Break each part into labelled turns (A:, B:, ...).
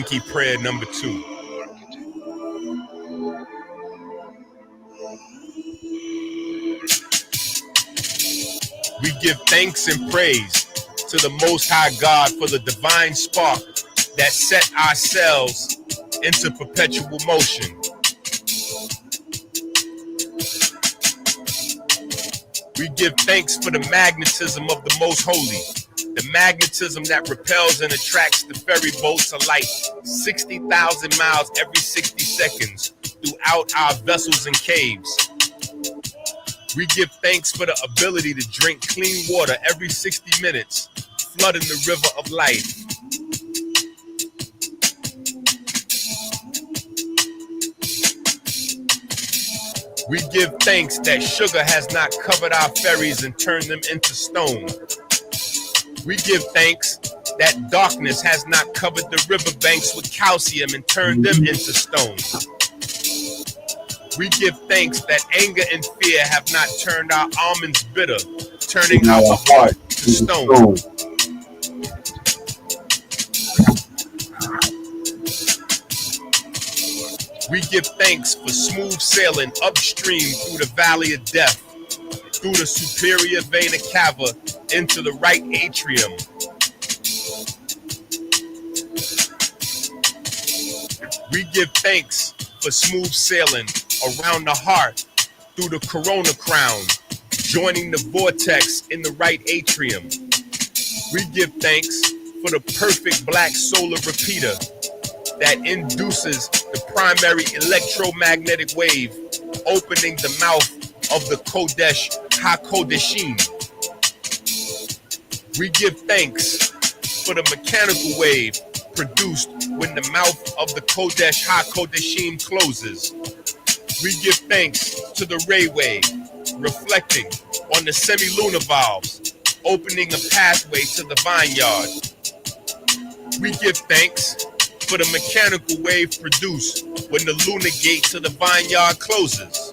A: EnQi prayer number 2. We give thanks and praise to the Most High God for the divine spark that set our cells into perpetual motion. We give thanks for the magnetism of the Most Holy, the magnetism that repels and attracts the ferry boats of light 60,000 miles every 60 seconds throughout our vessels and caves. We give thanks for the ability to drink clean water every 60 minutes, flooding the river of life. We give thanks that sugar has not covered our ferries and turned them into stone. We give thanks that darkness has not covered the riverbanks with calcium and turned them into stone. We give thanks that anger and fear have not turned our almonds bitter, turning our heart to stone. We give thanks for smooth sailing upstream through the valley of death, through the superior vena cava into the right atrium. We give thanks for smooth sailing around the heart through the corona crown, joining the vortex in the right atrium. We give thanks for the perfect black solar repeater that induces the primary electromagnetic wave, opening the mouth of the Kodesh HaKodeshim. We give thanks for the mechanical wave produced when the mouth of the Kodesh HaKodeshim closes. We give thanks to the ray wave, reflecting on the semi-lunar valves, opening a pathway to the vineyard. We give thanks for the mechanical wave produced when the lunar gate to the vineyard closes.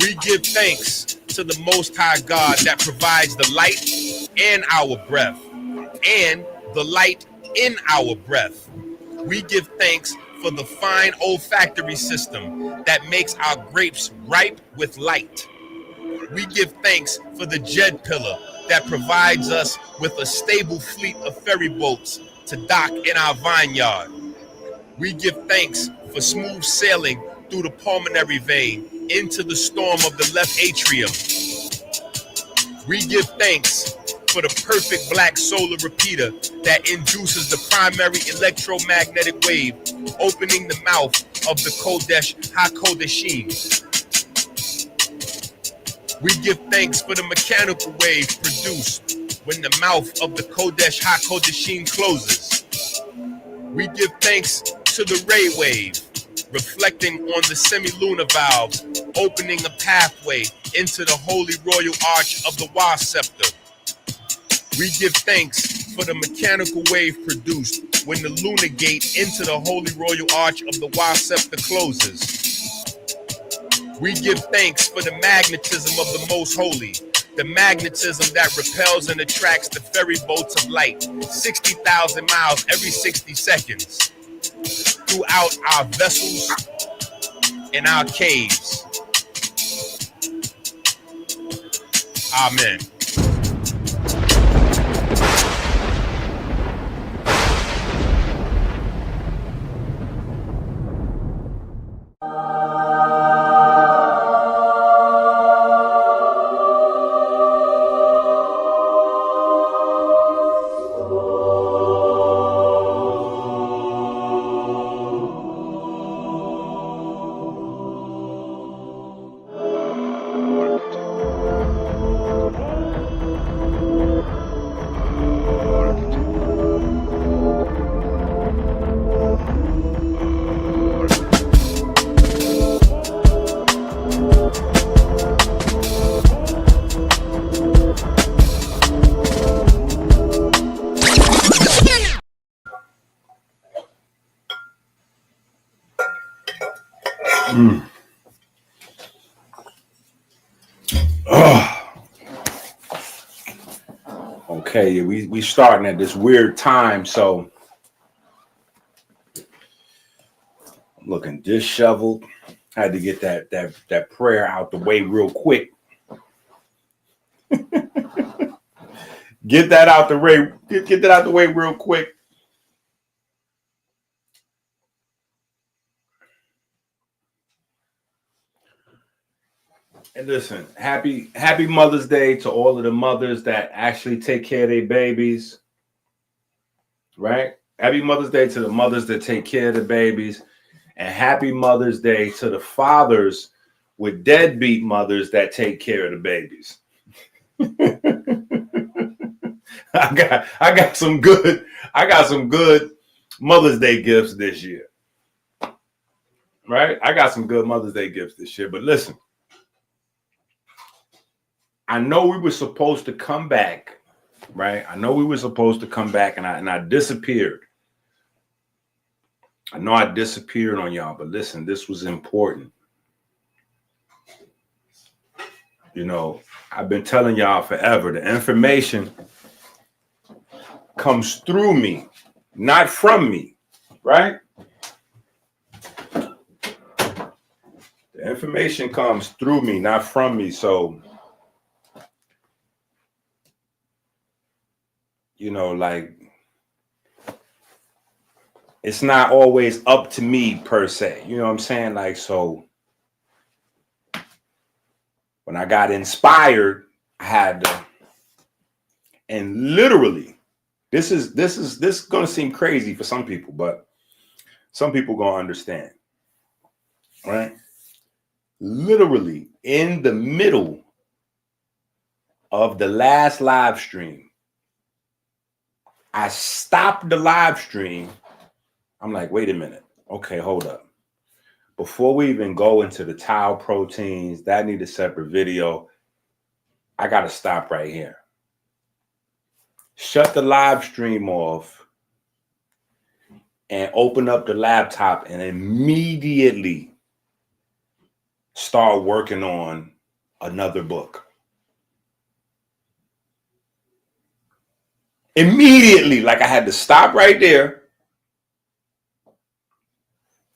A: We give thanks to the Most High God that provides the light and our breath, and the light in our breath. We give thanks for the fine olfactory system that makes our grapes ripe with light. We give thanks for the Jed pillar that provides us with a stable fleet of ferry boats to dock in our vineyard. We give thanks for smooth sailing through the pulmonary vein into the storm of the left atrium. We give thanks for the perfect black solar repeater that induces the primary electromagnetic wave, opening the mouth of the Kodesh HaKodeshim. We give thanks for the mechanical wave produced when the mouth of the Kodesh HaKodeshim closes. We give thanks to the ray wave, reflecting on the semi-lunar valves, opening a pathway into the holy royal arch of the Wa scepter. We give thanks for the mechanical wave produced when the lunar gate into the holy royal arch of the Wa scepter closes. We give thanks for the magnetism of the Most Holy, the magnetism that repels and attracts the ferry boats of light 60,000 miles every 60 seconds throughout our vessels and our caves. Amen.
B: Okay, we starting at this weird time, so Looking disheveled. Had to get that prayer out the way real quick. Get that out the way. Get that out the way real quick. And listen, happy Mother's Day to all of the mothers that actually take care of their babies. Right? Happy Mother's Day to the mothers that take care of the babies. And happy Mother's Day to the fathers with deadbeat mothers that take care of the babies. I got some good Mother's Day gifts this year. Right? I got some good Mother's Day gifts this year. But listen, I know we were supposed to come back, right? I know we were supposed to come back, and I disappeared. I know I disappeared on y'all, but listen, this was important. You know, I've been telling y'all forever, the information comes through me, not from me, right? The information comes through me, not from me. So, you know, like, it's not always up to me per se. You know what I'm saying? Like, so when I got inspired, I had to, and literally, this is going to seem crazy for some people, but some people going to understand, right? Literally in the middle of the last live stream, I stopped the live stream. I'm like, wait a minute. Okay, hold up. Before we even go into the tau proteins, that need a separate video. I got to stop right here. Shut the live stream off and open up the laptop and immediately start working on another book. Immediately, like I had to stop right there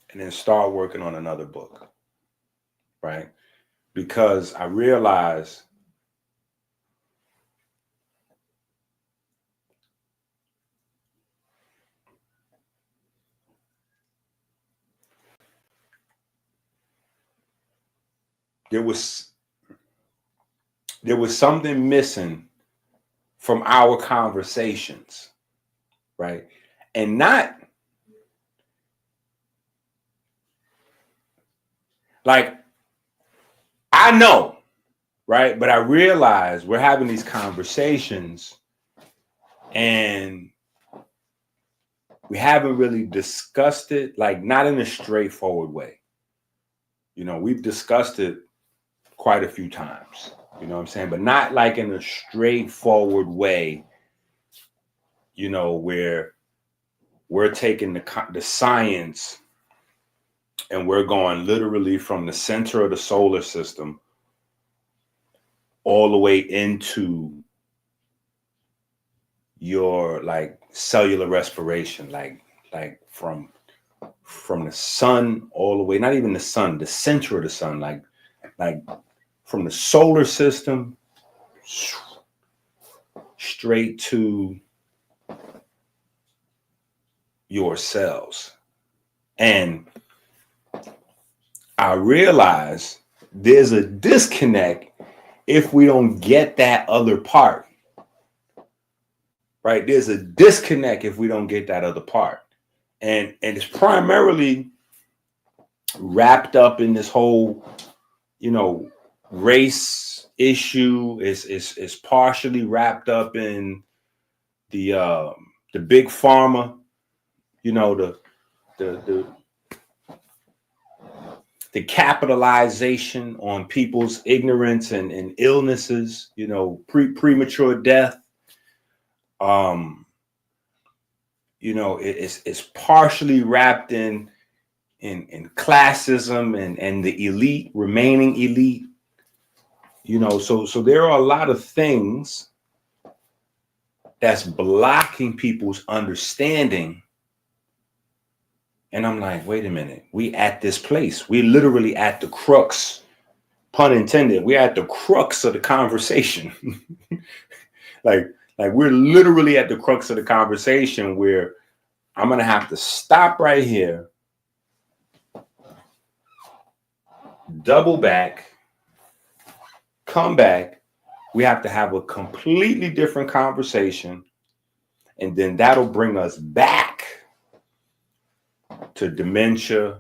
B: and then start working on another book, right? Because I realized there was something missing from our conversations, right? And not like, I know, right? But I realize we're having these conversations and we haven't really discussed it, like not in a straightforward way. You know, we've discussed it quite a few times, you know what I'm saying? But not like in a straightforward way, you know, where we're taking the science and we're going literally from the center of the solar system all the way into your like cellular respiration, like from the sun all the way, not even the sun, the center of the sun, like from the solar system straight to your cells. And I realize there's a disconnect if we don't get that other part, right? There's a disconnect if we don't get that other part. And it's primarily wrapped up in this whole, you know, race issue. Is partially wrapped up in the big pharma, you know, the capitalization on people's ignorance and illnesses, you know, premature death. You know, it's partially wrapped in classism and the elite remaining elite. You know, so there are a lot of things that's blocking people's understanding And I'm like, wait a minute, we at this place. We literally at the crux, pun intended, we're at the crux of the conversation. like we're literally at the crux of the conversation where I'm going to have to stop right here, double back, come back. We have to have a completely different conversation. And then that'll bring us back to dementia,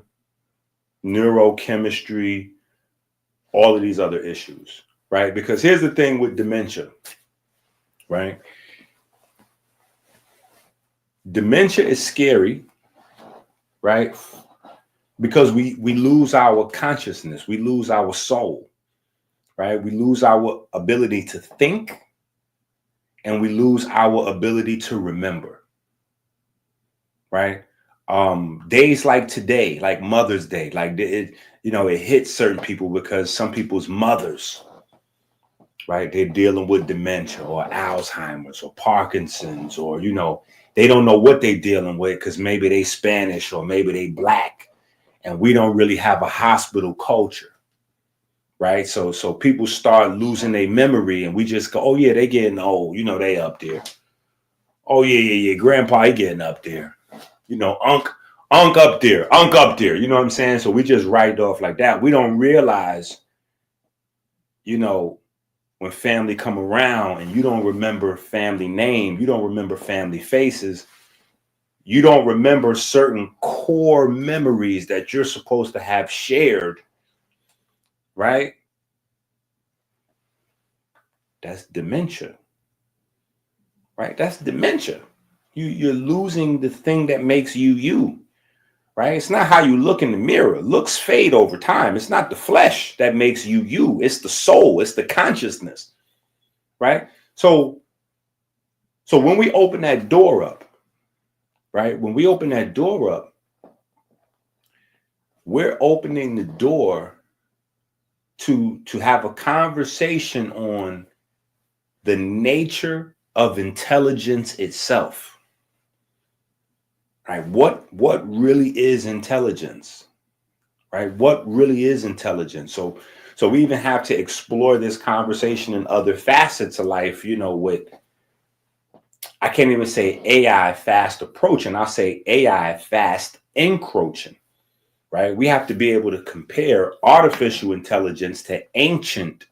B: neurochemistry, all of these other issues, right? Because here's the thing with dementia, right? Dementia is scary, right? Because we lose our consciousness, we lose our soul, right? We lose our ability to think, and we lose our ability to remember, right? Days like today, like Mother's Day, like it hits certain people because some people's mothers, right, they're dealing with dementia or Alzheimer's or Parkinson's, or they don't know what they're dealing with because maybe they Spanish or maybe they Black, and we don't really have a hospital culture, right? So people start losing their memory, and we just go, oh yeah, they getting old, they up there. Oh yeah, grandpa, he getting up there. Unc up there, you know what I'm saying? So we just write off like that. We don't realize, when family come around and you don't remember family name, you don't remember family faces, you don't remember certain core memories that you're supposed to have shared, right? That's dementia, right? That's dementia. You're losing the thing that makes you, right? It's not how you look in the mirror. Looks fade over time. It's not the flesh that makes you. It's the soul. It's the consciousness, right? So when we open that door up, right? When we open that door up, we're opening the door to have a conversation on the nature of intelligence itself. Right? What really is intelligence? Right? What really is intelligence? So we even have to explore this conversation in other facets of life, with, I can't even say AI fast approaching, I'll say AI fast encroaching, right? We have to be able to compare artificial intelligence to ancient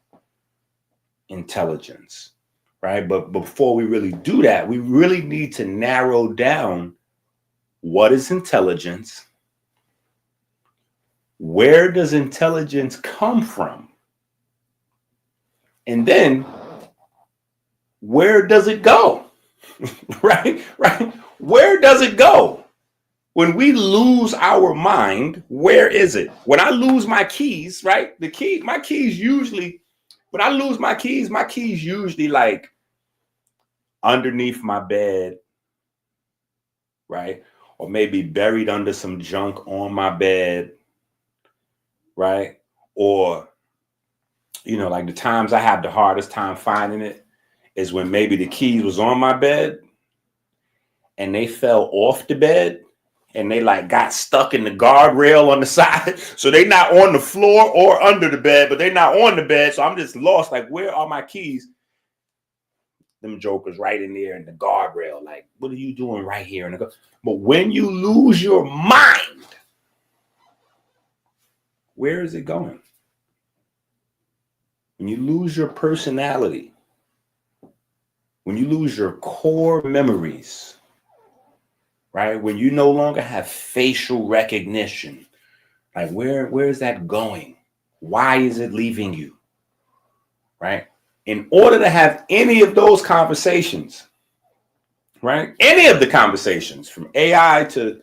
B: intelligence, right? But before we really do that, we really need to narrow down what is intelligence, where does intelligence come from, and then where does it go? right? Where does it go? When we lose our mind, where is it? When I lose my keys, right? My keys usually, when I lose my keys usually like underneath my bed, right? Or maybe buried under some junk on my bed, right? Or, like the times I have the hardest time finding it is when maybe the keys was on my bed and they fell off the bed and they like got stuck in the guardrail on the side. So they not on the floor or under the bed, but they not on the bed. So I'm just lost. Like, where are my keys? Them jokers right in there in the guardrail. Like, what are you doing right here? But when you lose your mind, where is it going? When you lose your personality, when you lose your core memories, right? When you no longer have facial recognition, like where is that going? Why is it leaving you? Right? In order to have any of those conversations, right? Any of the conversations from AI to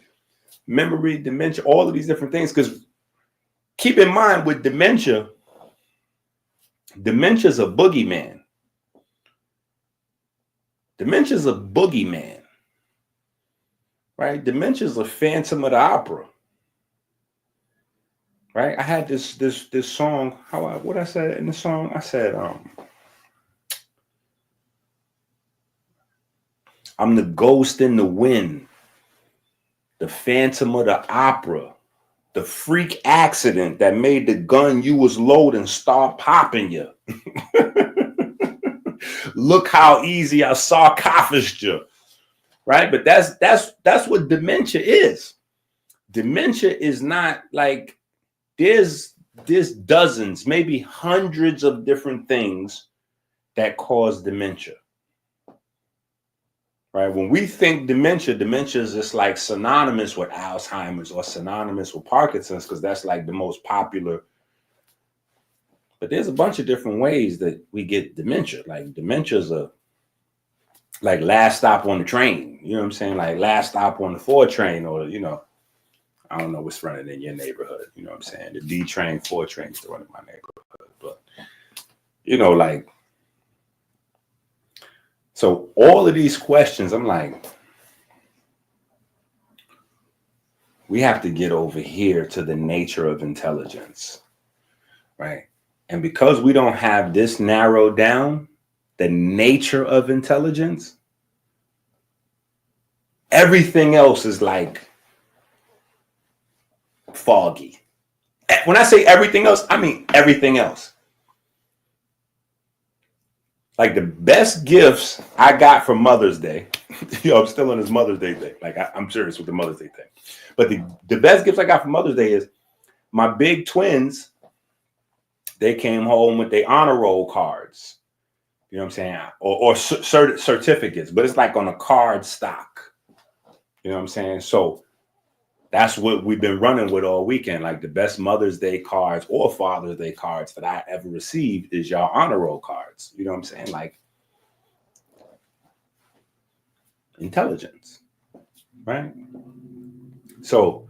B: memory, dementia, all of these different things, because keep in mind with dementia is a boogeyman. Dementia is a boogeyman, right? Dementia is a phantom of the opera, right? I had this song. What I said in the song? I said, I'm the ghost in the wind the Phantom of the Opera, the freak accident that made the gun you was loading start popping you. Look how easy I sarcophaged you, right? But that's what dementia is. Dementia is not like there's dozens, maybe hundreds of different things that cause dementia. Right? When we think dementia is just like synonymous with Alzheimer's or synonymous with Parkinson's, because that's like the most popular. But there's a bunch of different ways that we get dementia. Like dementia is like last stop on the train. You know what I'm saying? Like last stop on the 4 train, or, you know, I don't know what's running in your neighborhood. You know what I'm saying? The D train, 4 trains to run in my neighborhood. But, you know, like, so all of these questions, I'm like, we have to get over here to the nature of intelligence, right? And because we don't have this narrowed down, the nature of intelligence, everything else is like foggy. When I say everything else, I mean everything else. Like the best gifts I got for Mother's Day, you know, I'm still on this Mother's Day thing. Like I'm serious with the Mother's Day thing. But the best gifts I got for Mother's Day is my big twins. They came home with their honor roll cards. You know what I'm saying? Or certificates, but it's like on a card stock. You know what I'm saying? So that's what we've been running with all weekend. Like the best Mother's Day cards or Father's Day cards that I ever received is y'all honor roll cards. You know what I'm saying? Like intelligence, right? So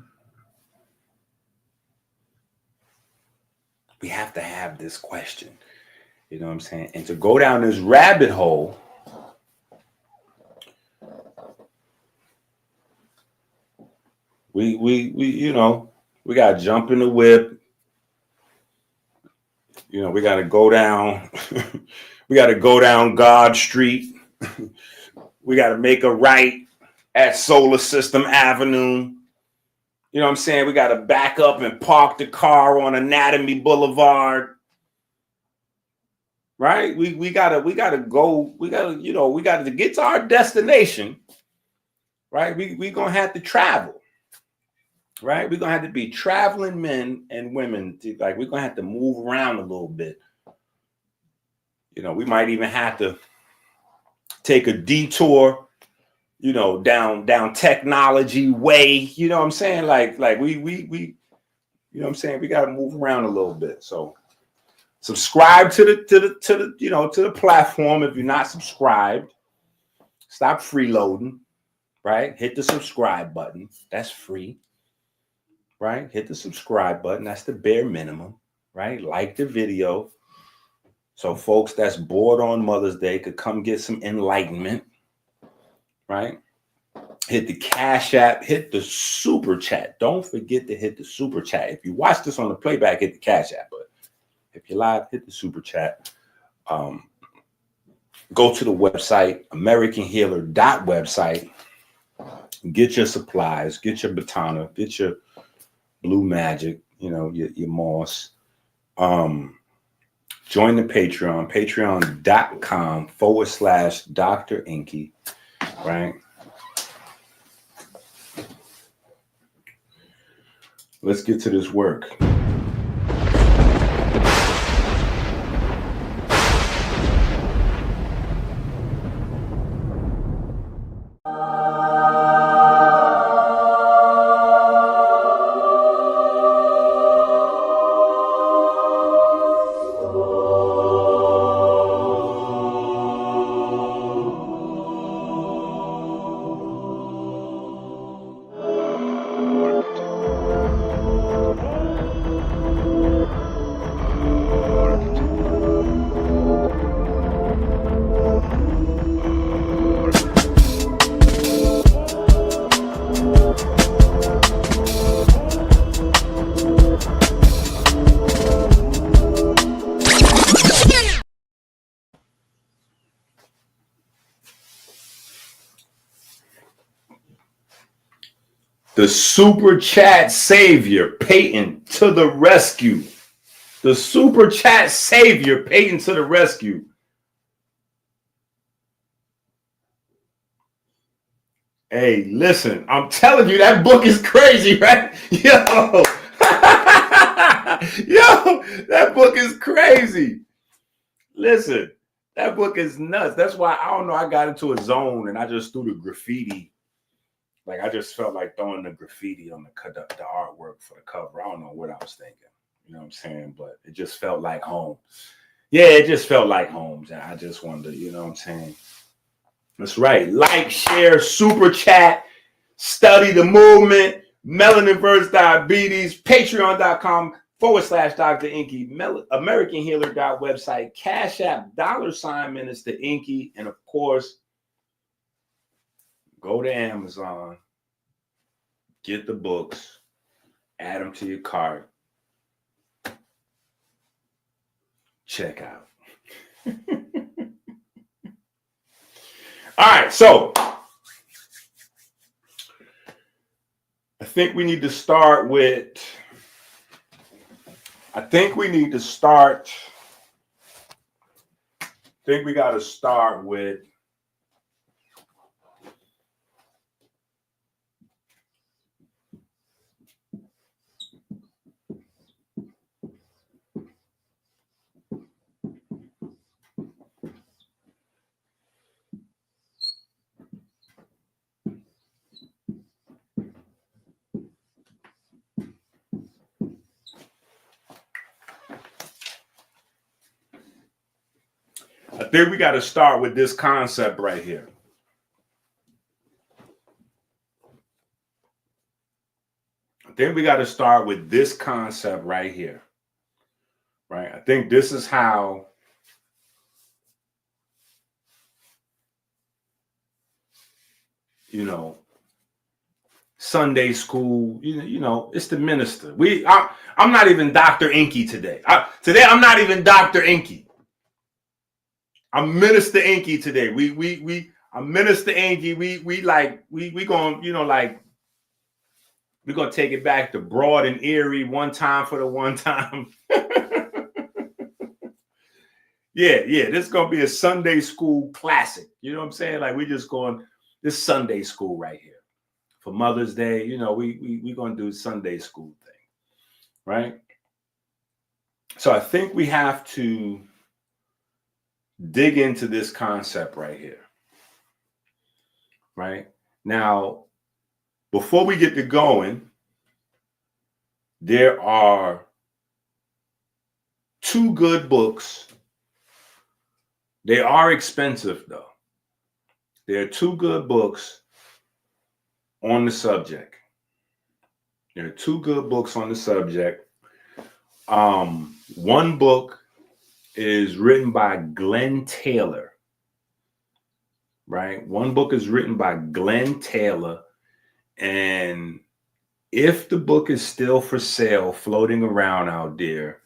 B: we have to have this question. You know what I'm saying? And to go down this rabbit hole, we you know, we got to jump in the whip. You know, we got to go down. We got to go down God Street. We got to make a right at Solar System Avenue. You know what I'm saying? We got to back up and park the car on Anatomy Boulevard. Right? We gotta go, you know, we gotta get to our destination. Right? We gonna have to travel. Right? We're gonna have to be traveling men and women. Like we're gonna have to move around a little bit. You know, we might even have to take a detour, you know, down Technology Way. You know what I'm saying? Like we you know what I'm saying? We gotta move around a little bit. So subscribe to the you know, to the platform. If you're not subscribed, stop freeloading. Right? Hit the subscribe button. That's free. Right? Hit the subscribe button. That's the bare minimum. Right? Like the video. So folks that's bored on Mother's Day could come get some enlightenment. Right? Hit the Cash App. Hit the Super Chat. Don't forget to hit the Super Chat. If you watch this on the playback, hit the Cash App. But if you're live, hit the Super Chat. Go to the website, AmericanHealer.website. Get your supplies. Get your batana. Get your blue magic. You know, your moss. Join the Patreon. Patreon.com/Dr. EnQi. Right? Let's get to this work. The super chat savior, Peyton, to the rescue. The super chat savior, Peyton, to the rescue. Hey, listen, I'm telling you, that book is crazy, right? Yo, yo, that book is crazy. Listen, that book is nuts. That's why, I don't know, I got into a zone and I just threw the graffiti. Like, I just felt like throwing the graffiti on the artwork for the cover. I don't know what I was thinking. You know what I'm saying? But it just felt like home. Yeah, it just felt like home. And I just wanted to, you know what I'm saying? That's right. Like, share, super chat, study the movement, melanin versus diabetes, patreon.com/Dr. EnQi, American Healer website, Cash App, $Minister EnQi, and of course, go to Amazon, get the books, add them to your cart, check out. All right, so I think we need to start with, we got to start with this concept right here. I think we got to start with this concept right here. Right? I think this is how Sunday school, it's the minister. I'm not even Dr. EnQi today. Today I'm not even Dr. EnQi. I'm Minister EnQi today. I'm Minister EnQi. We're gonna take it back to broad and eerie one time for the one time. Yeah, this is gonna be a Sunday school classic. You know what I'm saying? Like, we just going this Sunday school right here. For Mother's Day, we're going to do Sunday school thing, right? So I think we have to dig into this concept right here, right? Now, before we get to going, there are two good books. They are expensive, though. There are two good books on the subject. There are two good books on the subject. One book is written by Glenn Taylor, right? One book is written by Glenn Taylor, and if the book is still for sale, floating around out there,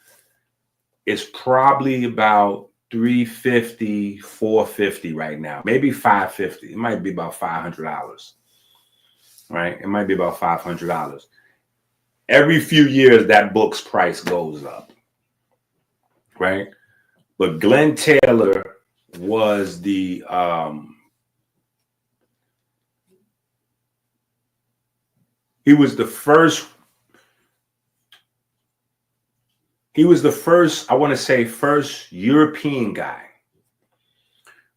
B: it's probably about $350, $450 right now, maybe $550. It might be about $500. Right? It might be about $500. Every few years, that book's price goes up. Right? But Glenn Taylor was the he was the first, I want to say, first European guy.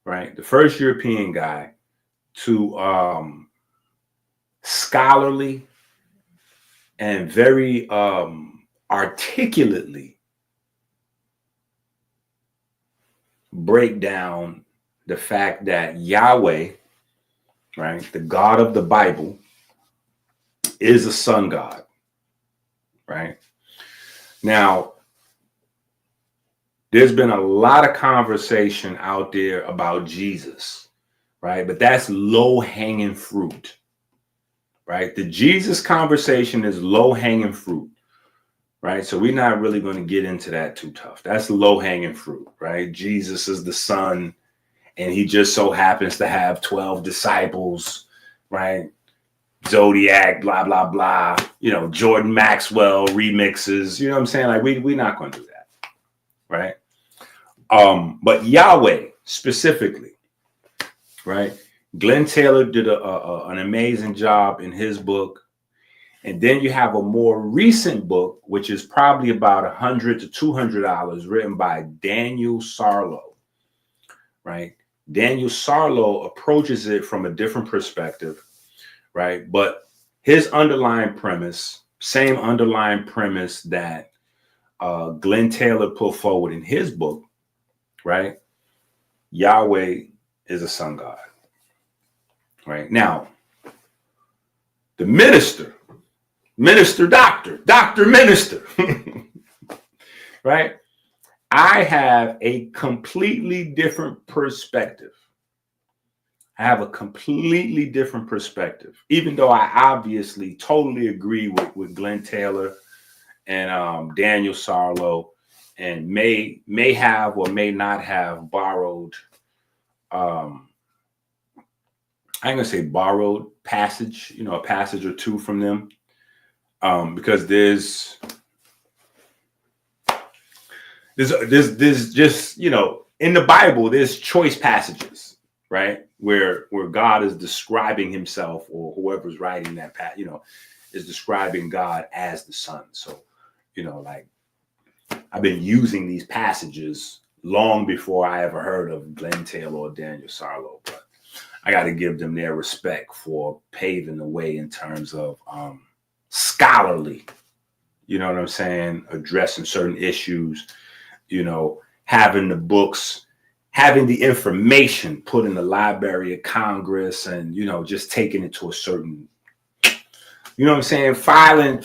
B: Right? The first European guy to scholarly and very articulately break down the fact that Yahweh, right, the God of the Bible, is a sun god, right? Now, there's been a lot of conversation out there about Jesus, right? But that's low-hanging fruit. Right? The Jesus conversation is low-hanging fruit, right? So we're not really going to get into that too tough. That's low-hanging fruit, right? Jesus is the son, and he just so happens to have 12 disciples, right? Zodiac, blah, blah, blah, you know, Jordan Maxwell remixes, you know what I'm saying? Like we're not going to do that, right? But Yahweh specifically, right? Glenn Taylor did an amazing job in his book. And then you have a more recent book, which is probably about $100 to $200, written by Daniel Sarlo, right? Daniel Sarlo approaches it from a different perspective, right? But his underlying premise, same underlying premise that Glenn Taylor put forward in his book, right? Yahweh is a sun god, right? Now, the minister, doctor, minister, right? I have a completely different perspective. I have a completely different perspective, even though I obviously totally agree with Glenn Taylor and Daniel Sarlo, and may have or may not have borrowed, I'm gonna say borrowed passage, you know, a passage or two from them, because there's just, you know, in the Bible, there's choice passages, right? Where God is describing himself, or whoever's writing that, you know, is describing God as the Son. So, you know, like I've been using these passages long before I ever heard of Glenn Taylor or Daniel Sarlo, but I got to give them their respect for paving the way in terms of scholarly, you know what I'm saying, addressing certain issues, you know, having the books, having the information put in the Library of Congress, and, you know, just taking it to a certain, you know what I'm saying, filing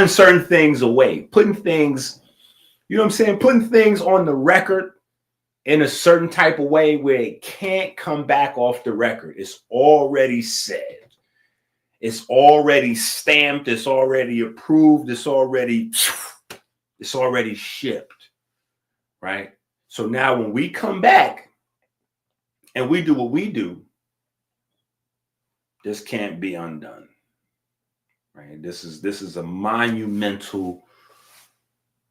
B: certain things away, putting things, you know what I'm saying, putting things on the record in a certain type of way where it can't come back off the record. It's already said. It's already stamped. It's already approved. It's already shipped, right? So now when we come back and we do what we do, this can't be undone, right? This is a monumental.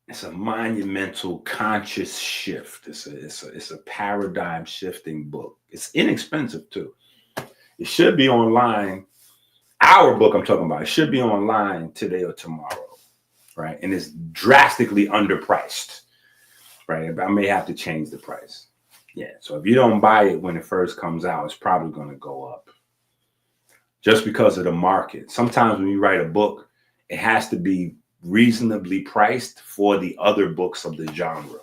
B: It's a monumental conscious shift. It's a paradigm shifting book. It's inexpensive too. It should be online. Our book I'm talking about, it should be online today or tomorrow, right? And it's drastically underpriced, right? I may have to change the price. Yeah. So if you don't buy it when it first comes out, it's probably going to go up just because of the market. Sometimes when you write a book, it has to be reasonably priced for the other books of the genre,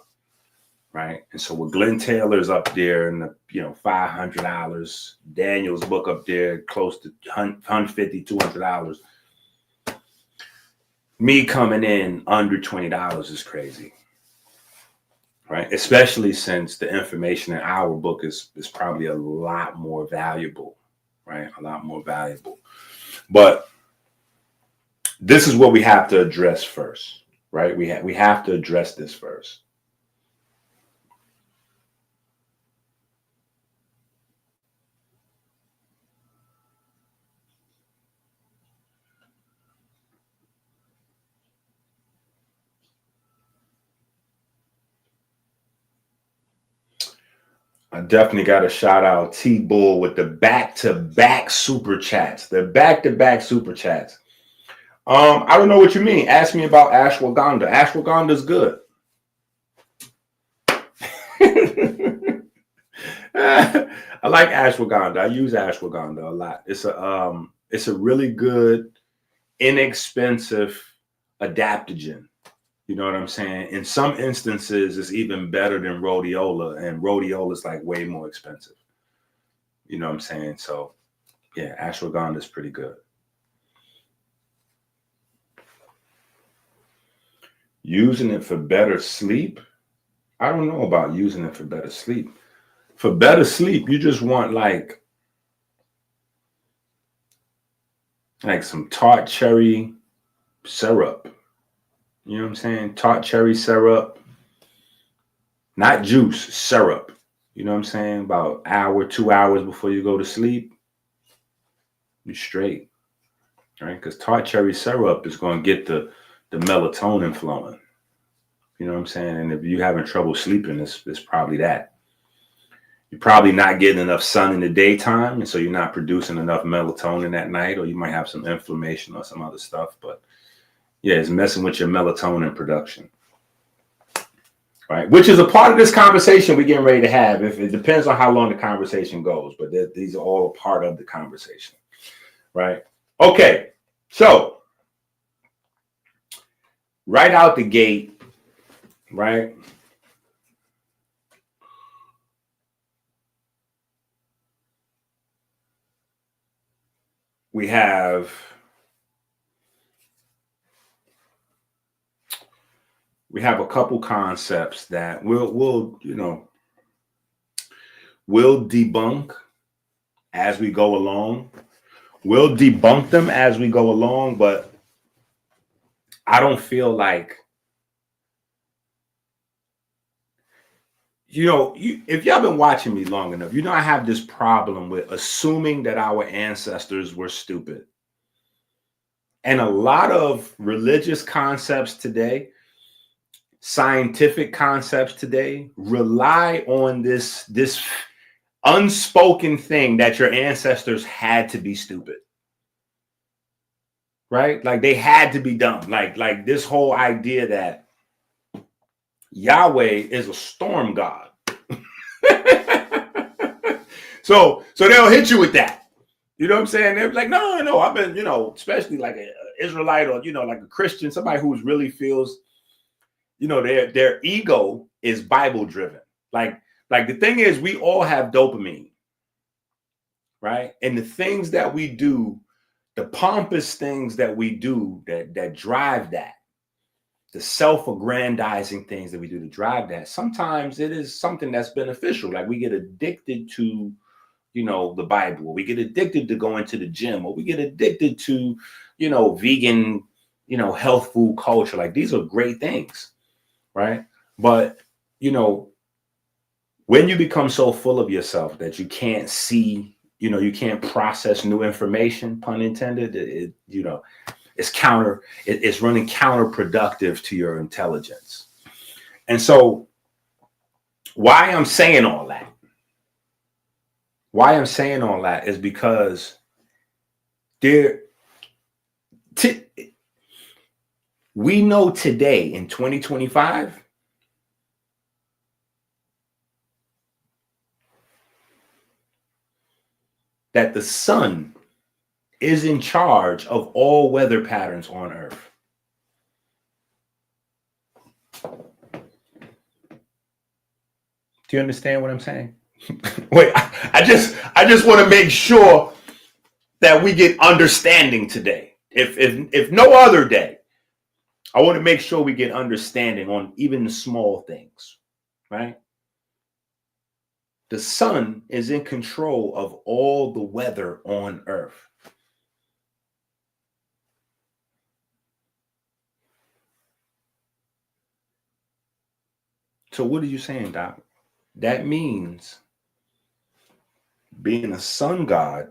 B: right? And so with Glenn Taylor's up there in the, you know, $500, Daniel's book up there close to $150, $200. Me coming in under $20 is crazy, right? Especially since the information in our book is probably a lot more valuable, right? A lot more valuable. But this is what we have to address first, right? We have to address this first. I definitely got to shout out T-Bull with the back-to-back super chats. The back-to-back super chats. I don't know what you mean. Ask me about ashwagandha. Ashwaganda's good. I like ashwagandha. I use ashwagandha a lot. It's a really good, inexpensive adaptogen. You know what I'm saying? In some instances, it's even better than rhodiola, and rhodiola is like way more expensive. You know what I'm saying? So, yeah, ashwagandha is pretty good. Using it for better sleep? I don't know about using it for better sleep. For better sleep, you just want like some tart cherry syrup. You know what I'm saying? Tart cherry syrup. Not juice, syrup. You know what I'm saying? About hour, 2 hours before you go to sleep, you're straight. right? Because tart cherry syrup is going to get the melatonin flowing. You know what I'm saying? And if you're having trouble sleeping, it's probably that. You're probably not getting enough sun in the daytime, and so you're not producing enough melatonin at night, or you might have some inflammation or some other stuff. But yeah, it's messing with your melatonin production. Right, which is a part of this conversation we're getting ready to have. If it depends on how long the conversation goes, but these are all a part of the conversation, right? Okay, so right out the gate, right? We have a couple concepts that we'll debunk as we go along. We'll debunk them as we go along, but I don't feel like, if y'all been watching me long enough, I have this problem with assuming that our ancestors were stupid. And a lot of religious concepts today, scientific concepts today, rely on this unspoken thing that your ancestors had to be stupid. Right? Like they had to be dumb. Like this whole idea that Yahweh is a storm god. So they'll hit you with that. You know what I'm saying? They're like, no, I've been, especially like an Israelite or, like a Christian, somebody who really feels, their ego is Bible driven. Like the thing is, we all have dopamine, right? And the things that we do, the pompous things that we do that drive that, the self-aggrandizing things that we do to drive that, sometimes it is something that's beneficial. Like we get addicted to, the Bible, or we get addicted to going to the gym, or we get addicted to, vegan, health food culture. Like these are great things, right? But, when you become so full of yourself that you can't see, you can't process new information, pun intended, it's running counterproductive to your intelligence. And so why I'm saying all that is because we know today in 2025 that the sun is in charge of all weather patterns on Earth. Do you understand what I'm saying? Wait, I just want to make sure that we get understanding today. If no other day, I want to make sure we get understanding on even the small things, right? The sun is in control of all the weather on Earth. So what are you saying, Doc? That means being a sun god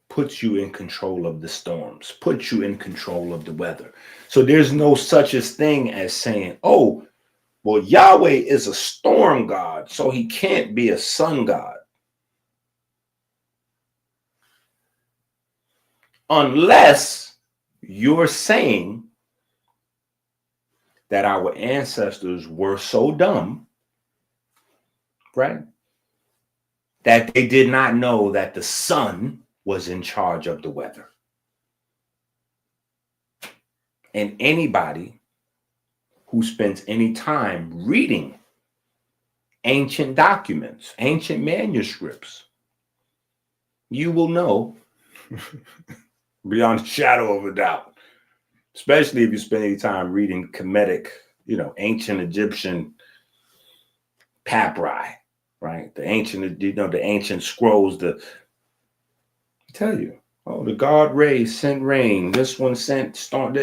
B: puts you in control of the storms, puts you in control of the weather. So there's no such a thing as saying, oh, well, Yahweh is a storm god, so he can't be a sun god. Unless you're saying that our ancestors were so dumb, right, that they did not know that the sun was in charge of the weather. And anybody who spends any time reading ancient documents, ancient manuscripts, you will know beyond a shadow of a doubt, especially if you spend any time reading comedic, ancient Egyptian papyri, right? The ancient scrolls, tell you, oh, the god Ray sent rain. This one sent storm.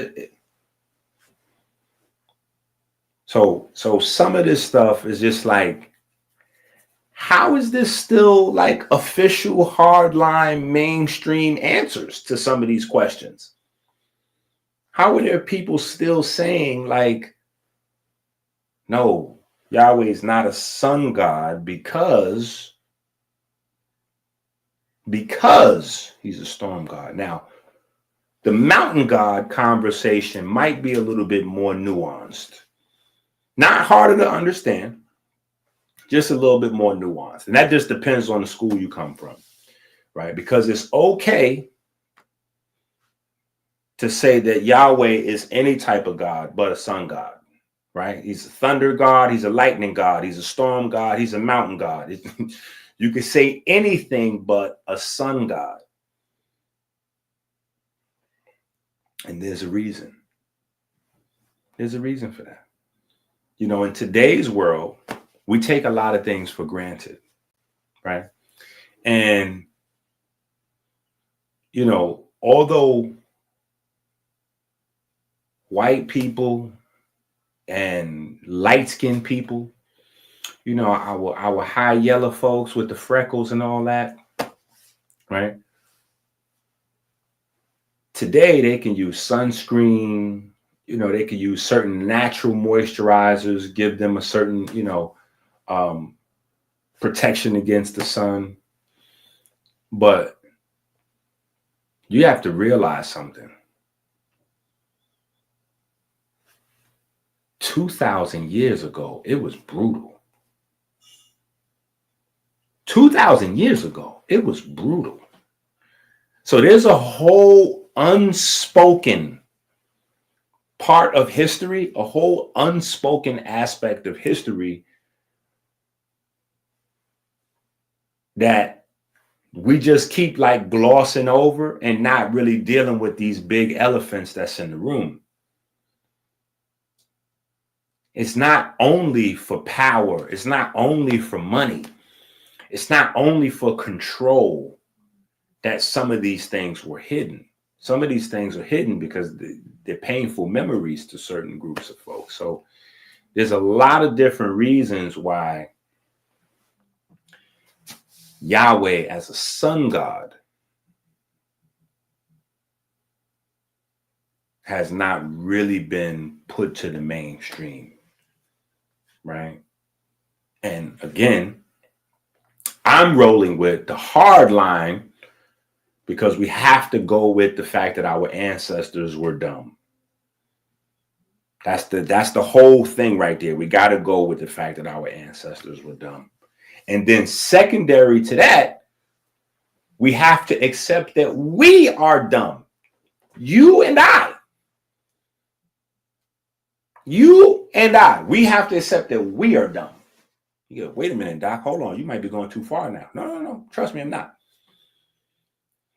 B: So some of this stuff is just like, how is this still like official hardline mainstream answers to some of these questions? How are there people still saying like, no, Yahweh is not a sun god because he's a storm god? Now, the mountain god conversation might be a little bit more nuanced, not harder to understand, just a little bit more nuanced. And that just depends on the school you come from, right? Because it's okay to say that Yahweh is any type of God but a sun god, right? He's a thunder god, he's a lightning god, he's a storm god, he's a mountain god. You could say anything but a sun god. And there's a reason. There's a reason for that. You know, in today's world, we take a lot of things for granted, right? And, you know, although white people and light-skinned people, you know, our high yellow folks with the freckles and all that, right? Today, they can use sunscreen, you know, they can use certain natural moisturizers, give them a certain, you know, protection against the sun. But you have to realize something. 2,000 years ago, it was brutal. 2,000 years ago, it was brutal. So there's a whole unspoken part of history, a whole unspoken aspect of history that we just keep like glossing over and not really dealing with these big elephants that's in the room. It's not only for power. It's not only for money. It's not only for control that some of these things were hidden. Some of these things are hidden because they're painful memories to certain groups of folks. So there's a lot of different reasons why Yahweh as a sun god has not really been put to the mainstream, right? And again, I'm rolling with the hard line because we have to go with the fact that our ancestors were dumb. That's the whole thing right there. We got to go with the fact that our ancestors were dumb. And then secondary to that, we have to accept that we are dumb. You and I. You and I. We have to accept that we are dumb. You go, wait a minute, Doc. Hold on. You might be going too far now. No. Trust me, I'm not.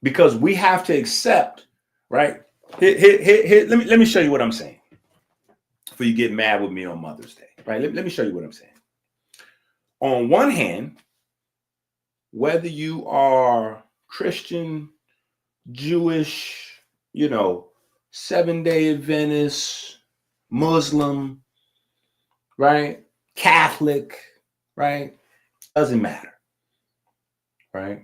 B: Because we have to accept, right? Here, let me show you what I'm saying. Before you get mad with me on Mother's Day, right? Let me show you what I'm saying. On one hand, whether you are Christian, Jewish, you know, Seventh-day Adventist, Muslim, right? Catholic, right? Doesn't matter, right?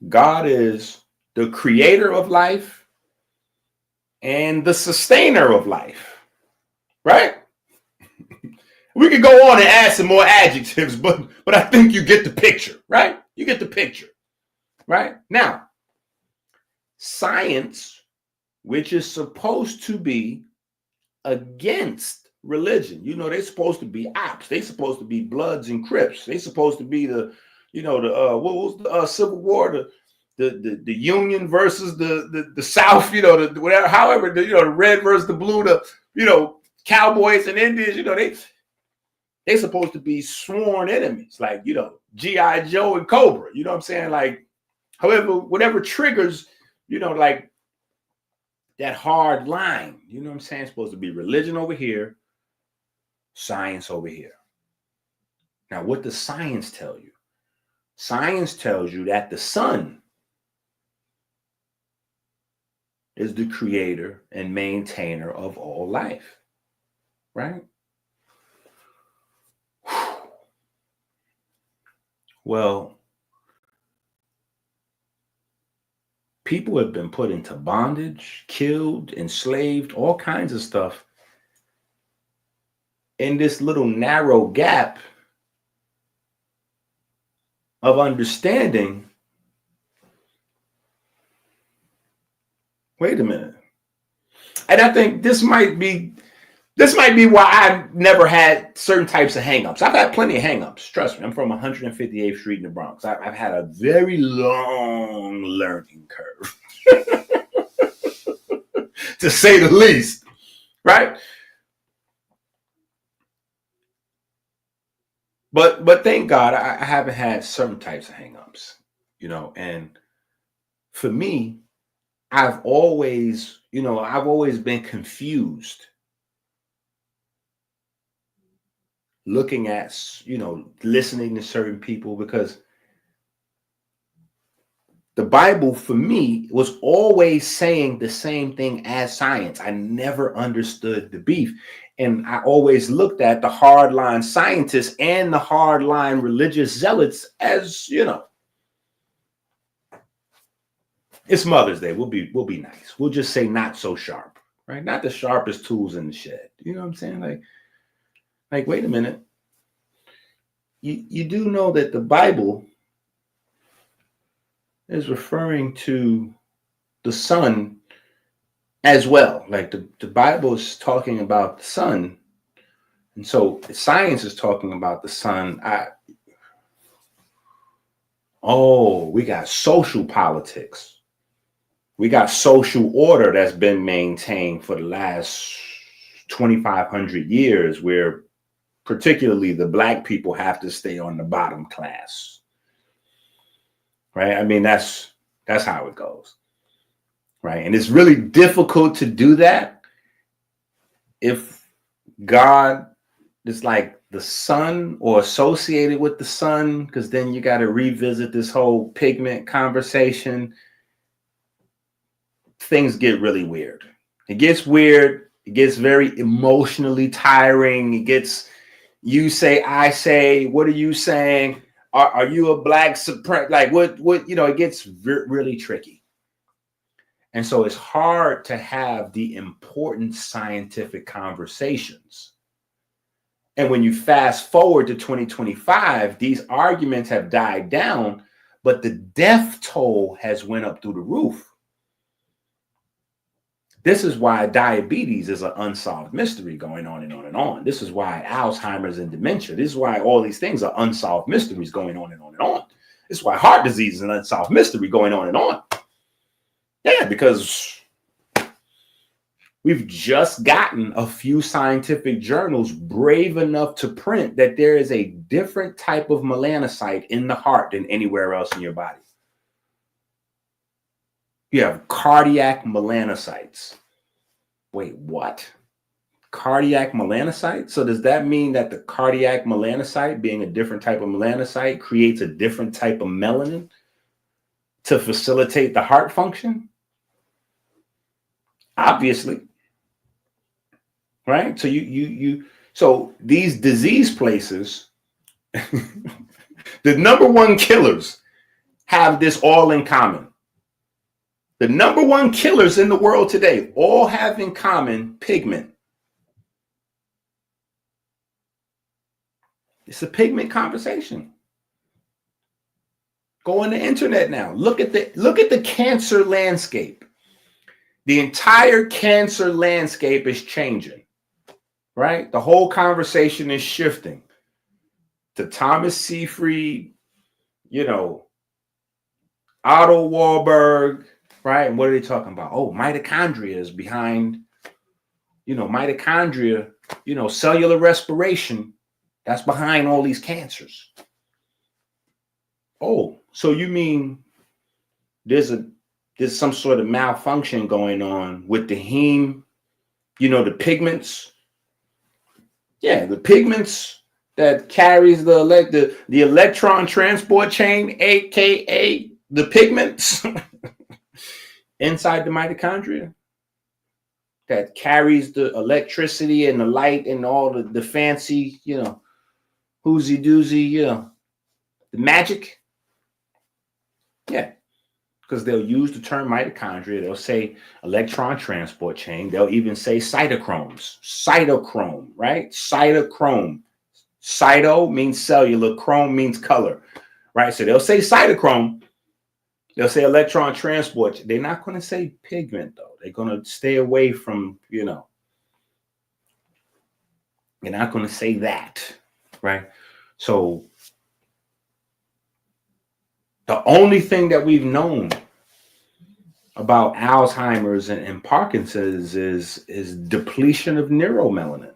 B: God is the creator of life and the sustainer of life, right? We could go on and add some more adjectives, but I think you get the picture, right? You get the picture, right? Now, science, which is supposed to be against religion, you know, they're supposed to be ops. They're supposed to be Bloods and Crips. They're supposed to be the, you know, the what was the Civil War, the Union versus the South, you know, the whatever, however, you know, the red versus the blue, the, you know, Cowboys and Indians, you know, they're supposed to be sworn enemies, like, you know, G.I. Joe and Cobra, you know what I'm saying? Like, however, whatever triggers, you know, like that hard line, you know what I'm saying? It's supposed to be religion over here, science over here. Now, what does science tell you? Science tells you that the sun is the creator and maintainer of all life, right? Well, people have been put into bondage, killed, enslaved, all kinds of stuff in this little narrow gap of understanding. Wait a minute. And I think this might be why I never had certain types of hangups. I've had plenty of hangups. Trust me, I'm from 158th Street in the Bronx. I've had a very long learning curve, to say the least, right? But thank God I haven't had certain types of hangups, and for me, I've always been confused looking at, listening to certain people, because the Bible for me was always saying the same thing as science. I never understood the beef. And I always looked at the hardline scientists and the hardline religious zealots as, it's Mother's Day. We'll be nice. We'll just say not so sharp, right? Not the sharpest tools in the shed. You know what I'm saying? Like, wait a minute. You do know that the Bible is referring to the sun as well. Like the Bible is talking about the sun. And so science is talking about the sun. We got social politics. We got social order that's been maintained for the last 2,500 years, where particularly the Black people have to stay on the bottom class. Right? I mean, that's how it goes. Right? And it's really difficult to do that if God is like the sun or associated with the sun, because then you got to revisit this whole pigment conversation. Things get really weird. It gets weird. It gets very emotionally tiring. It gets, you say, I say, what are you saying? Are you a Black supremacist? Like what, it gets really tricky. And so it's hard to have the important scientific conversations. And when you fast forward to 2025, these arguments have died down, but the death toll has went up through the roof. This is why diabetes is an unsolved mystery going on and on and on. This is why Alzheimer's and dementia. This is why all these things are unsolved mysteries going on and on and on. This is why heart disease is an unsolved mystery going on and on. Yeah, because we've just gotten a few scientific journals brave enough to print that there is a different type of melanocyte in the heart than anywhere else in your body. You have cardiac melanocytes. Wait, what? Cardiac melanocyte? So does that mean that the cardiac melanocyte, being a different type of melanocyte, creates a different type of melanin to facilitate the heart function? Obviously. Right? So so these disease places, the number one killers have this all in common. The number one killers in the world today all have in common pigment. It's a pigment conversation. Go on the internet now. Look at the cancer landscape. The entire cancer landscape is changing. Right? The whole conversation is shifting to Thomas Seyfried, Otto Warburg, right? And what are they talking about? Oh, mitochondria is behind, mitochondria, cellular respiration. That's behind all these cancers. Oh, so you mean there's some sort of malfunction going on with the heme, the pigments? Yeah, the pigments that carries the electron transport chain, aka the pigments inside the mitochondria that carries the electricity and the light and all the fancy, whoozy doozy, the the magic. Yeah, because they'll use the term mitochondria. They'll say electron transport chain. They'll even say cytochromes. Cytochrome, right? Cytochrome. Cyto means cellular. Chrome means color, right? So they'll say cytochrome. They'll say electron transport. They're not going to say pigment, though. They're going to stay away from, you know, they're not going to say that, right? So the only thing that we've known about Alzheimer's and Parkinson's is depletion of neuromelanin.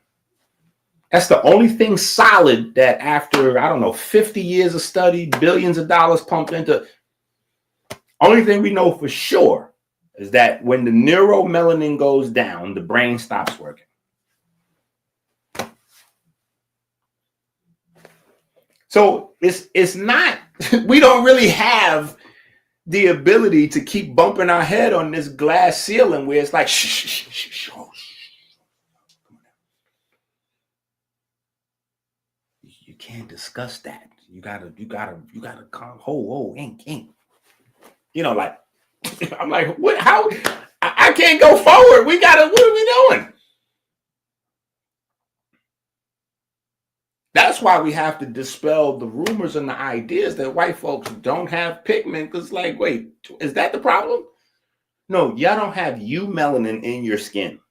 B: That's the only thing solid that after, I don't know, 50 years of study, billions of dollars pumped into, only thing we know for sure is that when the neuromelanin goes down, the brain stops working. So it's not, we don't really have the ability to keep bumping our head on this glass ceiling where it's like, shh, shh, shh, shh, shh. You can't discuss that. You gotta come, ink. You know, like, I'm like, what, how, I can't go forward. What are we doing? That's why we have to dispel the rumors and the ideas that white folks don't have pigment. Because, like, wait, is that the problem? No, y'all don't have eumelanin in your skin.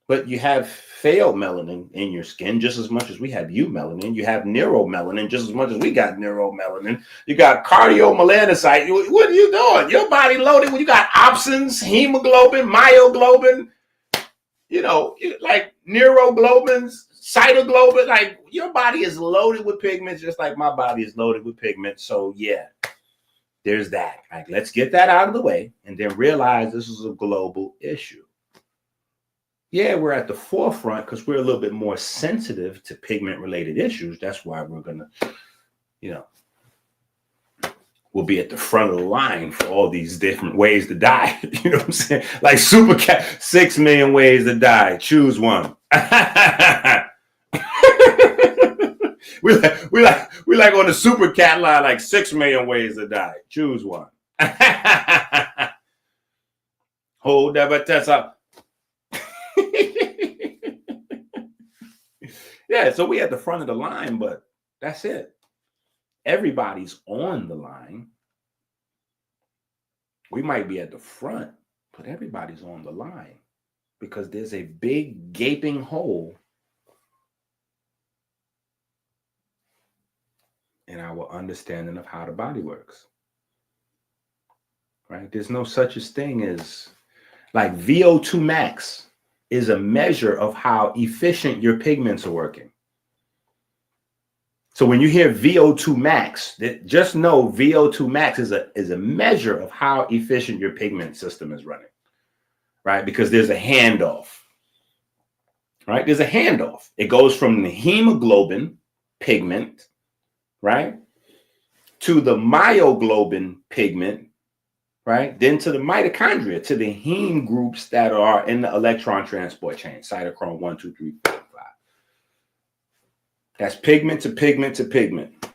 B: But you have pheomelanin in your skin just as much as we have eumelanin. You have neuromelanin just as much as we got neuromelanin. You got cardiomelanocyte. What are you doing? Your body loaded when you got opsins, hemoglobin, myoglobin, you know, like neuroglobins, cytoglobin. Like, your body is loaded with pigments just like my body is loaded with pigments. So yeah, there's that. Like, let's get that out of the way and then realize this is a global issue. Yeah, we're at the forefront because we're a little bit more sensitive to pigment-related issues. That's why we're going to, you know, we'll be at the front of the line for all these different ways to die. You know what I'm saying? Like Super Cat, 6 million ways to die. Choose one. we like on the Super Cat line, like 6 million ways to die. Choose one. Hold that test up. Yeah, so we at the front of the line, but that's it. Everybody's on the line. We might be at the front, but everybody's on the line because there's a big gaping hole in our understanding of how the body works. Right? There's no such a thing as, like, VO2 max is a measure of how efficient your pigments are working. So when you hear VO2 max, just know VO2 max is a measure of how efficient your pigment system is running, right? Because there's a handoff, right? There's a handoff. It goes from the hemoglobin pigment, right, to the myoglobin pigment, right? Then to the mitochondria, to the heme groups that are in the electron transport chain, cytochrome 1, 2, 3, 4, 5. That's pigment to pigment to pigment.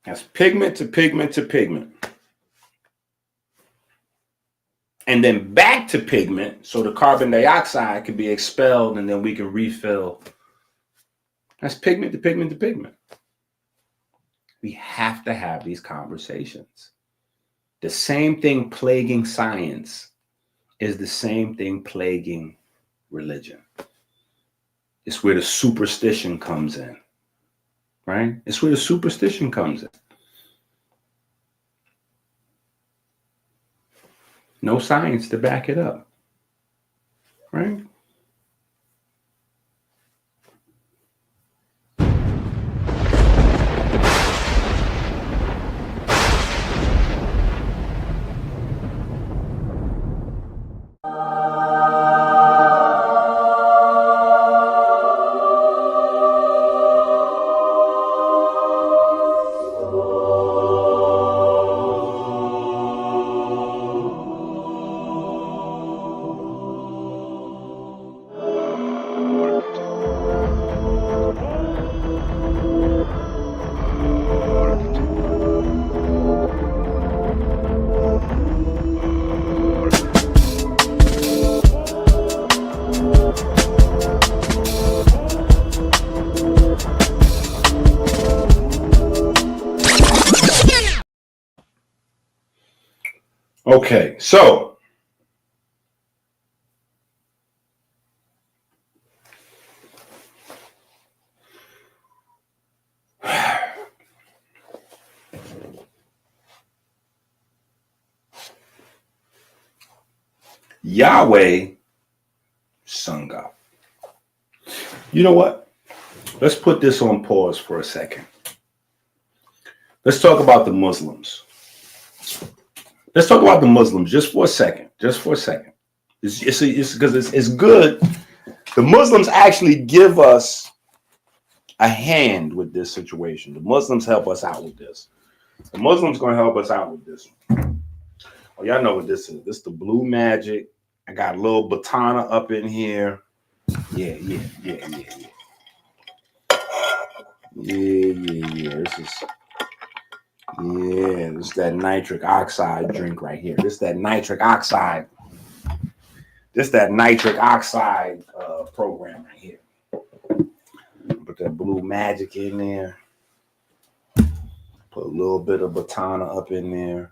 B: That's pigment to pigment to pigment. And then back to pigment, so the carbon dioxide can be expelled and then we can refill. That's pigment to pigment to pigment. We have to have these conversations. The same thing plaguing science is the same thing plaguing religion. It's where the superstition comes in, right? It's where the superstition comes in. No science to back it up, right? Okay, so Yahweh, sun god. You know what? Let's put this on pause for a second. Let's talk about the Muslims. Let's talk about the Muslims just for a second. Just for a second. It's because it's good. The Muslims actually give us a hand with this situation. The Muslims help us out with this. The Muslims going to help us out with this. Oh, y'all know what this is. This is the blue magic. I got a little batana up in here. Yeah. This is that nitric oxide drink right here. This is that nitric oxide. This is that nitric oxide program right here. Put that blue magic in there. Put a little bit of batana up in there.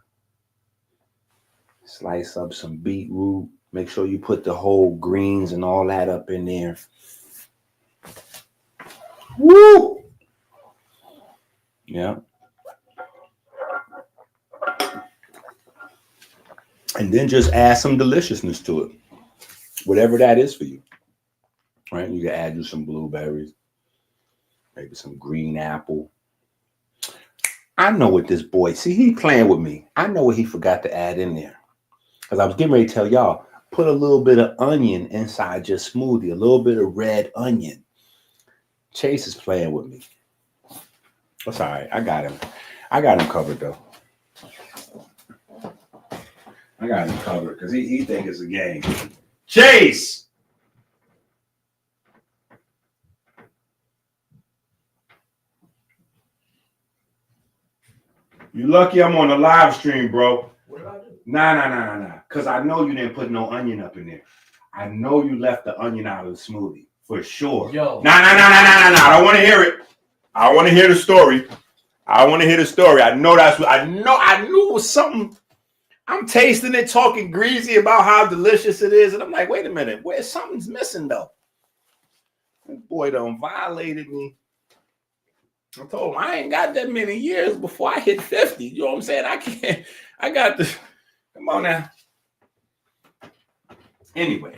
B: Slice up some beetroot. Make sure you put the whole greens and all that up in there. Woo! Yeah. And then just add some deliciousness to it. Whatever that is for you. Right? You can add you some blueberries. Maybe some green apple. I know what this boy, see, he playing with me. I know what he forgot to add in there. Because I was getting ready to tell y'all, put a little bit of onion inside your smoothie, a little bit of red onion. Chase is playing with me. That's all right. I got him. I got him covered, though. I got him covered because he thinks it's a game. Chase! You lucky I'm on the live stream, bro. What did I do? Nah. Because I know you didn't put no onion up in there. I know you left the onion out of the smoothie. For sure.
C: Yo.
B: Nah. I don't want to hear it. I want to hear the story. I know that's what I knew it was something. I'm tasting it, talking greasy about how delicious it is. And I'm like, wait a minute, something's missing though. This boy done violated me. I told him I ain't got that many years before I hit 50. You know what I'm saying? I got this. Come on now. Anyway,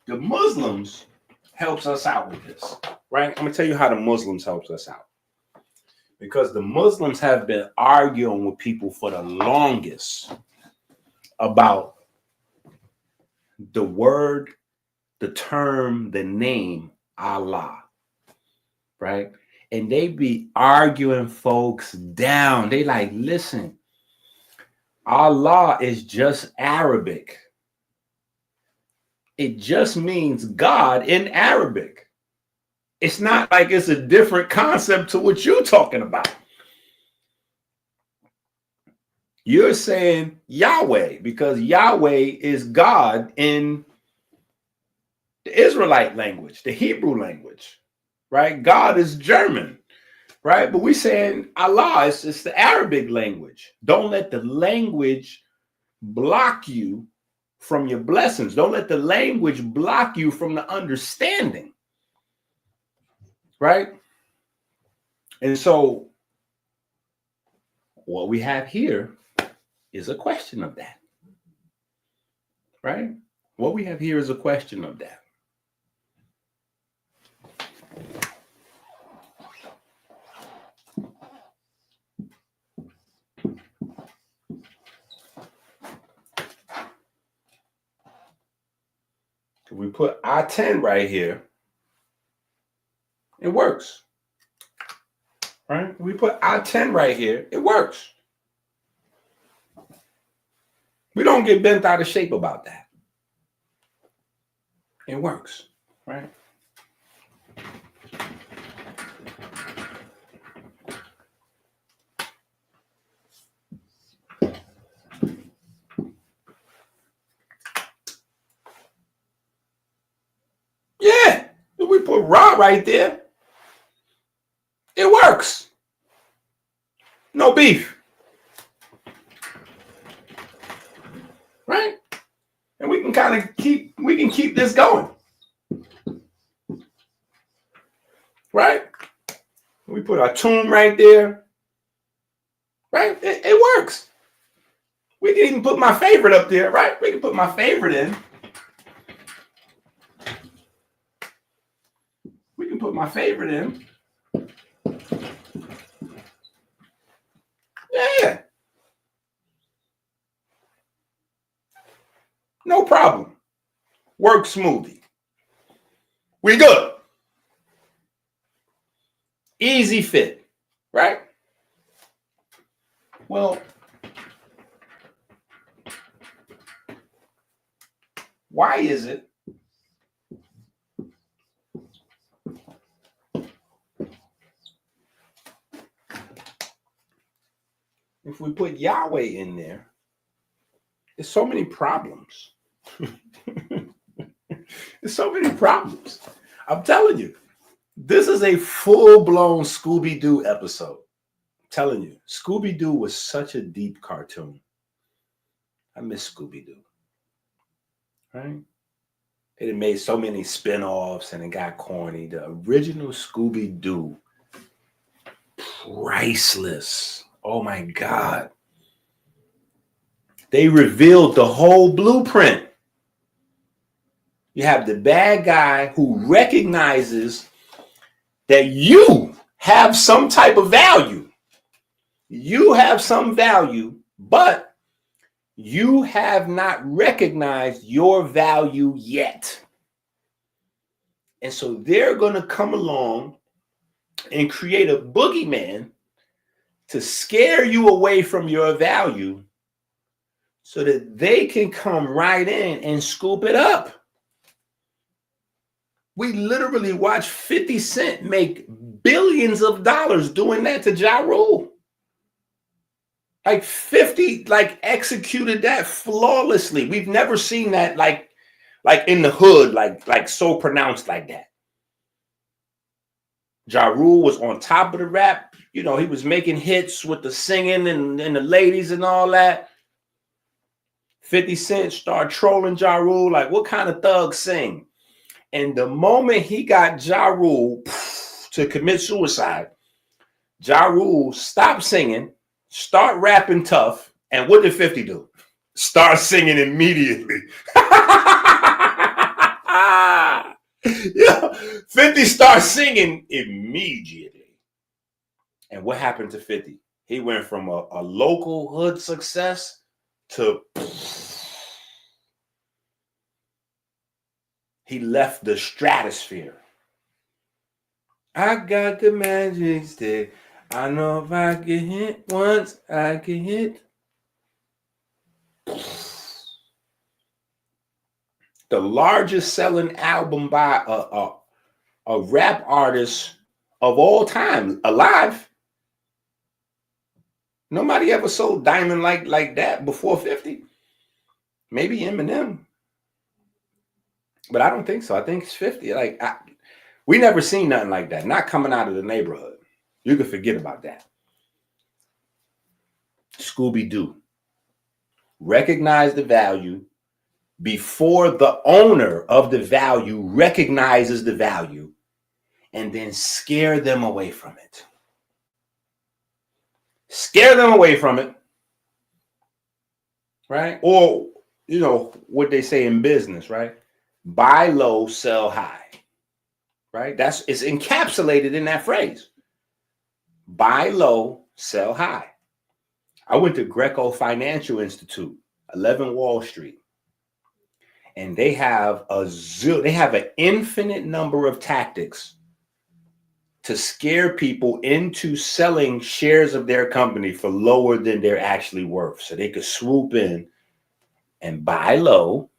B: the Muslims helps us out with this, right? I'm gonna tell you how the Muslims helps us out. Because the Muslims have been arguing with people for the longest about the word, the term, the name Allah. Right? And they be arguing folks down. They like, listen, Allah is just Arabic. It just means God in Arabic. It's not like it's a different concept to what you're talking about. You're saying Yahweh because Yahweh is God in the Israelite language, the Hebrew language. Right? God is German, right? But we're saying Allah is just the Arabic language. Don't let the language block you from your blessings. Don't let the language block you from the understanding, right? And so what we have here is a question of that, right? What we have here is a question of that. If we put Aten right here, it works. Right? If we put Aten right here, it works. We don't get bent out of shape about that. It works, right? Yeah, if we put Ra right there, it works. No beef. right? And we can kind of keep this going, right? We put our tomb right there, right? It works. We can even put my favorite up there, right? We can put my favorite in. We can put my favorite in. Yeah. No problem. Work smoothly. We good. Easy fit, right? Well, why is it if we put Yahweh in there, there's so many problems. There's so many problems. I'm telling you, this is a full-blown Scooby-Doo episode. I'm telling you, Scooby-Doo was such a deep cartoon. I miss Scooby-Doo. Right? It had made so many spin-offs and it got corny. The original Scooby-Doo, priceless. Oh my God. They revealed the whole blueprint. You have the bad guy who recognizes that you have some type of value. You have some value, but you have not recognized your value yet. And so they're going to come along and create a boogeyman to scare you away from your value so that they can come right in and scoop it up. We literally watched 50 Cent make billions of dollars doing that to Ja Rule. Like 50, executed that flawlessly. We've never seen that like in the hood, like so pronounced like that. Ja Rule was on top of the rap. You know, he was making hits with the singing and the ladies and all that. 50 Cent started trolling Ja Rule, like, what kind of thugs sing? And the moment he got Ja Rule to commit suicide, Ja Rule stopped singing, start rapping tough, and what did 50 do? Start singing immediately. Yeah, 50 starts singing immediately. And what happened to 50? He went from a local hood success to he left the stratosphere. I got the magic stick. I know if I get hit once, I get hit. The largest selling album by a rap artist of all time, alive. Nobody ever sold diamond like that before 50. Maybe Eminem. But I don't think so. I think it's 50. We never seen nothing like that. Not coming out of the neighborhood. You can forget about that. Scooby-Doo. Recognize the value before the owner of the value recognizes the value, and then scare them away from it. Scare them away from it. Right? Or, you know, what they say in business, right? Buy low, sell high. Right? It's encapsulated in that phrase. Buy low, sell high. I went to Greco Financial Institute, 11 Wall Street. And they have an infinite number of tactics to scare people into selling shares of their company for lower than they're actually worth. So they could swoop in and buy low,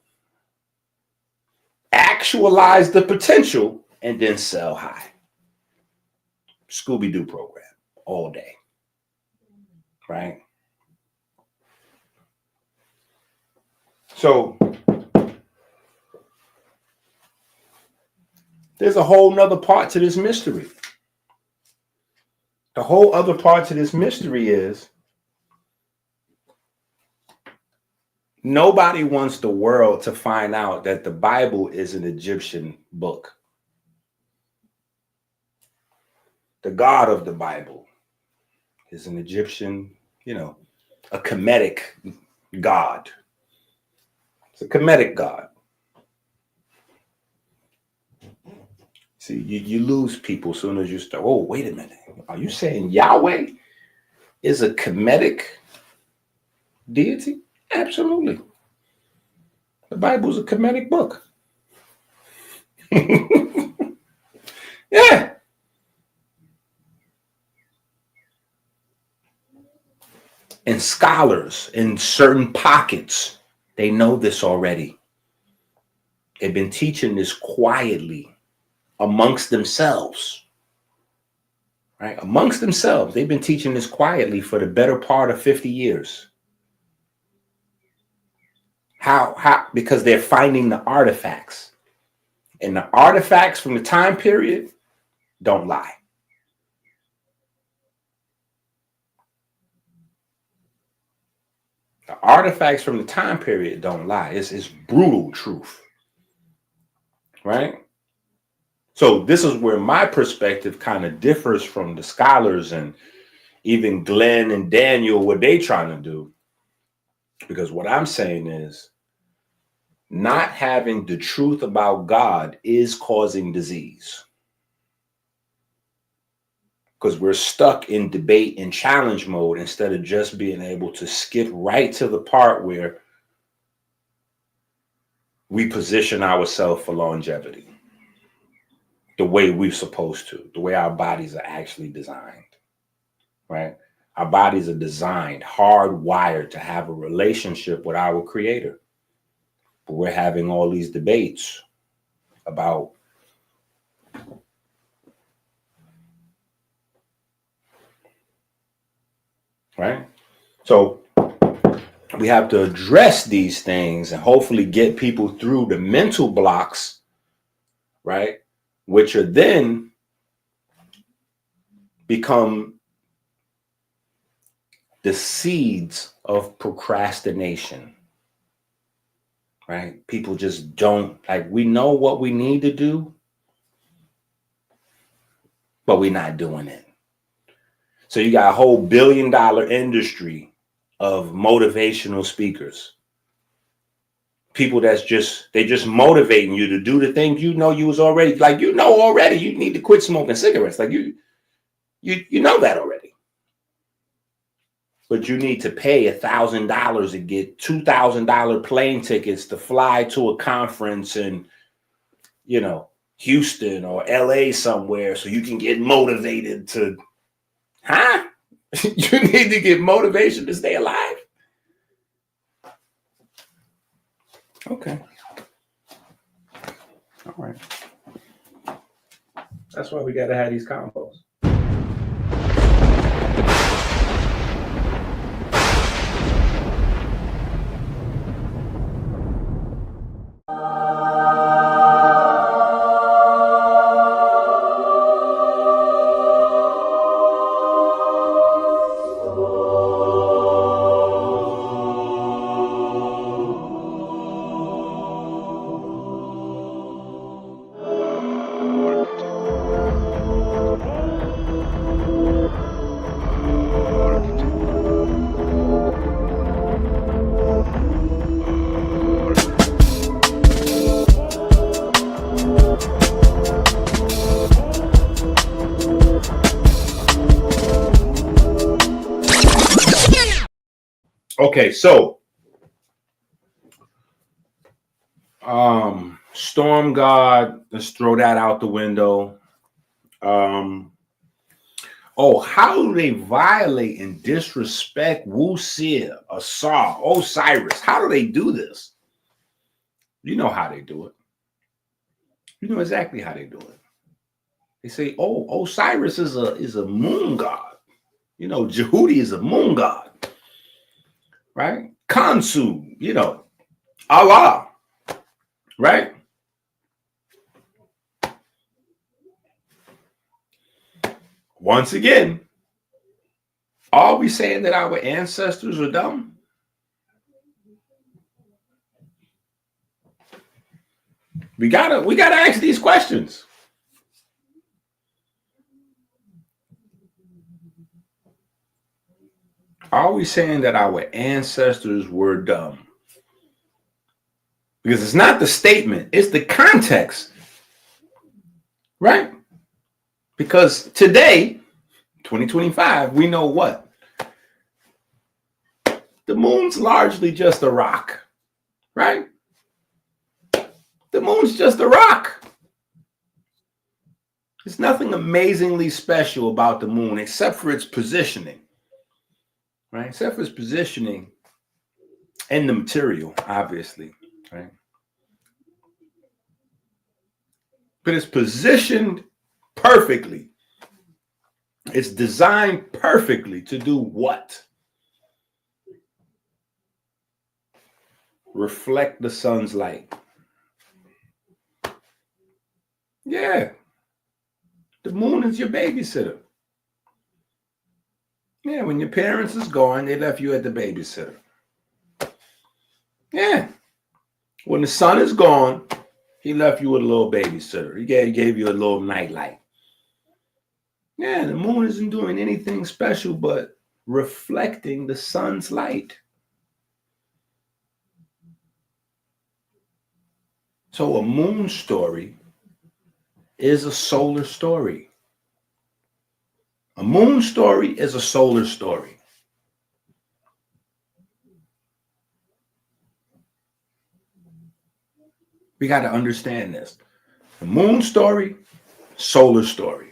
B: actualize the potential, and then sell high. Scooby-Doo program all day. Right? So there's a whole nother part to this mystery. The whole other part to this mystery is Nobody wants the world to find out that the Bible is an Egyptian book. The God of the Bible is an Egyptian, a comedic God. It's a comedic God. See, you lose people as soon as you start. Oh, wait a minute. Are you saying Yahweh is a comedic deity? Absolutely. The Bible is a comedic book. Yeah. And scholars in certain pockets, they know this already. They've been teaching this quietly amongst themselves. Right? Amongst themselves. They've been teaching this quietly for the better part of 50 years. How? Because they're finding the artifacts. And the artifacts from the time period don't lie. The artifacts from the time period don't lie. It's brutal truth. Right? So this is where my perspective kind of differs from the scholars and even Glenn and Daniel, what they trying to do. Because what I'm saying is not having the truth about God is causing disease. Because we're stuck in debate and challenge mode instead of just being able to skip right to the part where we position ourselves for longevity. The way we're supposed to, the way our bodies are actually designed, right? Our bodies are designed, hardwired to have a relationship with our creator. But we're having all these debates about right? So we have to address these things and hopefully get people through the mental blocks, right? Which are then become the seeds of procrastination, right? People just don't, like, we know what we need to do, but we're not doing it. So you got a whole $1 billion industry of motivational speakers. People that's just motivating you to do the things you know you was already, like, already you need to quit smoking cigarettes. Like you know that already. But you need to pay $1,000 to get $2,000 plane tickets to fly to a conference in, Houston or LA somewhere so you can get motivated to, You need to get motivation to stay alive? Okay. All right. That's why we got to have these combos. Okay, so Storm God, let's throw that out the window. How do they violate and disrespect Wu-Seer, Asar, Osiris? How do they do this? You know how they do it. You know exactly how they do it. They say, Osiris is a moon god. Jehudi is a moon god. Right? Kansu, Allah. Right? Once again, are we saying that our ancestors are dumb? We gotta ask these questions. Are we saying that our ancestors were dumb? Because it's not the statement, it's the context, right? Because today, 2025, we know what? The moon's largely just a rock, right? The moon's just a rock. There's nothing amazingly special about the moon except for its positioning, right? Except for its positioning and the material, obviously, right? But it's positioned perfectly. It's designed perfectly to do what? Reflect the sun's light. Yeah. The moon is your babysitter. Yeah, when your parents is gone, they left you at the babysitter. Yeah. When the sun is gone, he left you with a little babysitter. He gave you a little nightlight. Yeah, the moon isn't doing anything special but reflecting the sun's light. So a moon story is a solar story. A moon story is a solar story. We got to understand this. The moon story, solar story.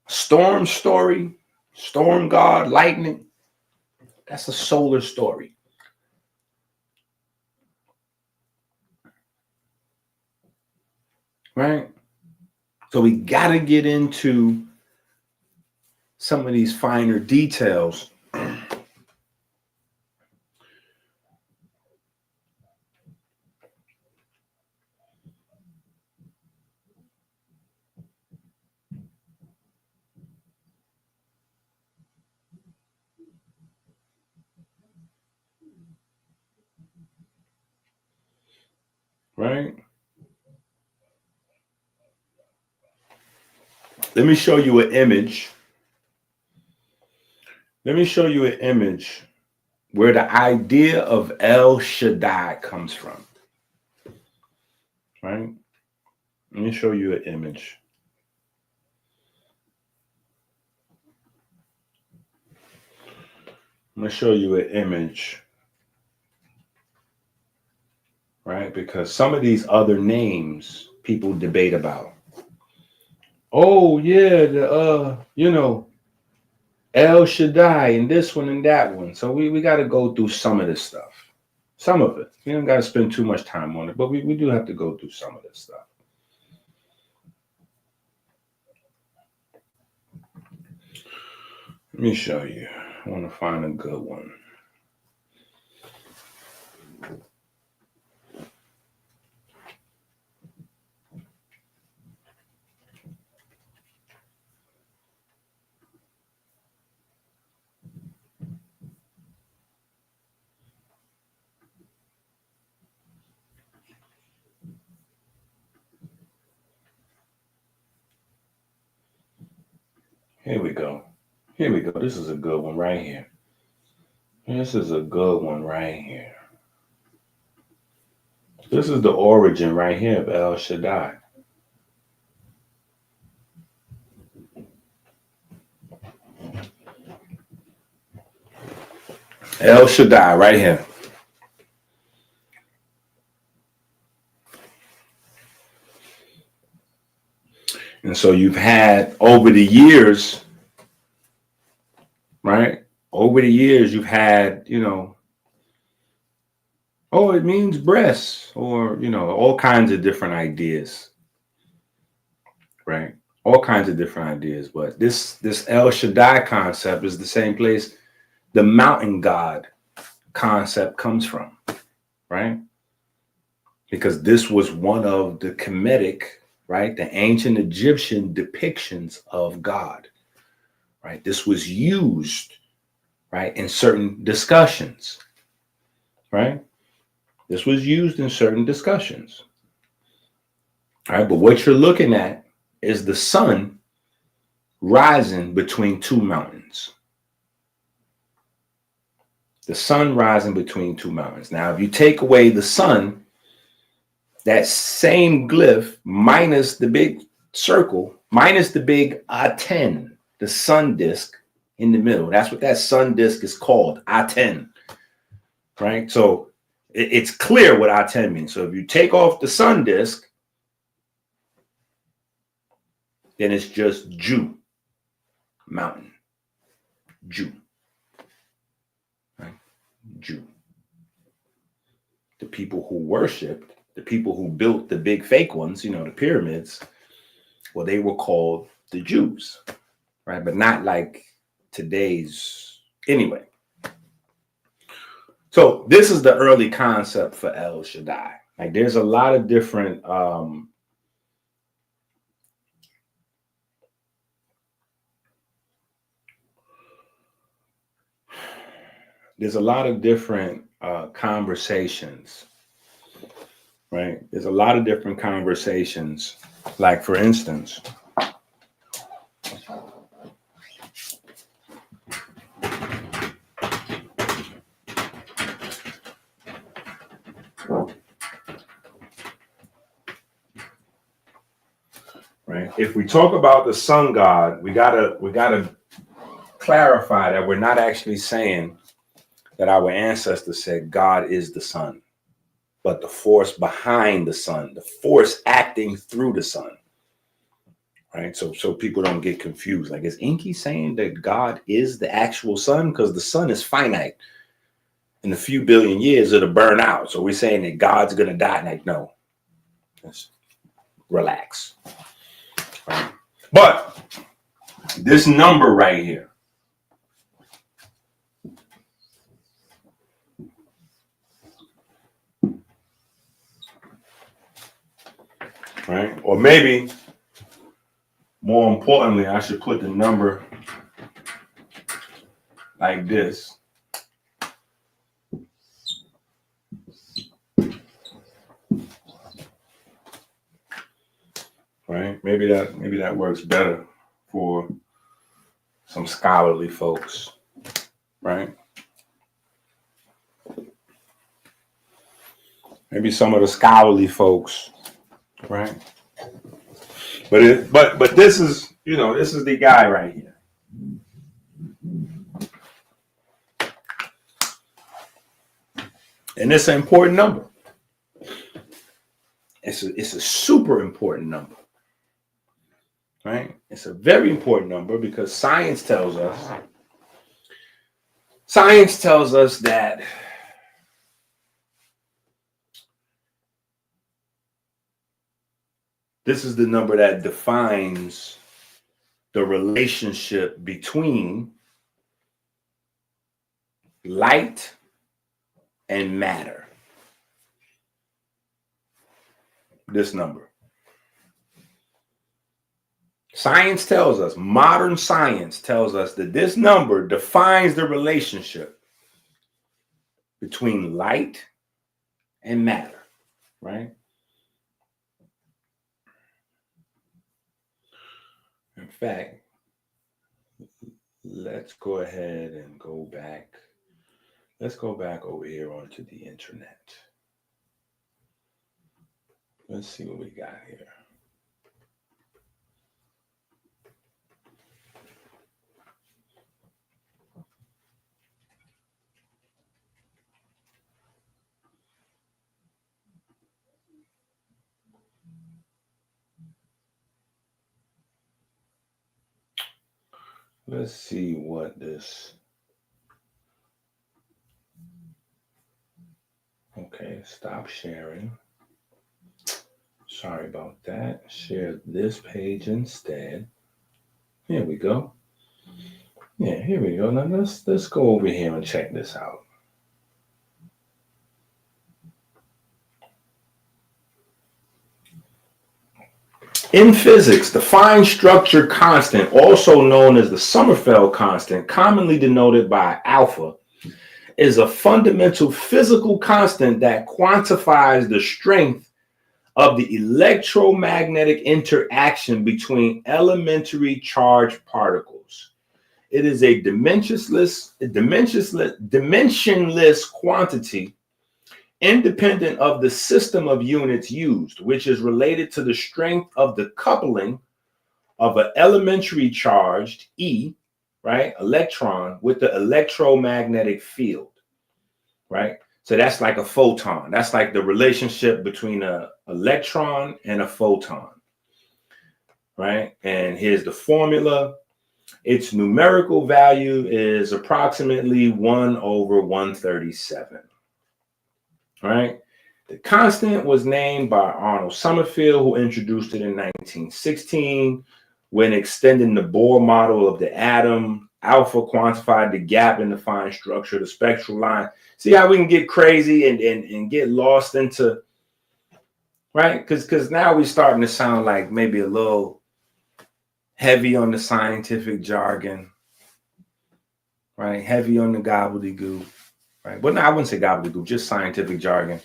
B: Storm story, storm god, lightning, that's a solar story. Right? So we got to get into some of these finer details. Right? Let me show you an image. Let me show you an image where the idea of El Shaddai comes from. Right? Let me show you an image. I'm going to show you an image. Right? Because some of these other names people debate about. Oh, yeah, El Shaddai and this one and that one. So we got to go through some of this stuff. Some of it. We don't got to spend too much time on it, but we do have to go through some of this stuff. Let me show you. I want to find a good one. Here we go. Here we go. This is a good one right here. This is a good one right here. This is the origin right here of El Shaddai. El Shaddai right here. And so you've had over the years, right? Over the years, you've had, oh, it means breasts, or, all kinds of different ideas, right? All kinds of different ideas. But this El Shaddai concept is the same place the mountain god concept comes from, right? Because this was one of the comedic, right? The ancient Egyptian depictions of God, right? This was used, right, in certain discussions, right? This was used in certain discussions. All right, but what you're looking at is the sun rising between two mountains. The sun rising between two mountains. Now, if you take away the sun, that same glyph minus the big circle, minus the big Aten, the sun disk in the middle. That's what that sun disk is called, Aten. Right? So it's clear what Aten means. So if you take off the sun disk, then it's just Jew, mountain, Jew, right? Jew. The people who worshipped, the people who built the big fake ones, you know, the pyramids, well, they were called the Jews, right? But not like today's, anyway. So this is the early concept for El Shaddai. Like there's a lot of different, conversations, right? There's a lot of different conversations. Like for instance, right? If we talk about the sun god, we gotta clarify that we're not actually saying that our ancestors said God is the sun, but the force behind the sun, the force acting through the sun, right? So people don't get confused. Like, is EnQi saying that God is the actual sun? Because the sun is finite. In a few billion years, it'll burn out. So we're saying that God's going to die. Like, no, just relax. Right? But this number right here, right? Or maybe more importantly, I should put the number like this. Right? Maybe that works better for some scholarly folks, right? Maybe some of the scholarly folks, right? But this is, you know, this is the guy right here. And it's an important number. It's a super important number. Right? It's a very important number because science tells us that this is the number that defines the relationship between light and matter. This number. Science tells us, modern science tells us that this number defines the relationship between light and matter, right? In fact, let's go ahead and go back. Let's go back over here onto the internet. Let's see what we got here. Let's see what this. Okay, stop sharing. Sorry about that. Share this page instead. Here we go. Yeah, here we go. Now let's go over here and check this out. In physics, the fine structure constant, also known as the Sommerfeld constant, commonly denoted by alpha, is a fundamental physical constant that quantifies the strength of the electromagnetic interaction between elementary charged particles. It is a dimensionless quantity independent of the system of units used, which is related to the strength of the coupling of an elementary charged E, right, electron with the electromagnetic field, right? So that's like a photon. That's like the relationship between an electron and a photon, right? And here's the formula. Its numerical value is approximately 1/137, right? The constant was named by Arnold Sommerfeld, who introduced it in 1916 when extending the Bohr model of the atom. Alpha quantified the gap in the fine structure of the spectral line. See how we can get crazy and get lost into, right? Because now we're starting to sound like maybe a little heavy on the scientific jargon, right? Heavy on the gobbledygook, right? Well, no, I wouldn't say gobbledygook, just scientific jargon,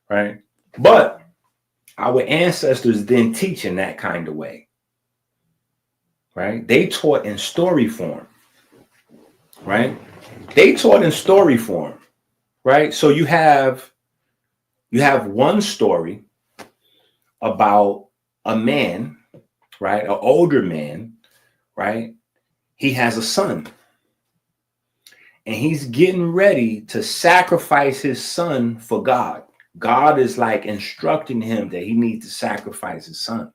B: right? But our ancestors didn't teach in that kind of way, right? They taught in story form, right? They taught in story form, right? So you have one story about a man, right? An older man, right? He has a son. And he's getting ready to sacrifice his son for God. God is like instructing him that he needs to sacrifice his son.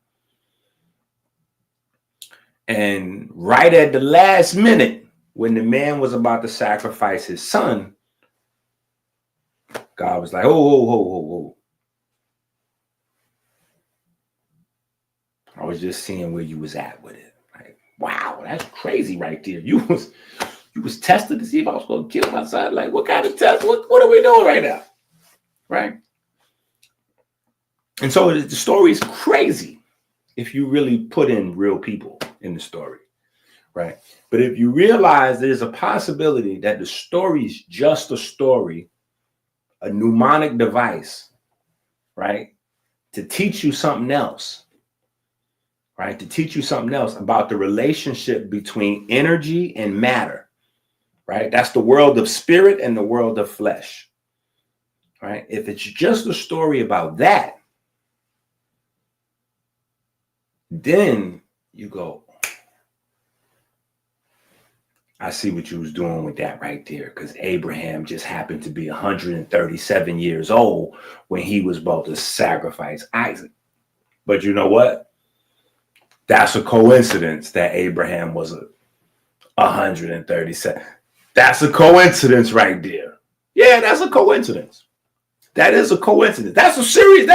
B: And right at the last minute, when the man was about to sacrifice his son, God was like, oh. I was just seeing where you was at with it. Like, wow, that's crazy right there. You was testing to see if I was going to kill my son. Like, what kind of test? What are we doing right now? Right? And so the story is crazy if you really put in real people in the story, right? But if you realize there's a possibility that the story is just a story, a mnemonic device, right? To teach you something else, right? To teach you something else about the relationship between energy and matter, right? That's the world of spirit and the world of flesh, right? If it's just a story about that, then you go, I see what you was doing with that right there, because Abraham just happened to be 137 years old when he was about to sacrifice Isaac. But you know what? That's a coincidence that Abraham was 137. That's a coincidence right there. Yeah, that's a coincidence. That is a coincidence. That's a serious,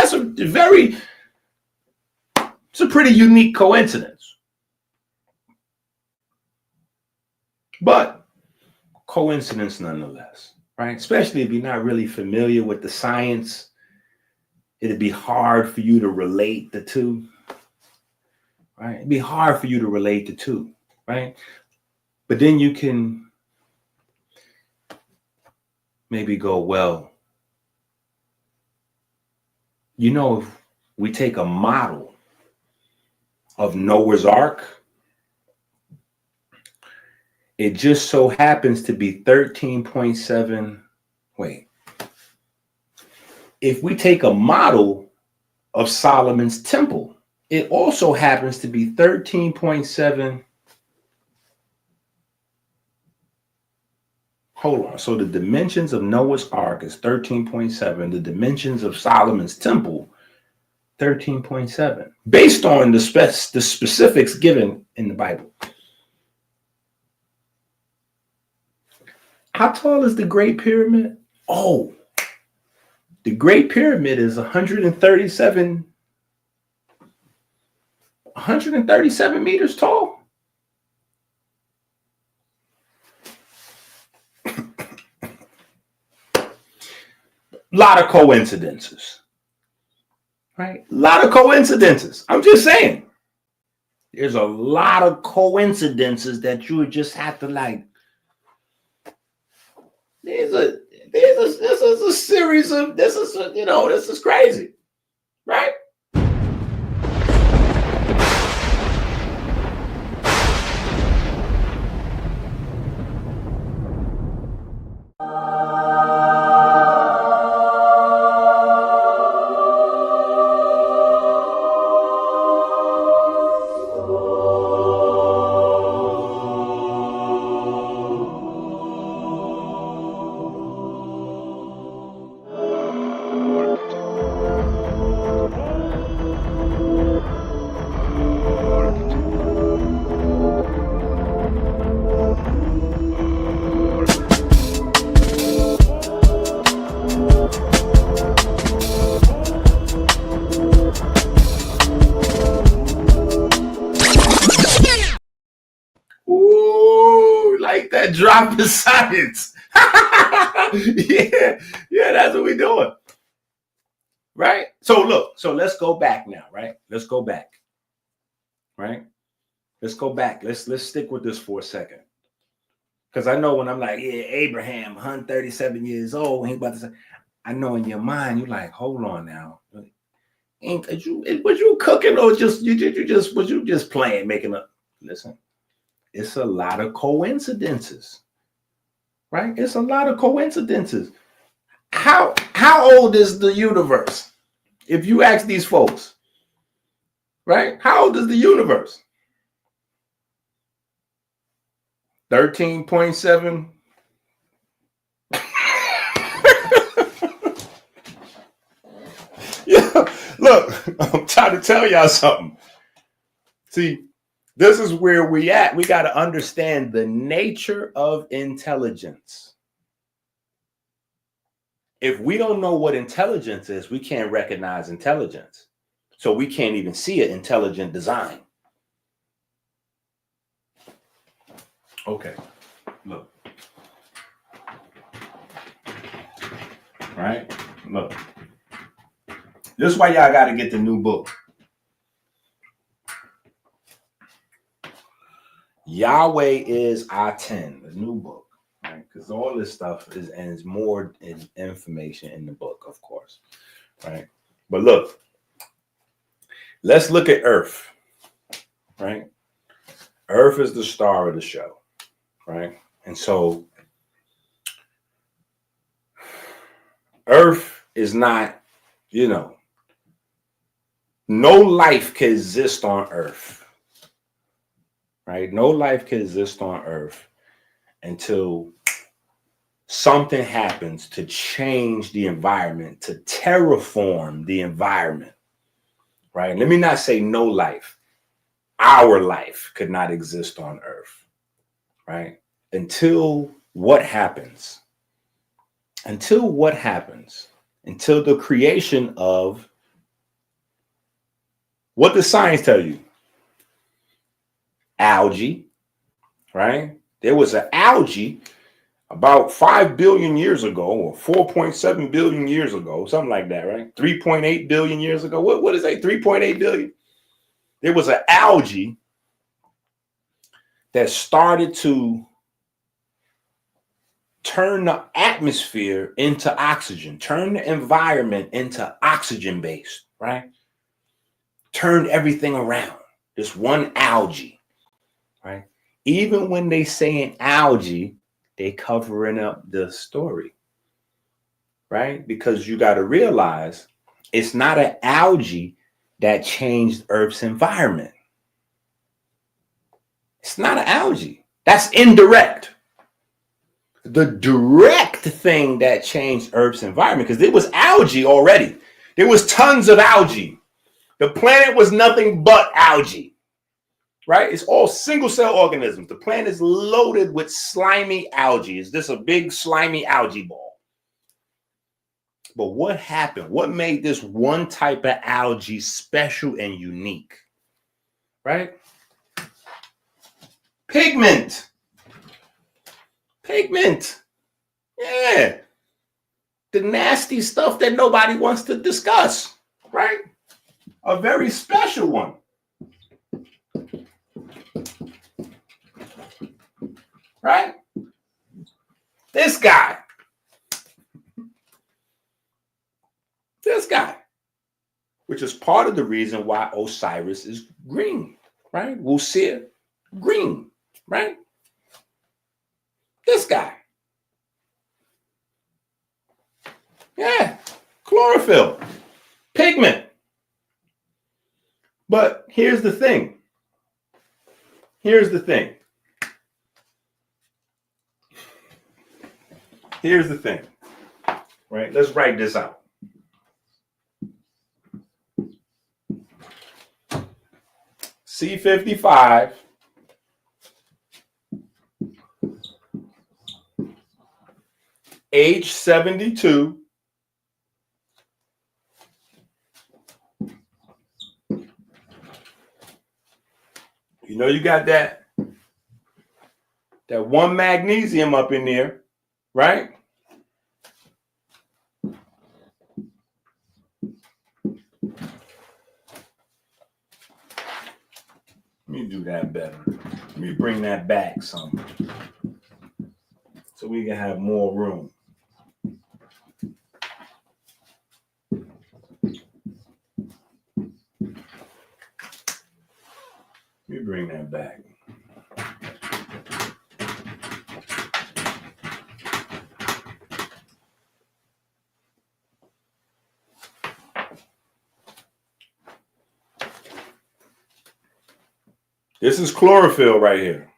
B: it's a pretty unique coincidence. But coincidence nonetheless, right? Especially if you're not really familiar with the science, it'd be hard for you to relate the two, right? It'd be hard for you to relate the two, right? But then you can maybe go, well, you know, if we take a model of Noah's Ark, it just so happens to be 13.7. Wait. If we take a model of Solomon's temple, it also happens to be 13.7. Hold on. So the dimensions of Noah's Ark is 13.7. The dimensions of Solomon's temple, 13.7. Based on the specifics given in the Bible. How tall is the Great Pyramid? Oh, the Great Pyramid is 137 meters tall. A lot of coincidences, right? A lot of coincidences. I'm just saying. There's a lot of coincidences that you would just have to like. This is a series of, this is crazy, right? Drop the science. Yeah, that's what we're doing. Right? So look, so let's go back now, right? Let's go back. Right? Let's go back. Let's stick with this for a second. Because I know when I'm like, yeah, Abraham, 137 years old, he about to say, I know in your mind, you're like, hold on now. Was you cooking or was you just playing, making up? Listen, it's a lot of coincidences. Right? It's a lot of coincidences. How old is the universe? If you ask these folks, right? How old is the universe? 13.7. Yeah, look, I'm trying to tell y'all something. See, this is where we at. We got to understand the nature of intelligence. If we don't know what intelligence is, we can't recognize intelligence. So we can't even see an intelligent design. Okay, look. Right? Look. This is why y'all got to get the new book. Yahweh is Aten, the new book. Right? Because all this stuff is more information in the book, of course. Right? But look, let's look at Earth. Right? Earth is the star of the show. Right? And so Earth is not, no life can exist on Earth. Right? No life can exist on Earth until something happens to change the environment, to terraform the environment. Right? Let me not say no life. Our life could not exist on Earth. Right? Until what happens? Until what happens? Until the creation of, what does science tell you? Algae, right? There was an algae about 5 billion years ago, or 4.7 billion years ago, something like that, right? 3.8 billion years ago. What is that? 3.8 billion? There was an algae that started to turn the atmosphere into oxygen, turn the environment into oxygen based, right? Turn everything around. This one algae, right? Even when they say an algae, they covering up the story, right? Because you got to realize it's not an algae that changed Earth's environment. It's not an algae. That's indirect. The direct thing that changed Earth's environment, because there was algae already. There was tons of algae. The planet was nothing but algae, right? It's all single cell organisms. The planet is loaded with slimy algae. It's just a big slimy algae ball. But what happened? What made this one type of algae special and unique, right? Pigment. Pigment. Yeah. The nasty stuff that nobody wants to discuss, right? A very special one. Right? This guy. This guy. Which is part of the reason why Osiris is green, right? We'll see it green, right? This guy. Yeah. Chlorophyll. Pigment. But here's the thing. Here's the thing. Here's the thing. Right? Let's write this out. C55 H72 you know you got that that one magnesium up in there, right? Let me do that better. Let me bring that back some so we can have more room. Let me bring that back. This is chlorophyll right here.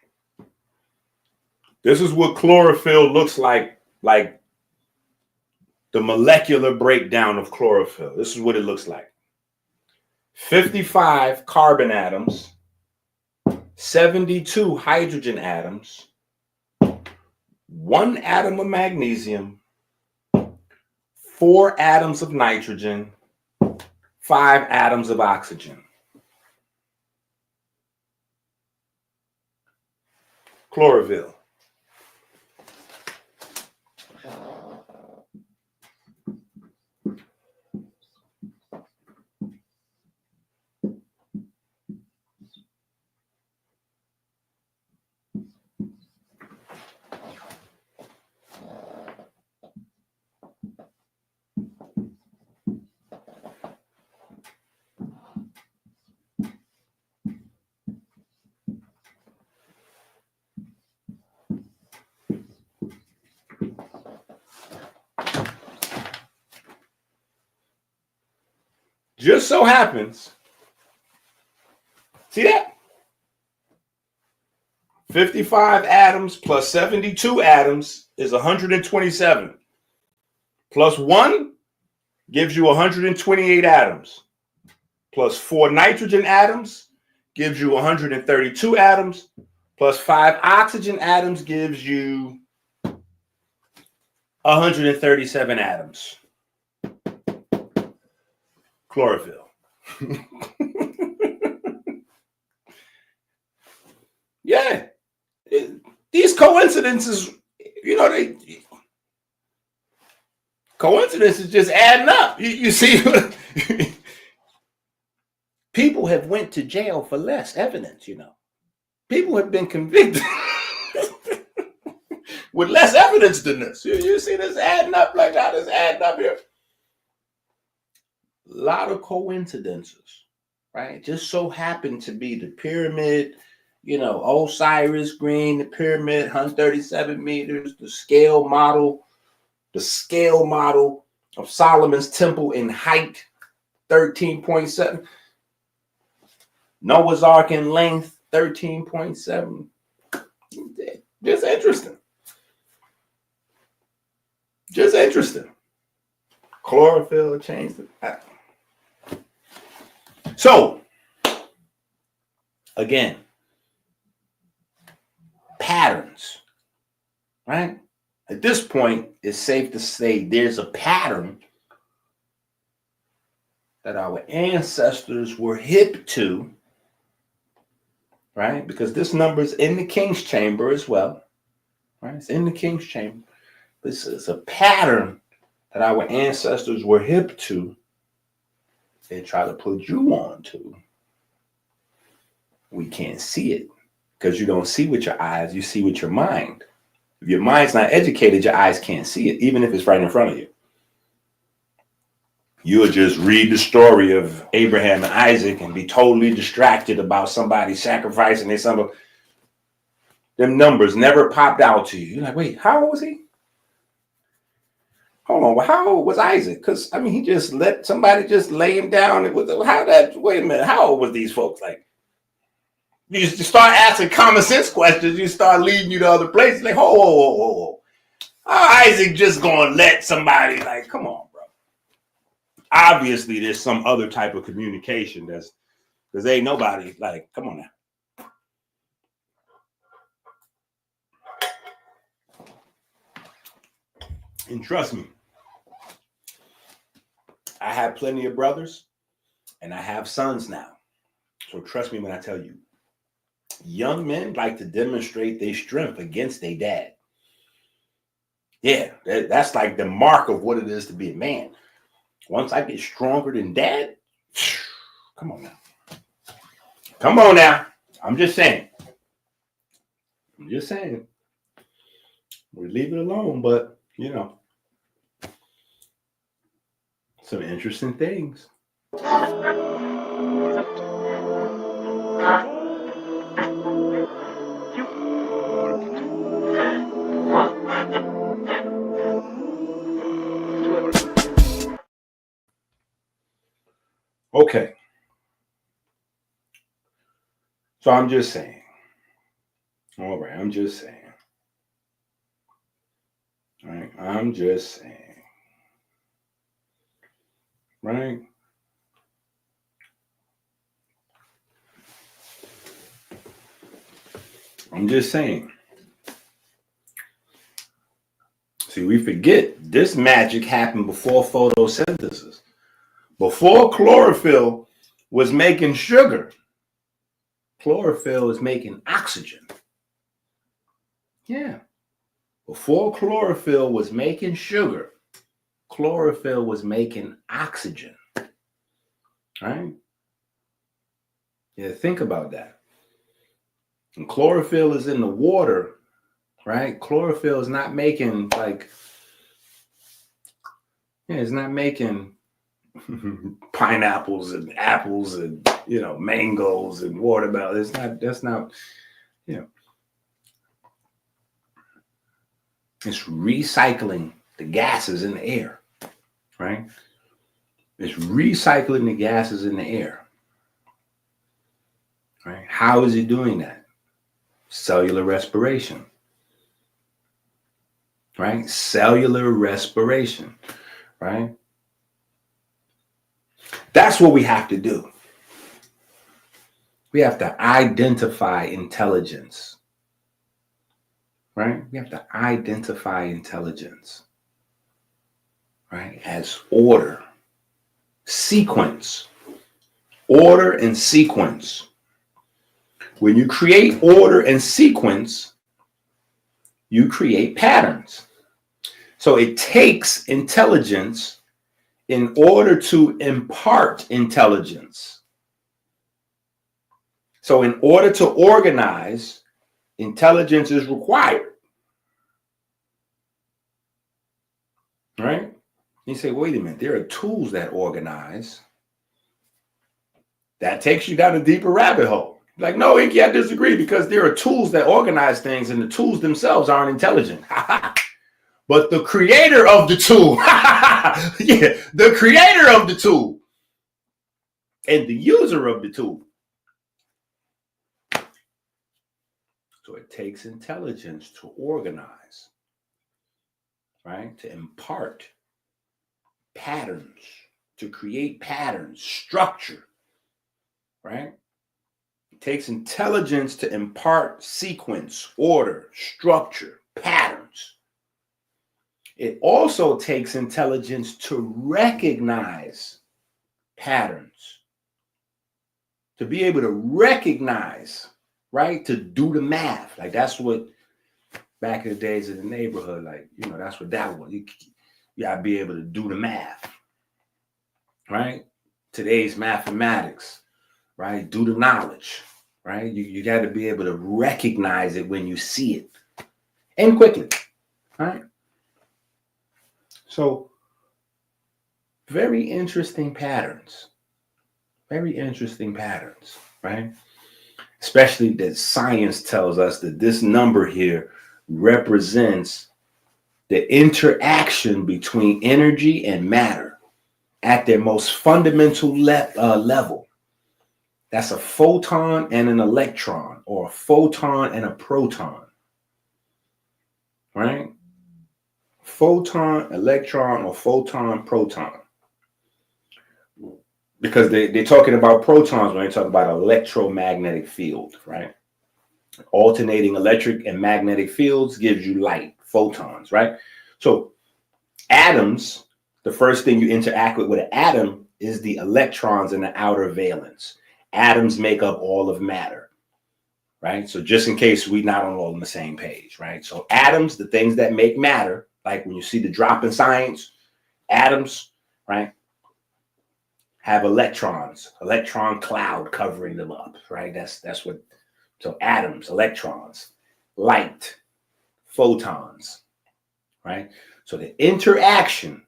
B: This is what chlorophyll looks like the molecular breakdown of chlorophyll. This is what it looks like. 55 carbon atoms, 72 hydrogen atoms, 1 atom of magnesium, 4 atoms of nitrogen, 5 atoms of oxygen. Chlorophyll. Just so happens, see that? 55 atoms plus 72 atoms is 127. Plus 1 gives you 128 atoms. Plus 4 nitrogen atoms gives you 132 atoms. Plus 5 oxygen atoms gives you 137 atoms. Chlorophyll. Yeah. These coincidences, coincidences just adding up. You see, people have went to jail for less evidence, People have been convicted with less evidence than this. You see this adding up like how this adding up here. A lot of coincidences, right? Just so happened to be the pyramid, Osiris green, the pyramid, 137 meters, the scale model of Solomon's temple in height, 13.7. Noah's Ark in length, 13.7. Just interesting. Just interesting. Chlorophyll changed it. So, again, patterns, right? At this point, it's safe to say there's a pattern that our ancestors were hip to, right? Because this number is in the king's chamber as well, right? It's in the king's chamber. This is a pattern that our ancestors were hip to. They try to put you on to. We can't see it because you don't see with your eyes, you see with your mind. If your mind's not educated, your eyes can't see it, even if it's right in front of you. You'll just read the story of Abraham and Isaac and be totally distracted about somebody sacrificing their son. Them numbers never popped out to you. You're like, wait, how old was he? Hold on, well, how old was Isaac? Because, he just let somebody just lay him down. Wait a minute, how old was these folks? Like, you start asking common sense questions, you start leading you to other places. Like, whoa. How Isaac just gonna let somebody, like, come on, bro. Obviously, there's some other type of communication because ain't nobody, like, come on now. And trust me, I have plenty of brothers and I have sons now. So trust me when I tell you, Young men like to demonstrate their strength against their dad. Yeah, that's like the mark of what it is to be a man. Once I get stronger than dad, come on now. Come on now. I'm just saying. We leave it alone, but you know, some interesting things. Okay. So I'm just saying. All right, I'm just saying. All right, I'm just saying. Right? I'm just saying. See, we forget this magic happened before photosynthesis. Before chlorophyll was making sugar, chlorophyll is making oxygen. Yeah. Before chlorophyll was making sugar, chlorophyll was making oxygen. Right? Yeah, think about that. And chlorophyll is in the water, right? Chlorophyll is not making it's not making pineapples and apples and mangoes and watermelon. That's not it's recycling the gases in the air, right? It's recycling the gases in the air. Right? How is it doing that? Cellular respiration. Right? Cellular respiration. Right? That's what we have to do. We have to identify intelligence. Right? We have to identify intelligence. Right? As order, sequence. Order and sequence. When you create order and sequence, you create patterns. So it takes intelligence in order to impart intelligence. So in order to organize, intelligence is required. Right? You say, wait a minute, there are tools that organize. That takes you down a deeper rabbit hole. Like, no, EnQi, I disagree, because there are tools that organize things and the tools themselves aren't intelligent. But the creator of the tool, the creator of the tool and the user of the tool. So it takes intelligence to organize, right? To impart patterns, to create patterns, structure, right? It takes intelligence to impart sequence, order, structure, patterns. It also takes intelligence to recognize patterns, to be able to recognize, right? To do the math. Like that's what back in the days of the neighborhood, that's what that was. You gotta be able to do the math, right? Today's mathematics, right? Do the knowledge, right? You got to be able to recognize it when you see it and quickly, right? So very interesting patterns, right? Especially that science tells us that this number here represents the interaction between energy and matter at their most fundamental level. That's a photon and an electron, or a photon and a proton, right? Photon, electron, or photon, proton. Because they're talking about protons when they talk about electromagnetic field, right? Alternating electric and magnetic fields gives you light, photons, right? So atoms, the first thing you interact with an atom is the electrons in the outer valence. Atoms make up all of matter, right? So just in case we're not all on the same page, right? So atoms, the things that make matter, like when you see the drop in science, atoms, right, have electrons, electron cloud covering them up, right? That's what, so atoms, electrons, light, photons, right? So the interaction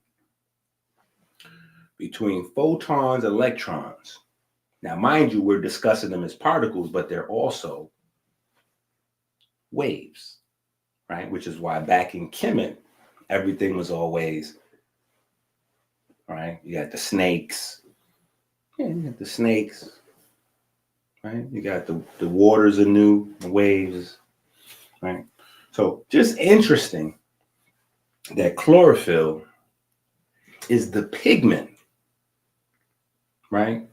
B: between photons and electrons. Now, mind you, we're discussing them as particles, but they're also waves, right? Which is why back in Kemet, everything was always, right? You got the snakes. Yeah, you got the snakes, right? You got the waters anew, the waves, right? So just interesting that chlorophyll is the pigment, right?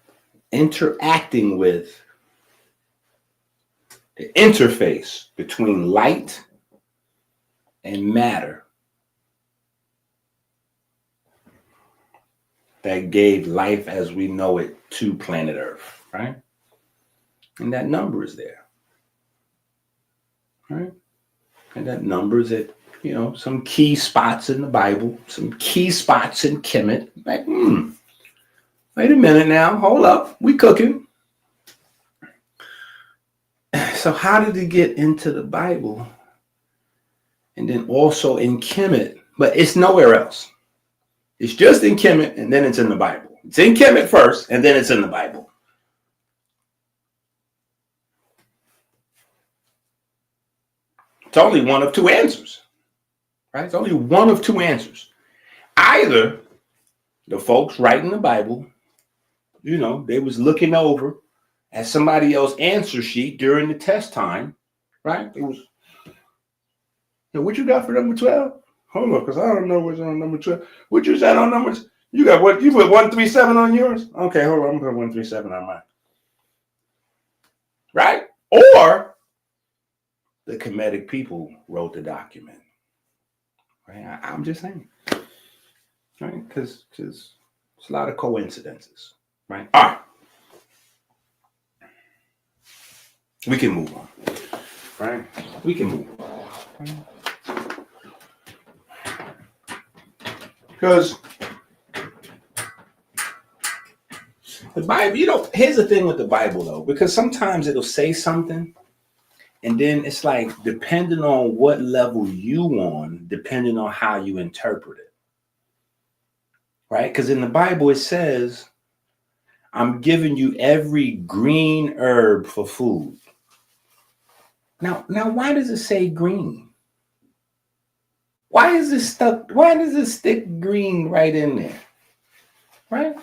B: Interacting with the interface between light and matter that gave life as we know it to planet Earth, right? And that number is there, right? And that number is at, you know, some key spots in the Bible, some key spots in Kemet. Like, wait a minute now, hold up, we cooking. So how did it get into the Bible? And then also in Kemet, but it's nowhere else. It's just in Kemet, and then it's in the Bible. It's in Kemet first, and then it's in the Bible. It's only one of two answers, right? It's only one of two answers. Either the folks writing the Bible, you know, they was looking over at somebody else's answer sheet during the test time, right? It was, hey, what you got for number 12? Hold on, because I don't know what's on number 12. What you said on numbers? You got what? You put 137 on yours? Okay, hold on. I'm going to put 137 on mine. Right? Or the comedic people wrote the document. Right? I'm just saying. Right? Because it's a lot of coincidences. Right? All right. We can move on. Right? We can move on. Right? Because the Bible, you know, here's the thing with the Bible, though, because sometimes it'll say something, and then it's like, depending on what level you on, depending on how you interpret it, right? Because in the Bible, it says, I'm giving you every green herb for food. Now, why does it say green? Why is it stuck? Why does it stick green right in there? Right?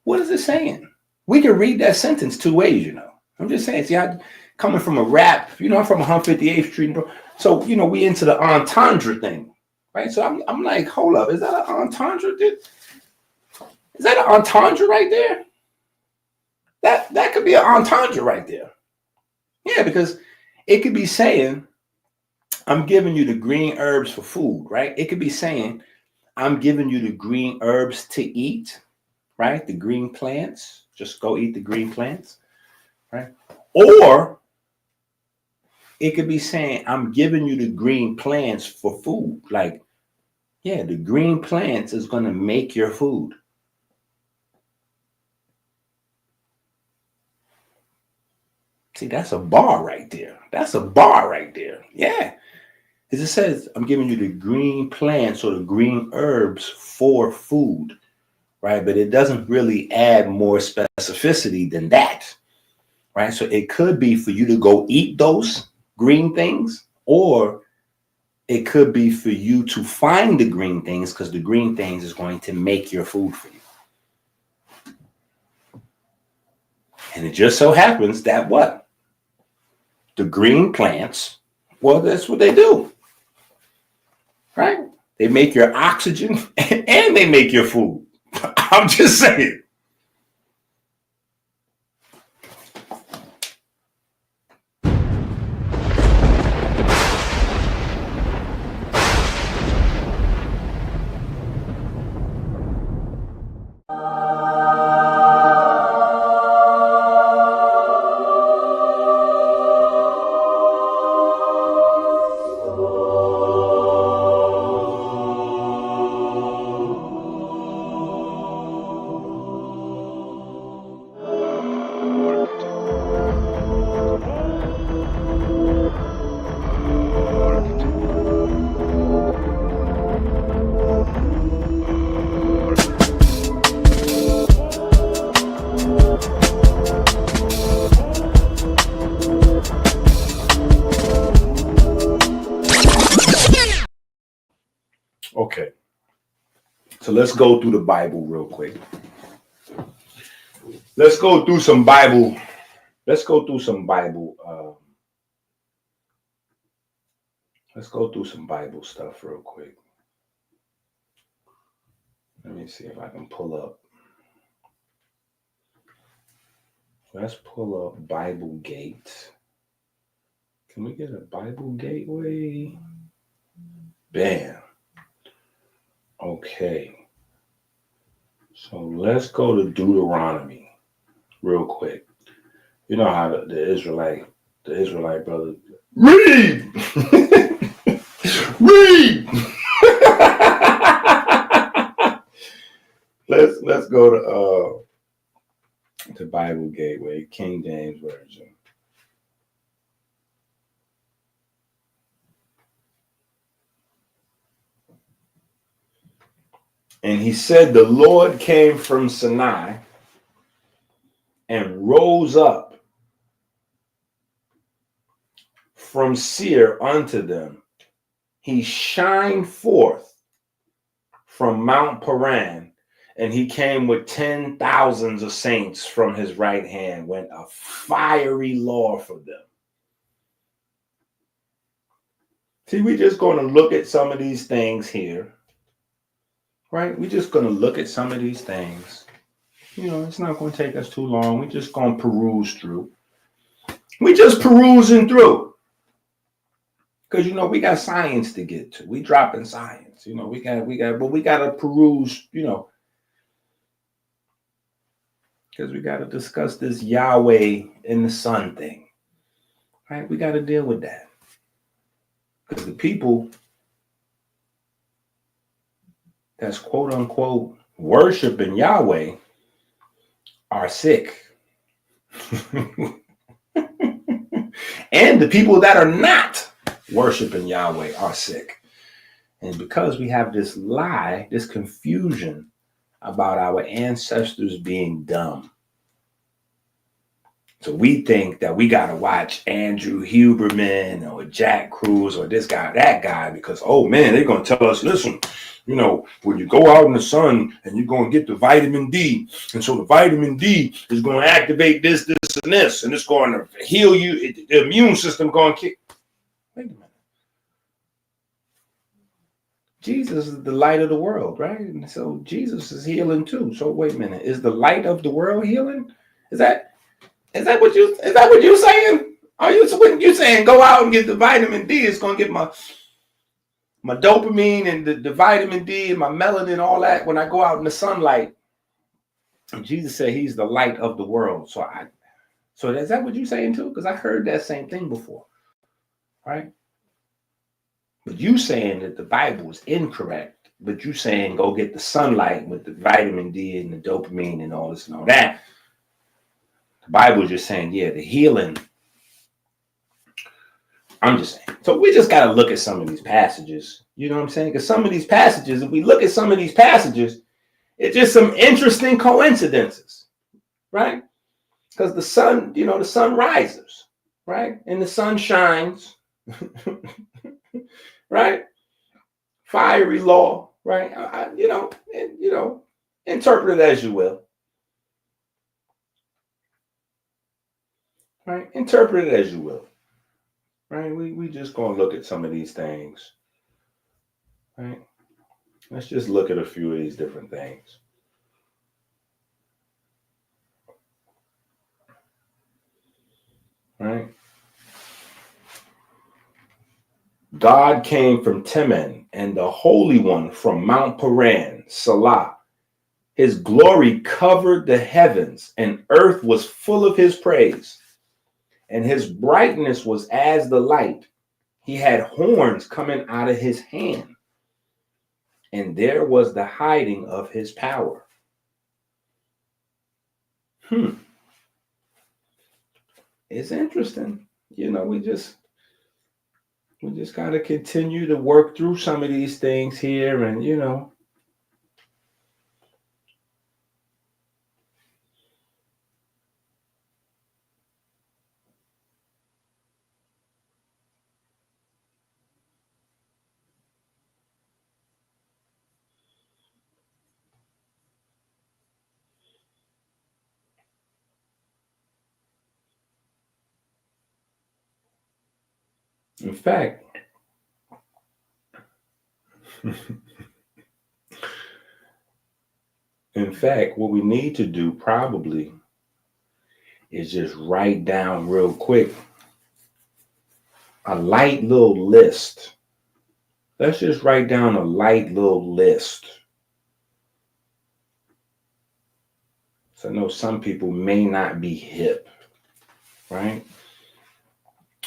B: What is it saying? We can read that sentence two ways, you know. I'm just saying, see, I coming from a rap, you know, I'm from 158th Street, bro. So, you know, we into the entendre thing, right? So I'm like, hold up, is that an entendre? Is that an entendre right there? That could be an entendre right there. Yeah, because it could be saying, I'm giving you the green herbs for food, right? It could be saying, I'm giving you the green herbs to eat, right? The green plants, just go eat the green plants, right? Or it could be saying, I'm giving you the green plants for food. Like, yeah, the green plants is going to make your food. See, that's a bar right there. That's a bar right there. Yeah. As it says, I'm giving you the green plants or the green herbs for food, right? But it doesn't really add more specificity than that, right? So it could be for you to go eat those green things, or it could be for you to find the green things, because the green things is going to make your food for you. And it just so happens that what? The green plants, well, that's what they do. Right? They make your oxygen and they make your food. I'm just saying. let's go through the Bible real quick. Let's go through some Bible. Let's go through some Bible. Let's go through some Bible stuff real quick. Let me see if I can pull up. Let's pull up Bible Gate. Can we get a Bible Gateway? Bam. Okay. So let's go to Deuteronomy real quick. You know how the Israelite brother, read! Read! Let's go to Bible Gateway, King James Version. And he said, the Lord came from Sinai and rose up from Seir unto them. He shined forth from Mount Paran, and he came with 10,000s of saints from his right hand, went a fiery law for them. See, we're just going to look at some of these things here, right? We're just going to look at some of these things. You know, it's not going to take us too long. We're just going to peruse through. We're just perusing through. Because, you know, we got science to get to. We dropping science. You know, we got to peruse, you know, because we got to discuss this Yahweh in the sun thing. Right? We got to deal with that. Because the people that's quote unquote worshiping Yahweh are sick. And the people that are not worshiping Yahweh are sick. And because we have this lie, this confusion about our ancestors being dumb. So we think that we got to watch Andrew Huberman or Jack Cruz or this guy, that guy, because, oh man, they're going to tell us, listen, you know, when you go out in the sun and you're going to get the vitamin D. And so the vitamin D is going to activate this, and this, and it's going to heal you. The immune system going to kick. Wait a minute. Jesus is the light of the world, right? And so Jesus is healing too. So wait a minute. Is the light of the world healing? Is that what you saying? Are you saying go out and get the vitamin D? It's gonna get my dopamine and the vitamin D and my melanin, all that when I go out in the sunlight. And Jesus said he's the light of the world. So is that what you saying too? Because I heard that same thing before. Right? But you saying that the Bible is incorrect, but you saying go get the sunlight with the vitamin D and the dopamine and all this and all that. The Bible is just saying, yeah, the healing. I'm just saying. So we just got to look at some of these passages. You know what I'm saying? Because some of these passages, if we look at some of these passages, it's just some interesting coincidences, right? Because the sun, you know, the sun rises, right? And the sun shines, right? Fiery law, right? Interpret it as you will. Right? Interpret it as you will. Right? We just going to look at some of these things. Right? Let's just look at a few of these different things. Right? God came from Teman, and the Holy One from Mount Paran, Salah. His glory covered the heavens, and earth was full of his praise. And his brightness was as the light. He had horns coming out of his hand, and there was the hiding of his power. It's interesting. You know, we just got to continue to work through some of these things here, and you know. In fact, what we need to do probably is just write down real quick a light little list. Let's just write down a light little list. So I know some people may not be hip, right?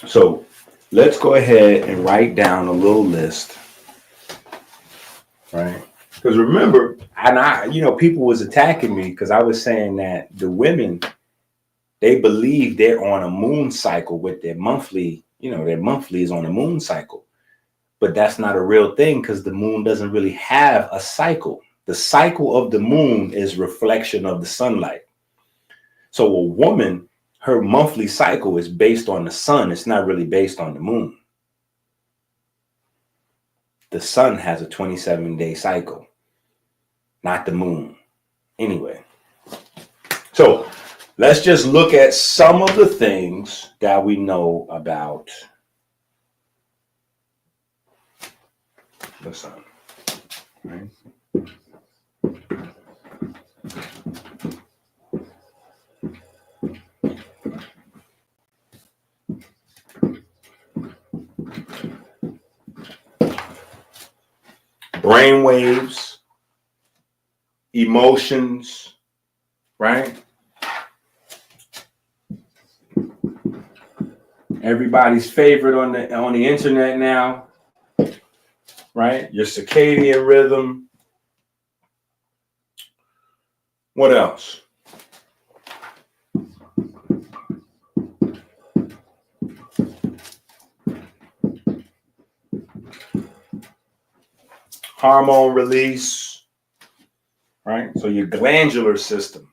B: So let's go ahead and write down a little list, right? Because remember, people was attacking me because I was saying that the women, they believe they're on a moon cycle with their monthly, their monthly is on a moon cycle. But that's not a real thing because the moon doesn't really have a cycle. The cycle of the moon is reflection of the sunlight. So a woman, her monthly cycle is based on the sun. It's not really based on the moon. The sun has a 27-day cycle, not the moon. Anyway, so let's just look at some of the things that we know about the sun. Right? Brain waves, emotions, right? Everybody's favorite on the internet now, right? Your circadian rhythm. What else? Hormone release, right? So your glandular system,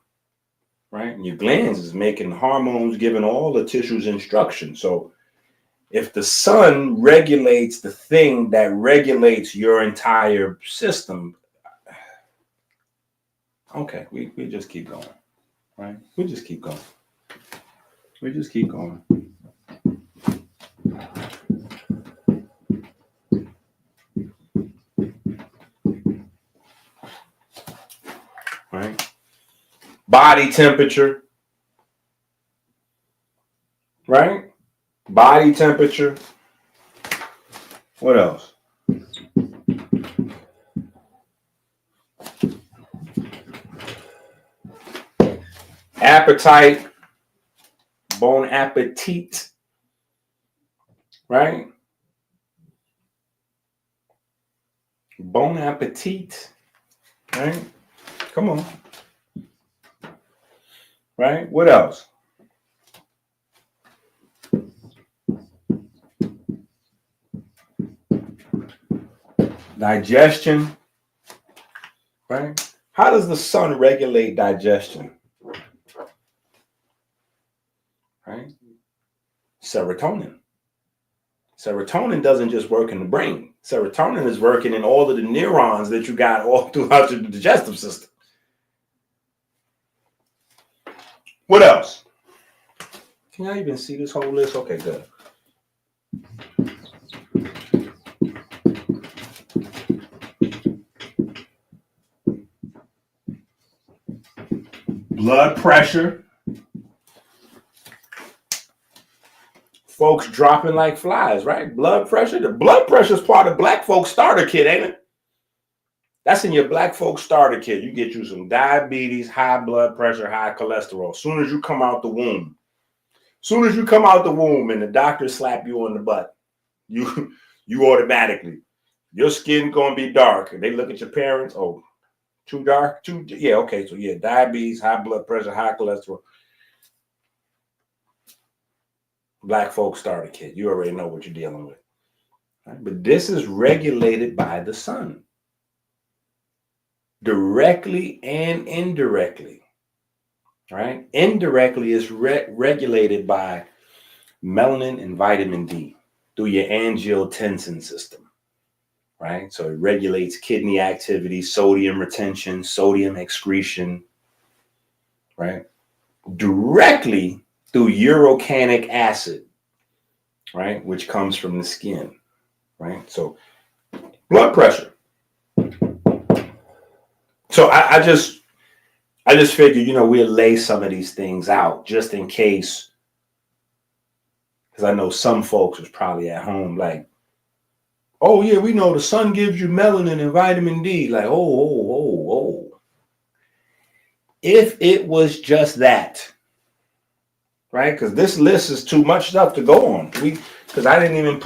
B: right? And your glands is making hormones, giving all the tissues instructions. So if the sun regulates the thing that regulates your entire system, okay, we just keep going, right? We just keep going. We just keep going. Right? Body temperature, right? Body temperature. What else? Appetite, bon appetit, right? Bon appetit, right? Come on. Right? What else? Digestion, right? How does the sun regulate digestion? Right? Serotonin. Serotonin doesn't just work in the brain. Serotonin is working in all of the neurons that you got all throughout your digestive system. What else? Can y'all even see this whole list? Okay, good. Blood pressure. Folks dropping like flies, right? Blood pressure. The blood pressure is part of black folks starter kit, ain't it? That's in your black folks starter kit. You get you some diabetes, high blood pressure, high cholesterol. Soon as you come out the womb. Soon as you come out the womb and the doctor slap you on the butt, you automatically, your skin gonna be dark. And they look at your parents, oh, too dark, yeah, okay. So yeah, diabetes, high blood pressure, high cholesterol. Black folks starter kit. You already know what you're dealing with. Right? But this is regulated by the sun. Directly and indirectly. Right? Indirectly is regulated by melanin and vitamin D through your angiotensin system. Right? So it regulates kidney activity, sodium retention, sodium excretion. Right? Directly through urocanic acid, right? Which comes from the skin, right? So blood pressure. So I just figured, we'll lay some of these things out just in case, because I know some folks was probably at home like, oh yeah, we know the sun gives you melanin and vitamin D. Like, oh. If it was just that, right? Because this list is too much stuff to go on. Because I didn't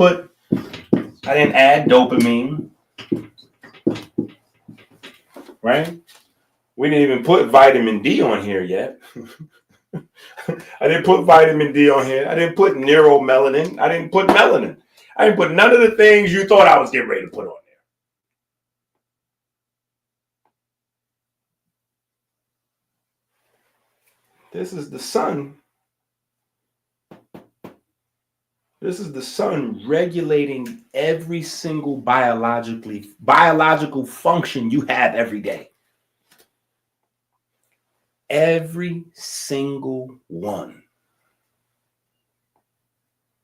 B: add dopamine, right? We didn't even put vitamin D on here yet. I didn't put vitamin D on here. I didn't put neuromelanin. I didn't put melanin. I didn't put none of the things you thought I was getting ready to put on there. This is the sun. This is the sun regulating every single biological function you have every day. Every single one.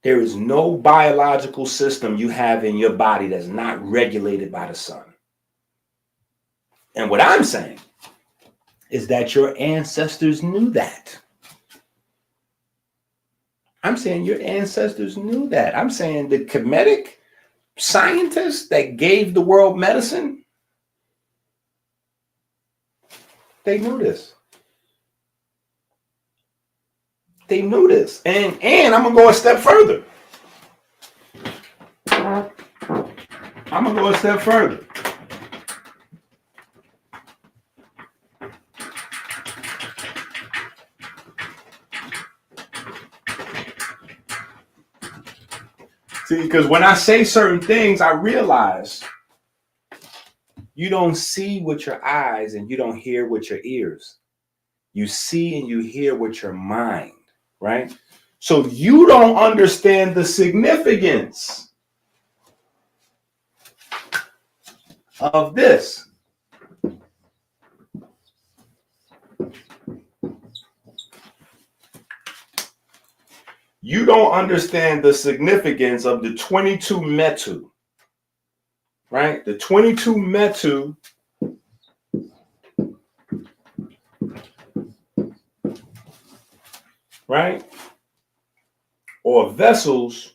B: There is no biological system you have in your body that's not regulated by the sun. And what I'm saying is that your ancestors knew that. I'm saying your ancestors knew that. I'm saying the comedic scientists that gave the world medicine, they knew this. They knew this. And I'm going to go a step further. See, because when I say certain things, I realize you don't see with your eyes and you don't hear with your ears. You see and you hear with your mind, right? So you don't understand the significance of this. You don't understand the significance of the 22 Metu, right? The 22 Metu right? Or vessels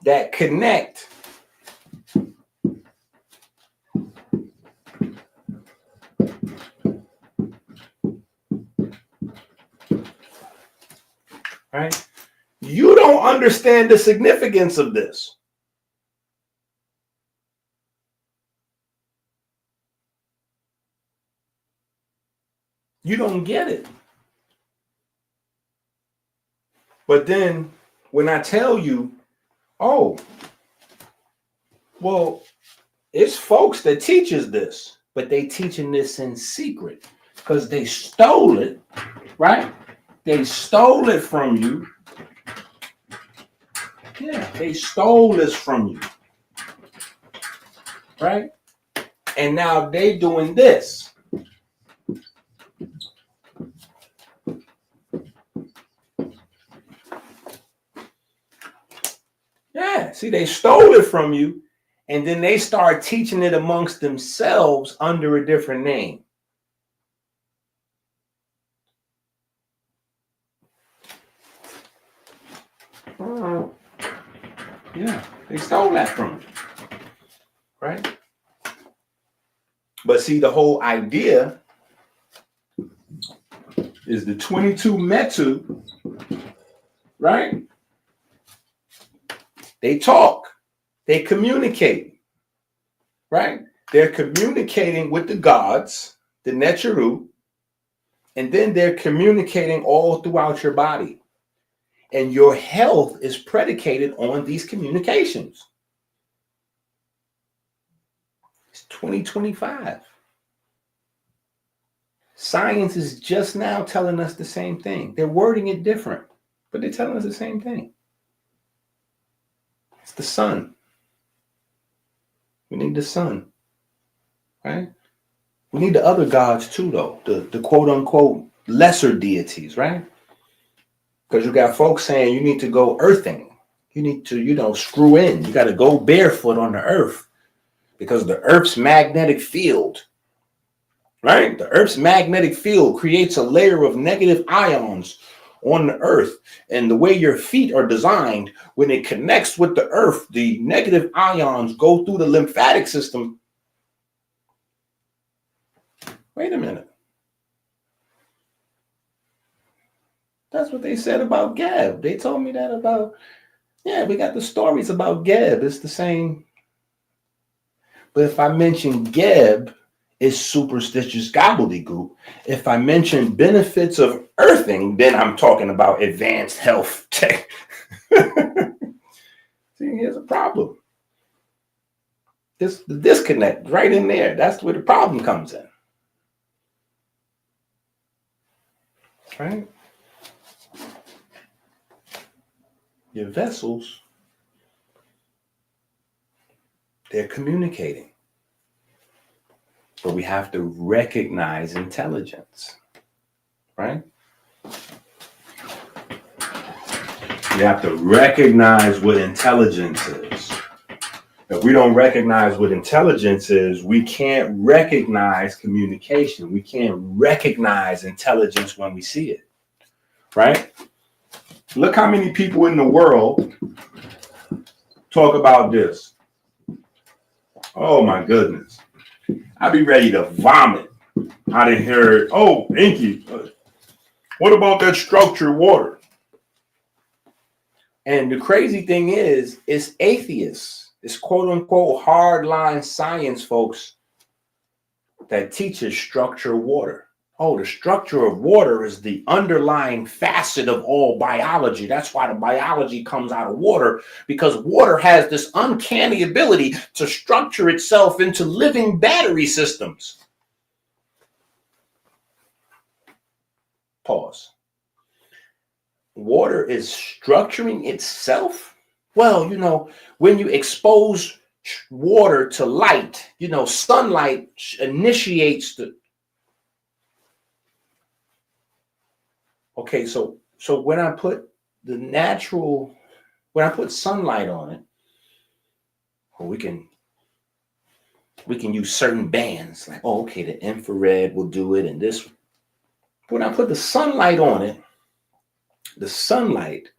B: that connect right? You don't understand the significance of this. You don't get it. But then when I tell you, oh, well, it's folks that teaches this, but they teaching this in secret because they stole it, right? They stole it from you. Yeah, they stole this from you, right? And now they doing this. Yeah, see, they stole it from you, and then they start teaching it amongst themselves under a different name. Yeah, they stole that from you, right? But see, the whole idea is the 22 Metu, right? They talk, they communicate, right? They're communicating with the gods, the Neteru, and then they're communicating all throughout your body. And your health is predicated on these communications. It's 2025. Science is just now telling us the same thing. They're wording it different, but they're telling us the same thing. It's the sun. We need the sun, right? We need the other gods too, though. The quote unquote lesser deities, right? Because you got folks saying you need to go earthing. You need to, screw in. You got to go barefoot on the earth because the earth's magnetic field, right? The earth's magnetic field creates a layer of negative ions on the earth. And the way your feet are designed, when it connects with the earth, the negative ions go through the lymphatic system. Wait a minute. That's what they said about Geb. They told me that about, we got the stories about Geb. It's the same. But if I mention Geb, it's superstitious gobbledygook. If I mention benefits of earthing, then I'm talking about advanced health tech. See, here's a problem. The disconnect right in there. That's where the problem comes in. Right? Your vessels, they're communicating. But we have to recognize intelligence, right? We have to recognize what intelligence is. If we don't recognize what intelligence is, we can't recognize communication. We can't recognize intelligence when we see it, right? Look how many people in the world talk about this. Oh my goodness. I'd be ready to vomit. I didn't hear it. Oh, EnQi. What about that structured water? And the crazy thing is, it's atheists. It's quote unquote hardline science folks that teaches structured water. Oh, the structure of water is the underlying facet of all biology. That's why the biology comes out of water, because water has this uncanny ability to structure itself into living battery systems. Pause. Water is structuring itself? Well, when you expose water to light, sunlight initiates the... Okay, so when I put sunlight on it, we can use certain bands, like, okay, the infrared will do it, and this. When I put the sunlight on it, the sunlight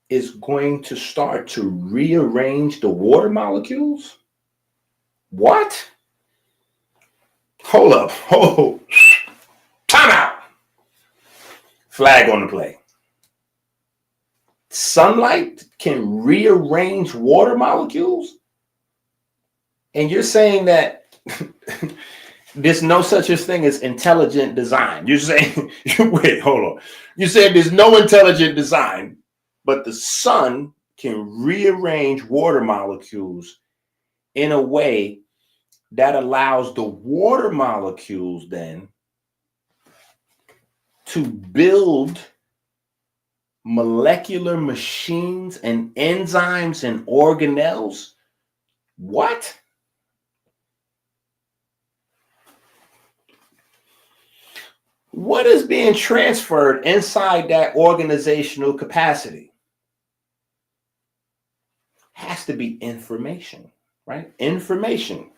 B: is going to start to rearrange the water molecules. What? Hold up. Oh, time out. Flag on the play. Sunlight can rearrange water molecules? And you're saying that there's no such a thing as intelligent design. You're saying, wait, hold on. You said there's no intelligent design, but the sun can rearrange water molecules in a way that allows the water molecules then to build molecular machines and enzymes and organelles. What? What is being transferred inside that organizational capacity? Has to be information, right? Information.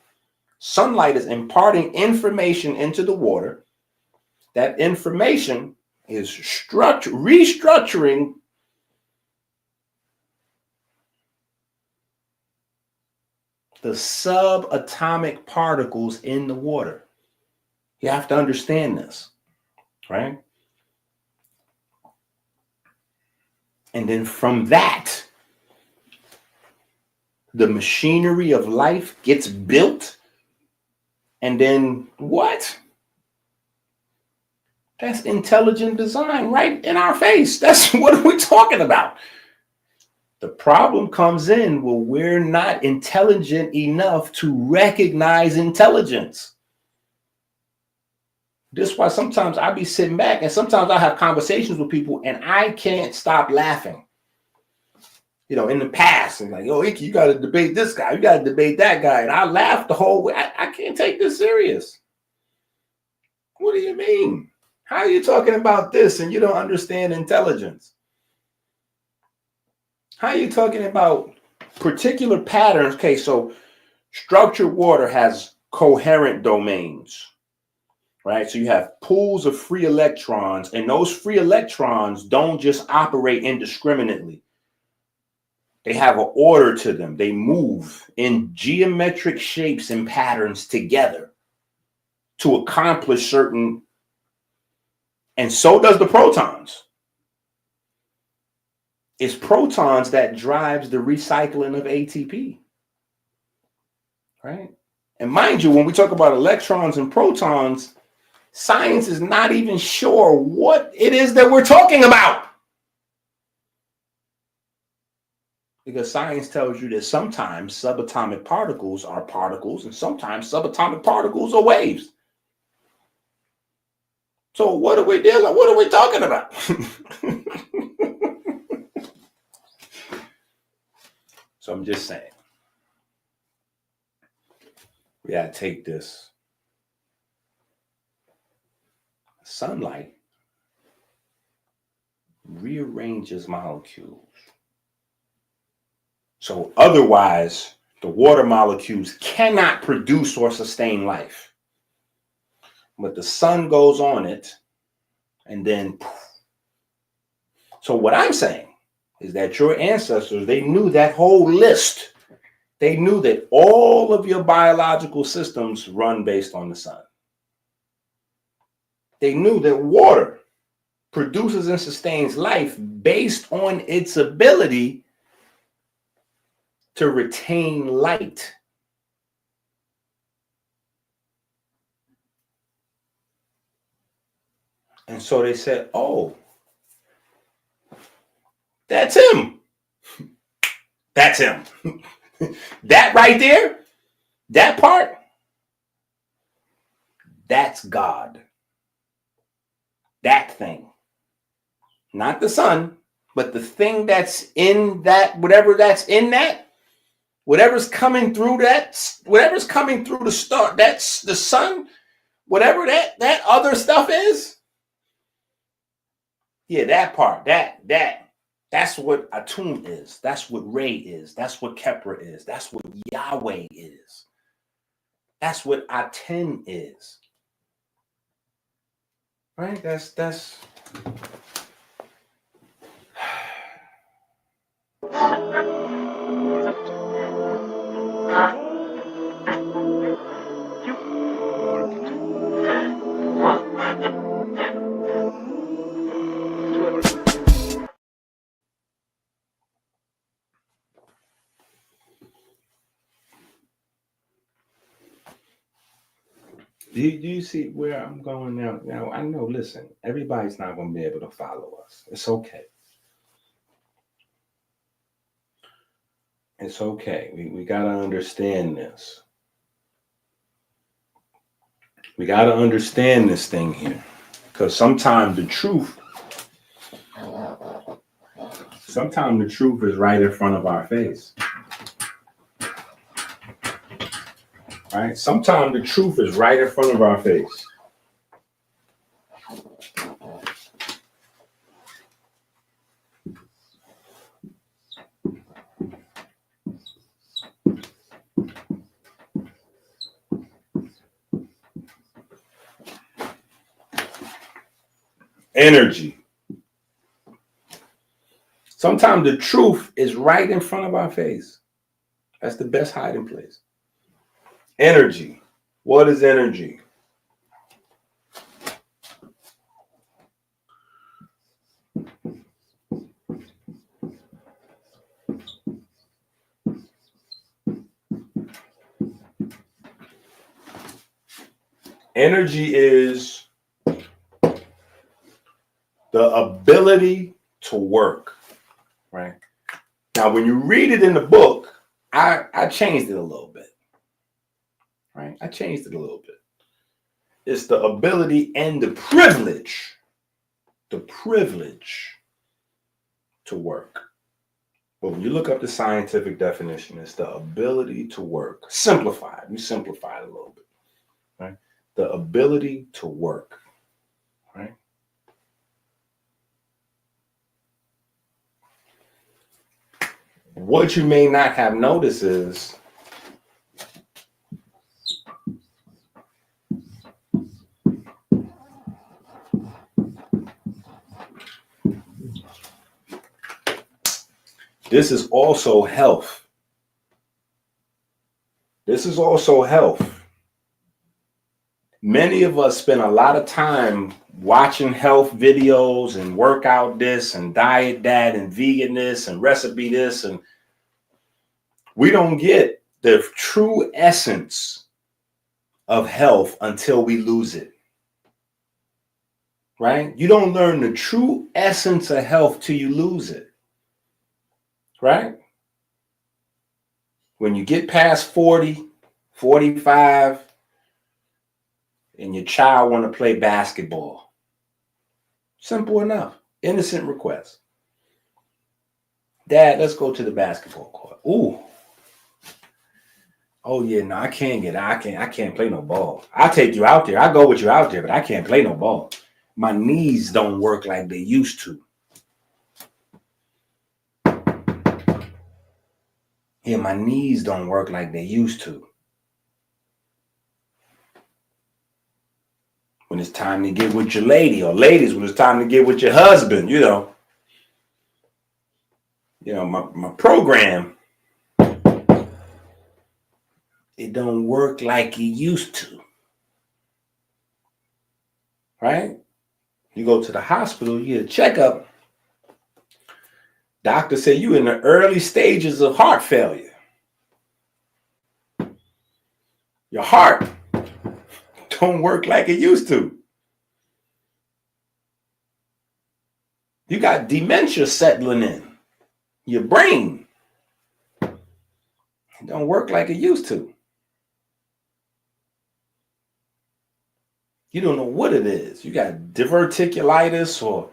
B: Sunlight is imparting information into the water. That information is restructuring the subatomic particles in the water. You have to understand this, right? And then from that, the machinery of life gets built. And then what? That's intelligent design right in our face. That's what are we talking about? The problem comes in when we're not intelligent enough to recognize intelligence. This is why sometimes I be sitting back and sometimes I have conversations with people and I can't stop laughing. In the past, and like, yo, EnQi, you got to debate this guy. You got to debate that guy. And I laughed the whole way. I can't take this serious. What do you mean? How are you talking about this and you don't understand intelligence? How are you talking about particular patterns? Okay, so structured water has coherent domains, right? So you have pools of free electrons, and those free electrons don't just operate indiscriminately. They have an order to them. They move in geometric shapes and patterns together to accomplish certain, and so does the protons. It's protons that drives the recycling of ATP, right? And mind you, when we talk about electrons and protons, science is not even sure what it is that we're talking about. Because science tells you that sometimes subatomic particles are particles and sometimes subatomic particles are waves. So what are we dealing? What are we talking about? So I'm just saying, we gotta take this. Sunlight rearranges molecules. So otherwise, the water molecules cannot produce or sustain life. But the sun goes on it, and then poof. So what I'm saying is that your ancestors, they knew that whole list. They knew that all of your biological systems run based on the sun. They knew that water produces and sustains life based on its ability to retain light. And so they said, oh, that's him. That's him. That right there, that part, that's God. That thing. Not the sun, but the thing that's in that, whatever that's in that, whatever's coming through that, whatever's coming through the star, that's the sun, whatever that other stuff is. Yeah, that part, that's what Atum is. That's what Re is. That's what Kepra is. That's what Yahweh is. That's what Aten is. Right? That's Do you see where I'm going now? Now, I know, listen, everybody's not going to be able to follow us. It's okay. It's okay. We got to understand this. We got to understand this thing here. Because sometimes the truth is right in front of our face. Right? Sometimes the truth is right in front of our face. Energy. Sometimes the truth is right in front of our face. That's the best hiding place. Energy. What is energy? Energy is the ability to work, right? Now, when you read it in the book, I changed it a little bit, right? I changed it a little bit. It's the ability and the privilege to work. But when you look up the scientific definition, it's the ability to work. Simplified. We simplified a little bit, right? The ability to work, right? What you may not have noticed is this is also health. This is also health. Many of us spend a lot of time watching health videos and workout this and diet that and vegan this and recipe this, and we don't get the true essence of health until we lose it. Right? You don't learn the true essence of health till you lose it. Right? When you get past 40, 45, and your child want to play basketball. Simple enough. Innocent request. Dad, let's go to the basketball court. Ooh. Oh yeah, no, I can't play no ball. I'll take you out there. I'll go with you out there, but I can't play no ball. My knees don't work like they used to. Yeah, my knees don't work like they used to. When it's time to get with your lady, or ladies, when it's time to get with your husband, you know, my program, it don't work like it used to. Right? You go to the hospital, you get a checkup. Doctor say you in the early stages of heart failure. Your heart don't work like it used to. You got dementia settling in. Your brain don't work like it used to. You don't know what it is. You got diverticulitis, or,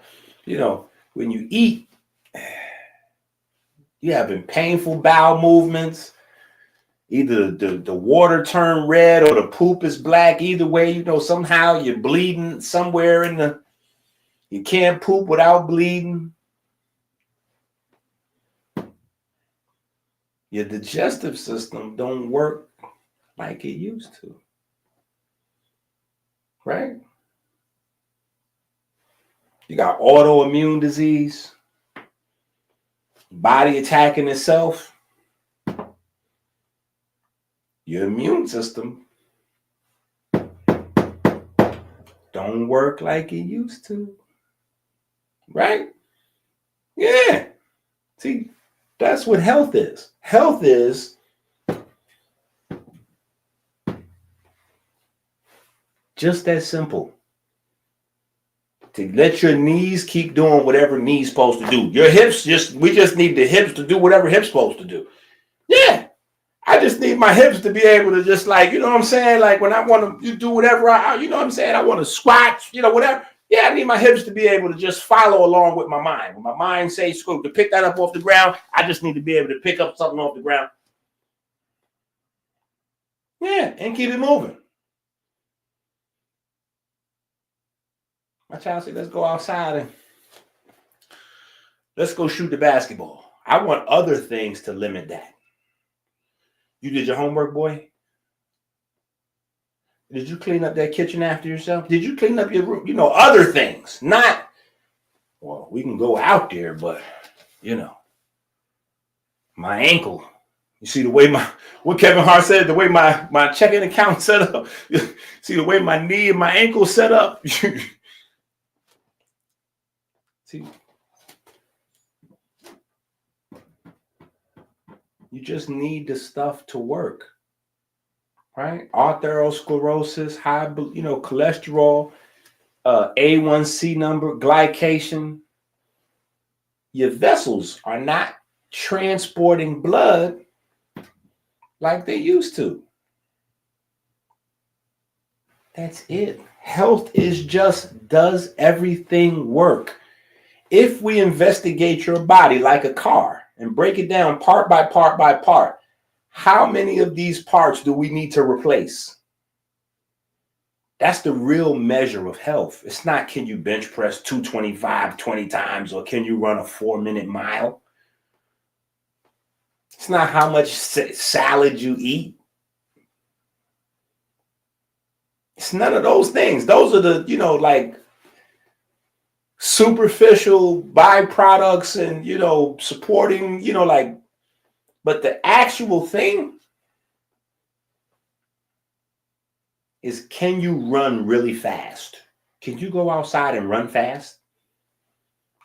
B: when you eat, you having painful bowel movements. Either the water turned red or the poop is black. Either way, somehow you're bleeding somewhere you can't poop without bleeding. Your digestive system don't work like it used to. Right? You got autoimmune disease, body attacking itself. Your immune system don't work like it used to. Right? Yeah. See, that's what health is. Health is just that simple. To let your knees keep doing whatever knees supposed to do. Your hips, we just need the hips to do whatever hips supposed to do. Yeah. I just need my hips to be able to just when I want to do whatever I want to squat, whatever. Yeah, I need my hips to be able to just follow along with my mind. When my mind says, "Scoop, to pick that up off the ground," I just need to be able to pick up something off the ground. Yeah, and keep it moving. My child said, "Let's go outside and let's go shoot the basketball." I want other things to limit that. You did your homework, boy? Did you clean up that kitchen after yourself? Did you clean up your room? Other things. Not, well, we can go out there, but, my ankle. You see the way what Kevin Hart said, the way my checking account set up. See the way my knee and my ankle set up. See, you just need the stuff to work. Right? Arteriosclerosis, high, cholesterol, A1C number, glycation. Your vessels are not transporting blood like they used to. That's it. Health is just, does everything work? If we investigate your body like a car and break it down part by part by part, how many of these parts do we need to replace? That's the real measure of health. It's not, can you bench press 225 20 times, or can you run a 4-minute mile? It's not how much salad you eat. It's none of those things. Those are the, like superficial byproducts and, supporting, but the actual thing is, can you run really fast? Can you go outside and run fast?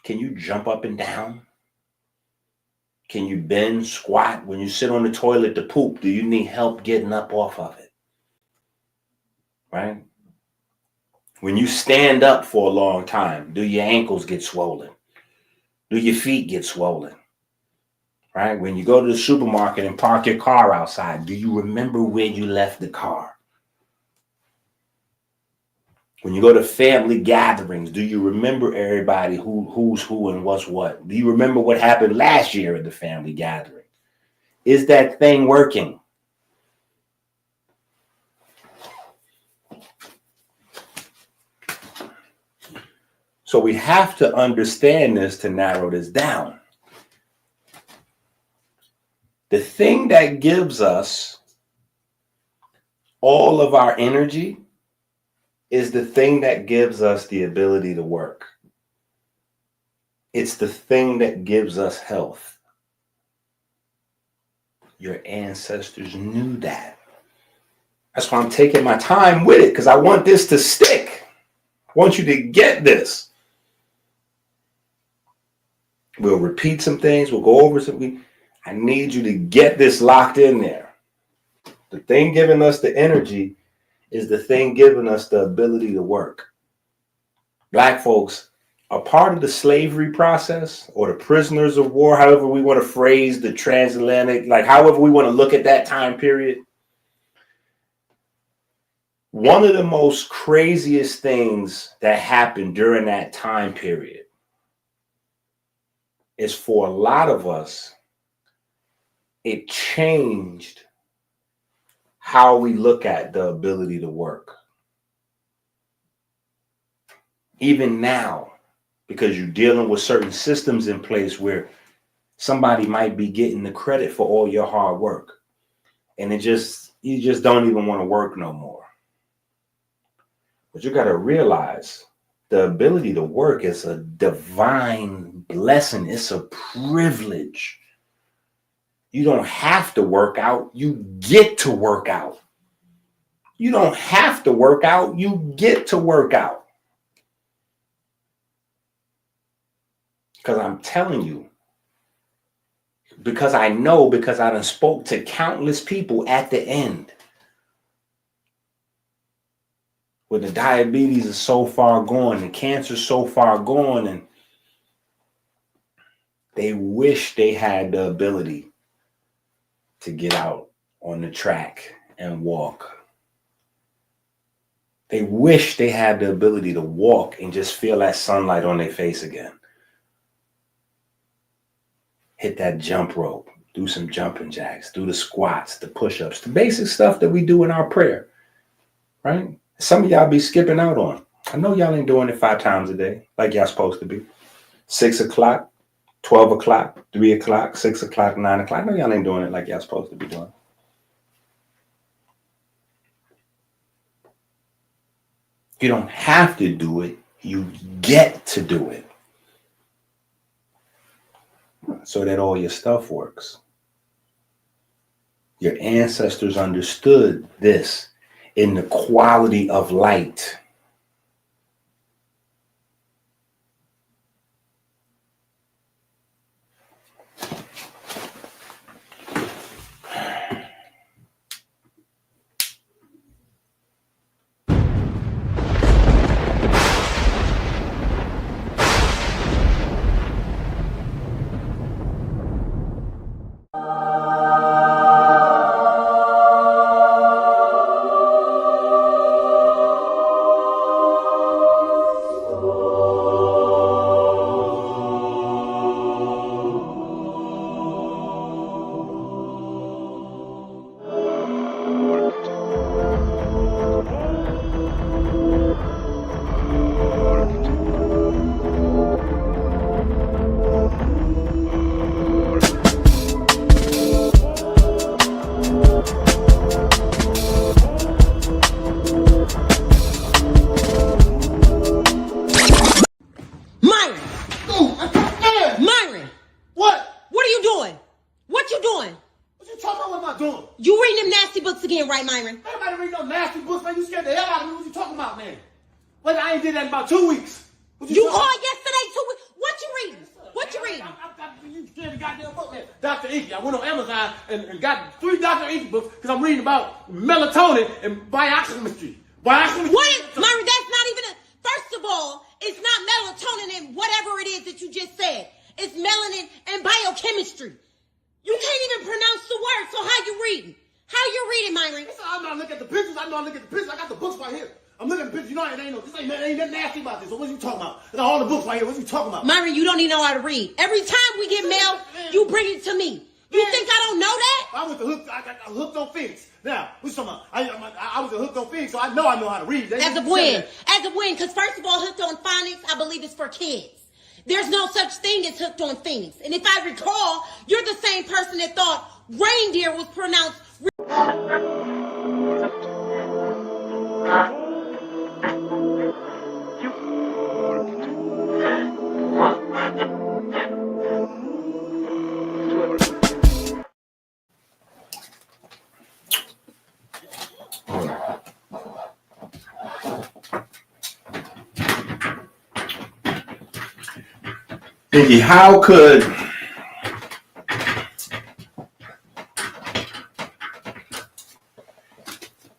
B: Can you jump up and down? Can you bend, squat? When you sit on the toilet to poop, do you need help getting up off of it? Right? When you stand up for a long time, do your ankles get swollen? Do your feet get swollen? Right? When you go to the supermarket and park your car outside, do you remember where you left the car? When you go to family gatherings, do you remember everybody who's who and what's what? Do you remember what happened last year at the family gathering? Is that thing working? So we have to understand this to narrow this down. The thing that gives us all of our energy is the thing that gives us the ability to work. It's the thing that gives us health. Your ancestors knew that. That's why I'm taking my time with it, because I want this to stick. I want you to get this. We'll repeat some things. We'll go over something. I need you to get this locked in there. The thing giving us the energy is the thing giving us the ability to work. Black folks are part of the slavery process, or the prisoners of war, however we want to phrase the transatlantic, like however we want to look at that time period. One of the most craziest things that happened during that time period is, for a lot of us, it changed how we look at the ability to work. Even now, because you're dealing with certain systems in place where somebody might be getting the credit for all your hard work, and you just don't even want to work no more. But you got to realize the ability to work is a divine blessing. It's a privilege. You don't have to work out. You get to work out. You don't have to work out. You get to work out. Because I'm telling you, because I know, because I done spoke to countless people at the end, where the diabetes is so far gone, the cancer is so far gone, and they wish they had the ability to get out on the track and walk. They wish they had the ability to walk and just feel that sunlight on their face again. Hit that jump rope, do some jumping jacks, do the squats, the push-ups, the basic stuff that we do in our prayer, right? Some of y'all be skipping out on. I know y'all ain't doing it 5 times a day like y'all supposed to be. 6 o'clock, 12 o'clock, 3 o'clock, 6 o'clock, 9 o'clock. I know y'all ain't doing it like y'all supposed to be doing. You don't have to do it. You get to do it. So that all your stuff works. Your ancestors understood this in the quality of light.
C: You reading them nasty books again, right, Myron?
D: Everybody reading those nasty books, man. You scared the hell out of me. What you talking about, man? Well, I ain't did that in about 2 weeks.
C: You called yesterday 2 weeks. What you reading? What you reading?
D: You scared the goddamn book, man. Dr. EnQi. I went on Amazon and got 3 Dr. EnQi books because I'm reading about melatonin and biochemistry.
C: What is, Myron, that's not even a, first of all, it's not melatonin and whatever it is that you just said. It's melanin and biochemistry. You can't even pronounce the word, so how you reading? How you reading, Myron?
D: I'm not looking at the pictures. I know I look at the pictures. I got the books right here. I'm looking at the pictures. You know, this ain't nothing nasty about this. So what you talking about? I got all the books right here. What you talking about?
C: Myron, you don't even know how to read. Every time we get mail, you bring it to me. You think I don't know that?
D: I was I hooked on Phoenix. Now, what you talking about? I was hooked on Phoenix, so I know how to read.
C: As of when? As of when? Because first of all, hooked on phonics, I believe it's for kids. There's no such thing as hooked on Phoenix. And if I recall, you're the same person that thought reindeer was pronounced.
B: EnQi, how could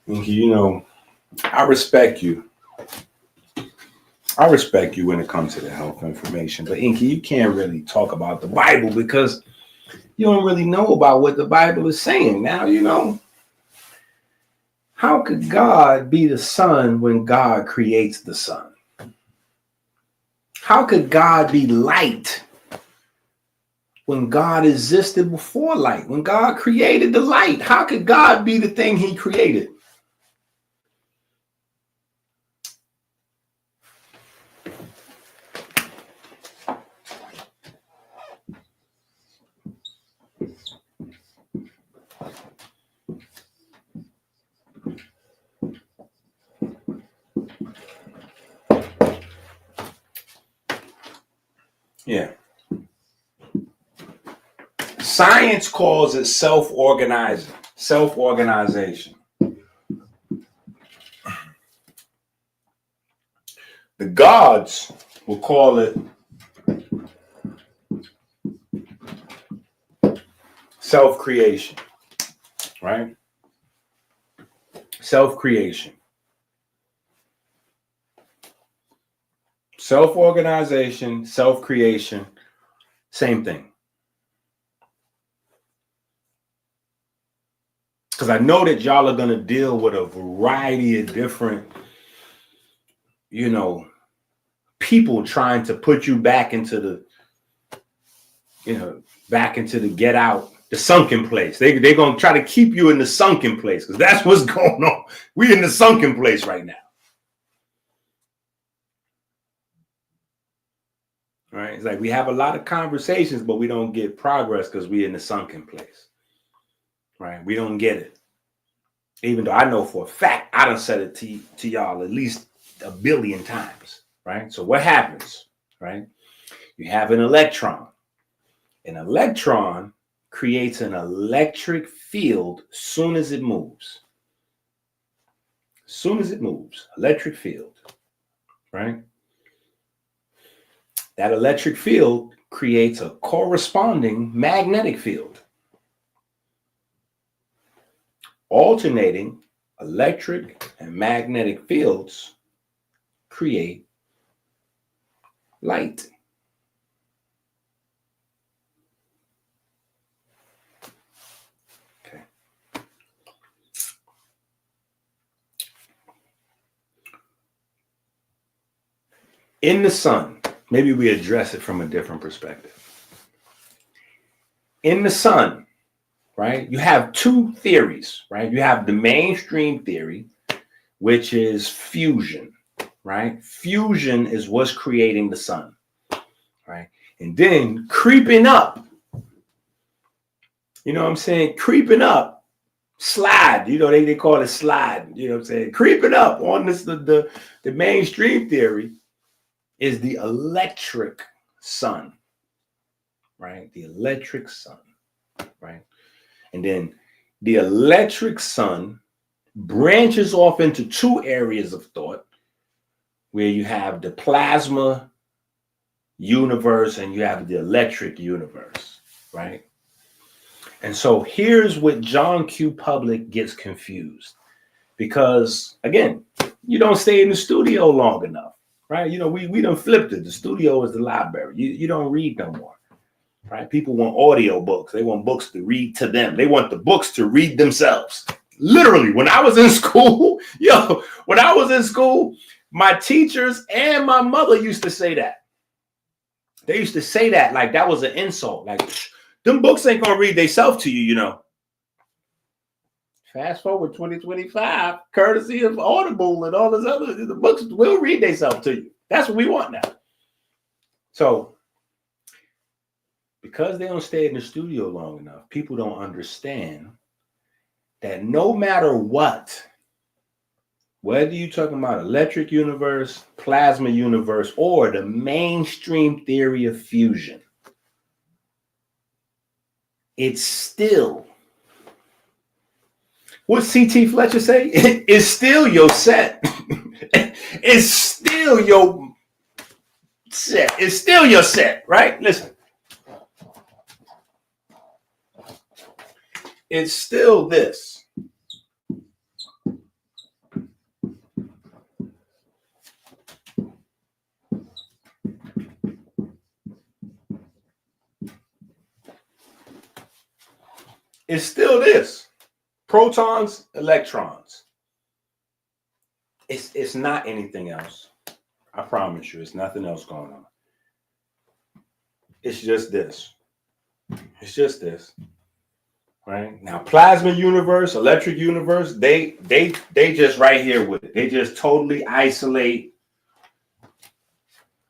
B: EnQi, you know, I respect you. I respect you when it comes to the health information, but EnQi, you can't really talk about the Bible because you don't really know about what the Bible is saying. Now, you know, how could God be the sun when God creates the sun? How could God be light when God existed before light? When God created the light, how could God be the thing he created? Yeah. Science calls it self-organizing, self-organization. The gods will call it self-creation, right? Self-creation. Self-organization, self-creation, same thing. Because I know that y'all are going to deal with a variety of different, you know, people trying to put you back into the, you know, back into the get out, the sunken place. They're going to try to keep you in the sunken place because that's what's going on. We're in the sunken place right now. Right? It's like we have a lot of conversations, but we don't get progress because we're in the sunken place. Right? We don't get it. Even though I know for a fact, I done said it to y'all at least 1 billion times. Right? So what happens? Right? You have an electron. An electron creates an electric field soon as it moves. Soon as it moves, electric field. Right? That electric field creates a corresponding magnetic field. Alternating electric and magnetic fields create light. Okay. In the sun, maybe we address it from a different perspective. In the sun, right, you have 2 theories, right? You have the mainstream theory, which is fusion, right? Fusion is what's creating the sun, right? And then creeping up, you know what I'm saying? Creeping up, slide, you know, they call it slide, you know what I'm saying? Creeping up on this, the mainstream theory is the electric sun, right? The electric sun, right? And then The electric sun branches off into two areas of thought, where you have the plasma universe and you have the electric universe, right? And so here's what John Q. Public gets confused, because again, you don't stay in the studio long enough, right? You know, we done flipped it. The studio is the library. You don't read no more, right? People want audio books. They want books to read to them. They want the books to read themselves. Literally, when I was in school, my teachers and my mother used to say that. They used to say that like that was an insult. Like, them books ain't gonna read themselves to you, you know. Fast forward 2025, courtesy of Audible and all this other, the books will read themselves to you. That's what we want now. So, because they don't stay in the studio long enough, people don't understand that no matter what, whether you're talking about electric universe, plasma universe, or the mainstream theory of fusion, it's still, what C.T. Fletcher say? It's still your set. It's still your set. It's still your set, right? Listen. It's still this. It's still this. Protons, electrons. It's not anything else. I promise you, it's nothing else going on. It's just this. It's just this. Right? Now, plasma universe, electric universe, they just right here with it. They just totally isolate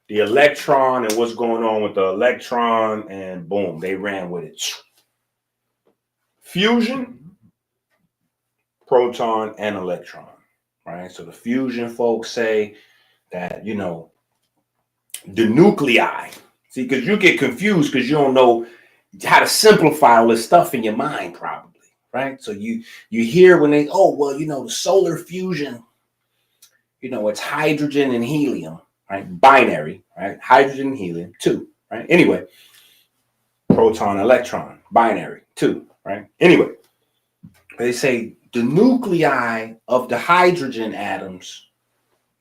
B: the electron and what's going on with the electron, and boom, they ran with it. Fusion, proton and electron, right? So the fusion folks say that, you know, the nuclei, see, because you get confused because you don't know how to simplify all this stuff in your mind, probably, right? So you hear when they, oh, well, you know, the solar fusion, you know, it's hydrogen and helium, right? Binary, right? Hydrogen and helium, 2, right? Anyway, proton, electron, binary, 2, right? Anyway, they say the nuclei of the hydrogen atoms,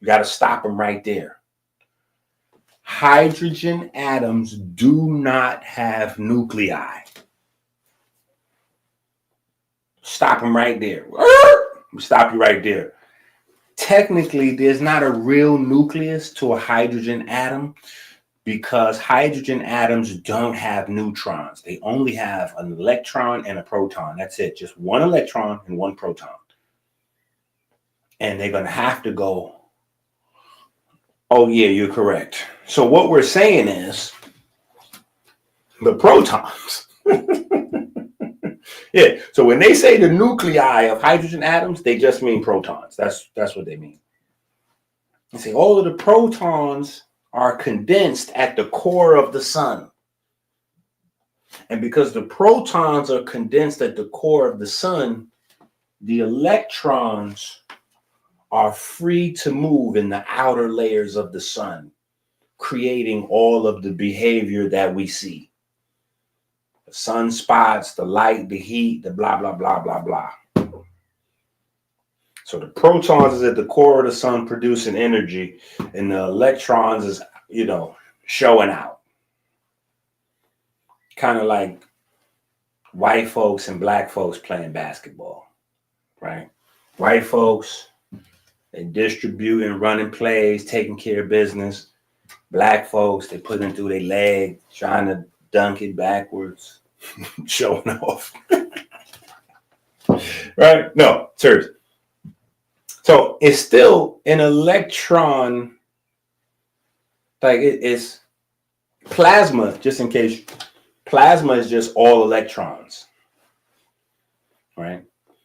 B: you got to stop them right there. Hydrogen atoms do not have nuclei. Stop them right there. Stop you right there. Technically, there's not a real nucleus to a hydrogen atom because hydrogen atoms don't have neutrons. They only have an electron and a proton. That's it. Just one electron and one proton. And they're going to have to go, oh, yeah, you're correct. So what we're saying is the protons. Yeah. So when they say the nuclei of hydrogen atoms, they just mean protons. That's what they mean. They say all of the protons are condensed at the core of the sun. And because the protons are condensed at the core of the sun, the electrons are free to move in the outer layers of the sun, creating all of the behavior that we see. The sunspots, the light, the heat, the blah, blah, blah, blah, blah. So the protons is at the core of the sun producing energy, and the electrons is, you know, showing out. Kind of like white folks and black folks playing basketball, right? White folks, they distributing, running plays, taking care of business. Black folks, they putting it through their leg, trying to dunk it backwards, showing off. Right? No, seriously. So it's still an electron, like it's plasma, just in case. Plasma is just all electrons, right?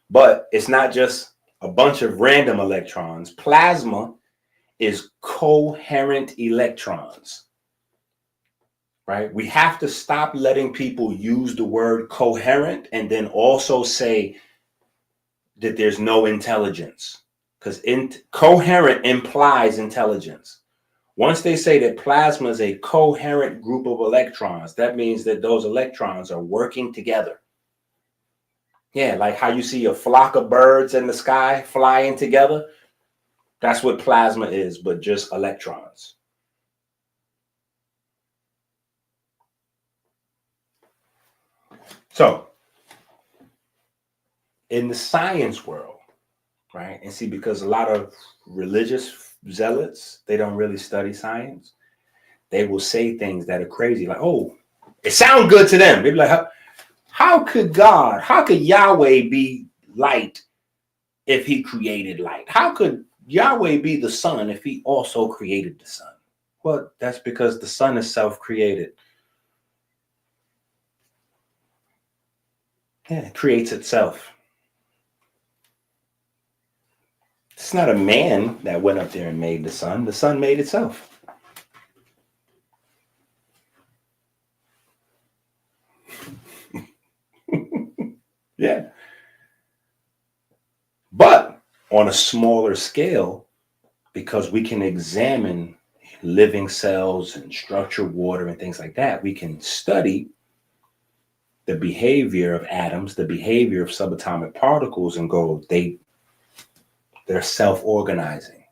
B: But it's not just a bunch of random electrons. Plasma is coherent electrons, right? We have to stop letting people use the word coherent and then also say that there's no intelligence, because coherent implies intelligence. Once they say that plasma is a coherent group of electrons, that means that those electrons are working together. Yeah, like how you see a flock of birds in the sky flying together. That's what plasma is, but just electrons. So, in the science world, right? And see, because a lot of religious zealots, they don't really study science. They will say things that are crazy, like, oh, it sounds good to them. They'd be like, how could Yahweh be light if he created light? How could Yahweh be the sun if he also created the sun? Well, that's because the sun is self-created. Yeah, it creates itself. It's not a man that went up there and made the sun. The sun made itself. Yeah. But on a smaller scale, because we can examine living cells and structured water and things like that, we can study the behavior of atoms, the behavior of subatomic particles, and go, they're self-organizing.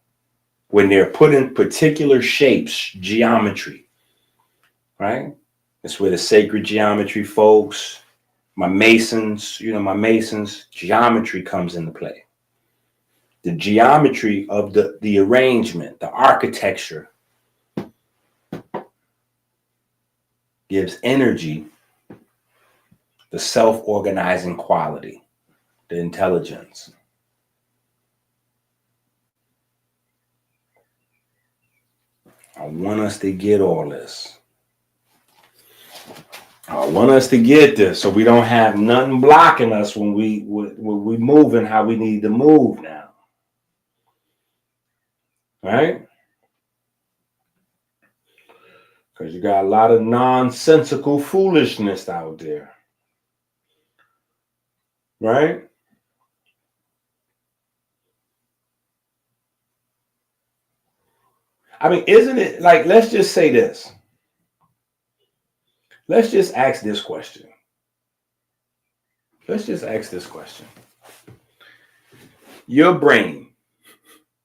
B: When they're put in particular shapes, geometry, right? That's where the sacred geometry folks, my masons, geometry comes into play. The geometry of the arrangement, the architecture gives energy, the self-organizing quality, the intelligence. I want us to get all this. I want us to get this so we don't have nothing blocking us when we moving how we need to move now. Right? Because you got a lot of nonsensical foolishness out there. Right? I mean, isn't it like, let's just say this. Let's just ask this question. Your brain,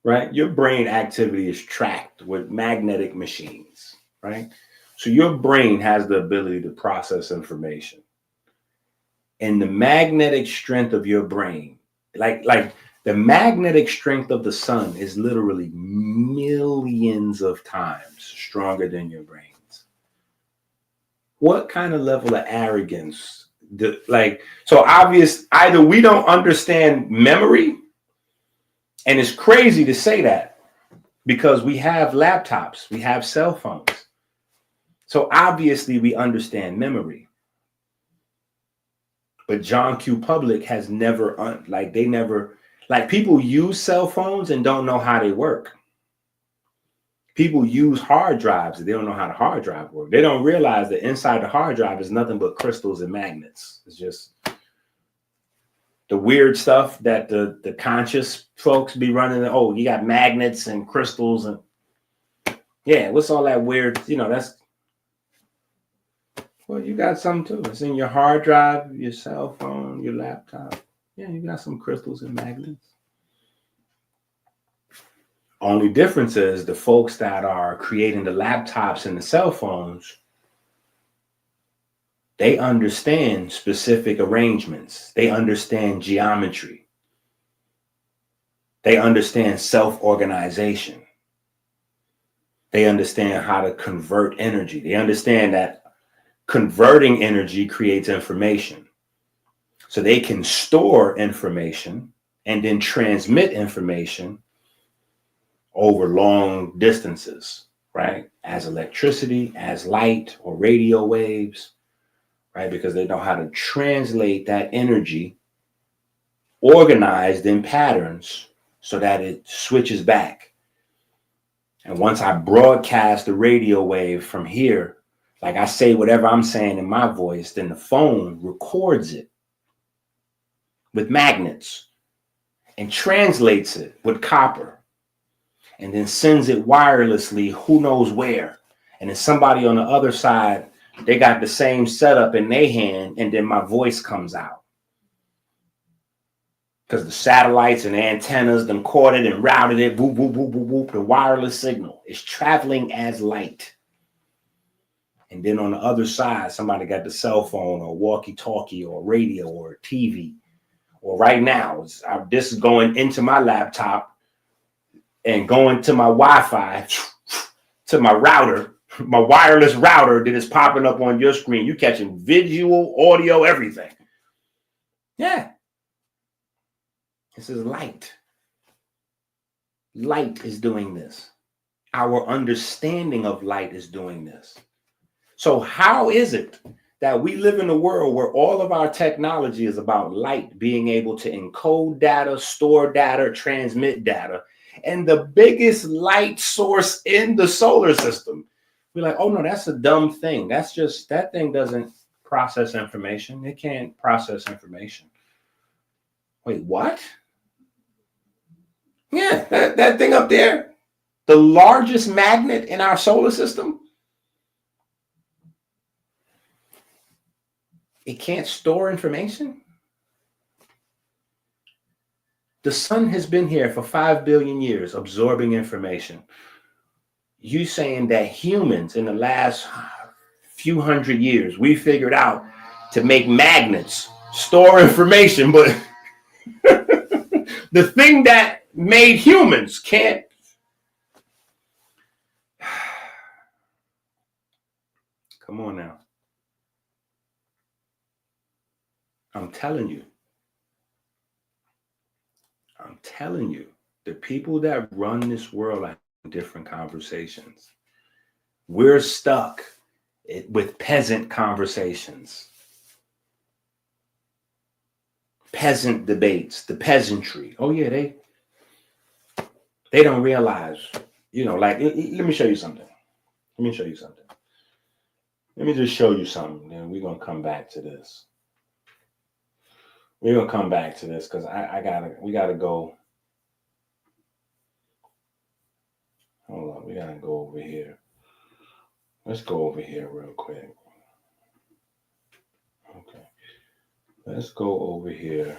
B: right? Your brain activity is tracked with magnetic machines, right? So your brain has the ability to process information. And the magnetic strength of your brain, like the magnetic strength of the sun is literally millions of times stronger than your brains. What kind of level of arrogance? So obvious, either we don't understand memory, and it's crazy to say that because we have laptops, we have cell phones. So obviously we understand memory. But John Q. Public has never, people use cell phones and don't know how they work. People use hard drives and they don't know how the hard drive works. They don't realize that inside the hard drive is nothing but crystals and magnets. It's just the weird stuff that the conscious folks be running. Oh, you got magnets and crystals and yeah, what's all that weird? That's, well, you got some too. It's in your hard drive, your cell phone, your laptop. Yeah, you got some crystals and magnets. Only difference is the folks that are creating the laptops and the cell phones, they understand specific arrangements. They understand geometry. They understand self-organization. They understand how to convert energy. They understand that converting energy creates information. So they can store information and then transmit information over long distances, right? As electricity, as light or radio waves, right? Because they know how to translate that energy organized in patterns so that it switches back. And once I broadcast the radio wave from here, like I say whatever I'm saying in my voice, then the phone records it with magnets. and translates it with copper and then sends it wirelessly who knows where. And then somebody on the other side, they got the same setup in their hand, and then my voice comes out. Because the satellites and antennas then caught it and routed it, boop, boop, boop, boop, boop. The wireless signal is traveling as light. And then on the other side, somebody got the cell phone or walkie-talkie or radio or TV. Or right now, this is going into my laptop and going to my Wi-Fi, to my router, my wireless router that is popping up on your screen. You catching visual, audio, everything. Yeah. This is light. Light is doing this. Our understanding of light is doing this. So how is it that we live in a world where all of our technology is about light being able to encode data, store data, transmit data, and the biggest light source in the solar system? We're like, oh no, that's a dumb thing. That's just, that thing doesn't process information. It can't process information. Wait, what? Yeah, that thing up there, the largest magnet in our solar system, it can't store information. The sun has been here for 5 billion years absorbing information. You saying that humans in the last few hundred years, we figured out to make magnets, store information, but the thing that made humans can't. Come on now. I'm telling you, the people that run this world are having different conversations. We're stuck with peasant conversations, peasant debates, the peasantry. Oh yeah, they don't realize, like, let me show you something. Let me just show you something. Then we're going to come back to this. We're going to come back to this because we got to go. Hold on. We got to go over here. Let's go over here real quick. Okay. Let's go over here.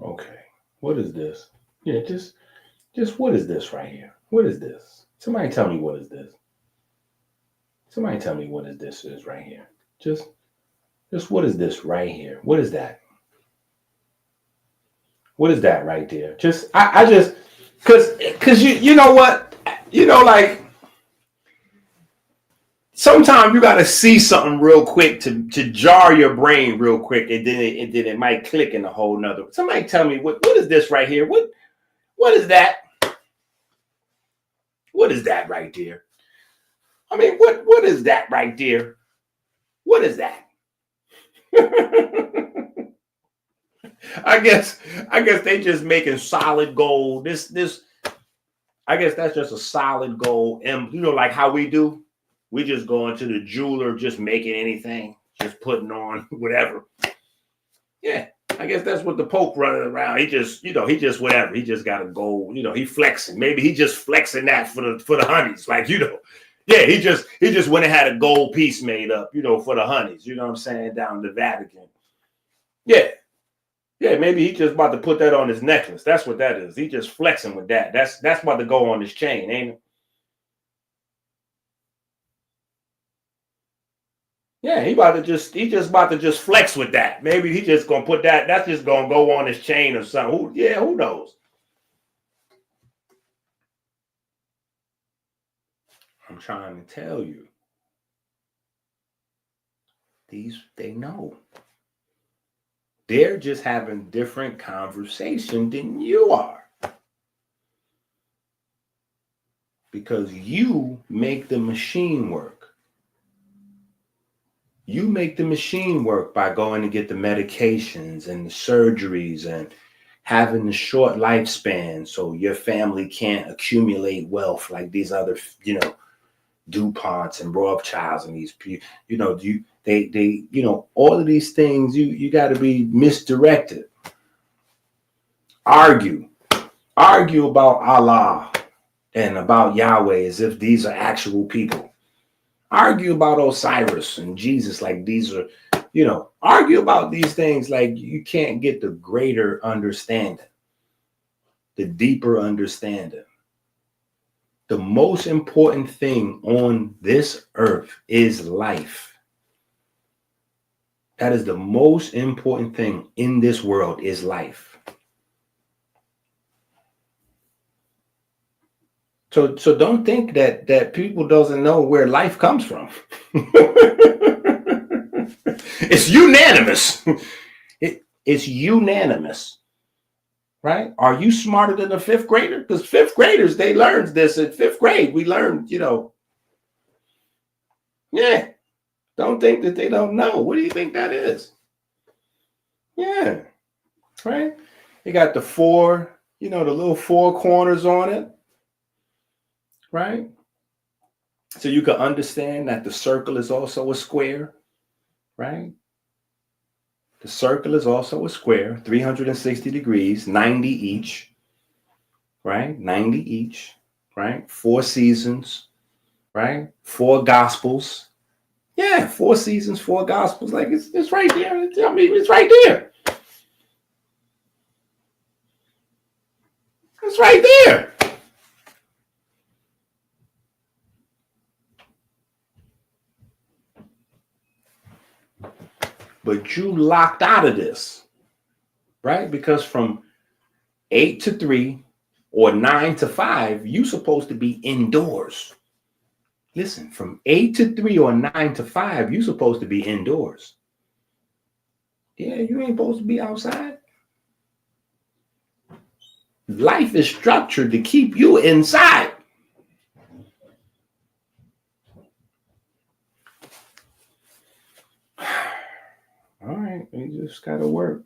B: Okay. What is this? Yeah, just what is this right here? What is this? Somebody tell me what is this? Somebody tell me what is this is right here. Just what is this right here? What is that? What is that right there? I just cause you know what? Like sometimes you gotta see something real quick to jar your brain real quick, and then it might click in a whole nother. Somebody tell me what is this right here? What is that? What is that right there? I mean, what is that right there? What is that? I guess they just making solid gold. This I guess that's just a solid gold. And like how we do, we just go into the jeweler, just making anything, just putting on whatever. Yeah, I guess that's what the Pope running around. He just whatever. He just got a gold. He flexing. Maybe he just flexing that for the honeys. Like yeah, he just went and had a gold piece made up. For the honeys. You know what I'm saying? Down the Vatican. Yeah. Yeah, maybe he just about to put that on his necklace. That's what that is. He just flexing with that. That's about to go on his chain, ain't it? Yeah, he just about to just flex with that. Maybe he just gonna put that. That's just gonna go on his chain or something. Who knows? I'm trying to tell you. They know. They're just having different conversation than you are. Because you make the machine work. You make the machine work by going to get the medications and the surgeries and having the short lifespan so your family can't accumulate wealth like these other, DuPonts and Rothschilds and these people, all of these things, you got to be misdirected. Argue about Allah and about Yahweh as if these are actual people. Argue about Osiris and Jesus like these are, argue about these things like you can't get the greater understanding, the deeper understanding. The most important thing on this earth is life. That is the most important thing in this world is life. So don't think that people doesn't know where life comes from. It's unanimous. It's unanimous, right? Are you smarter than a fifth grader? Because fifth graders, they learned this in fifth grade. We learned, yeah. Don't think that they don't know. What do you think that is? Yeah, right? They got the four, the little four corners on it. Right? So you can understand that the circle is also a square, right? The circle is also a square, 360 degrees, 90 each, right? 90 each, right? 4 seasons, right? 4 gospels. Yeah, 4 seasons, 4 gospels. Like it's right there. It's right there. It's right there. But you locked out of this, right? Because from 8 to 3 or 9 to 5, you're supposed to be indoors. Listen, from 8 to 3 or 9 to 5, you're supposed to be indoors. Yeah, you ain't supposed to be outside. Life is structured to keep you inside. All right, you just got to work.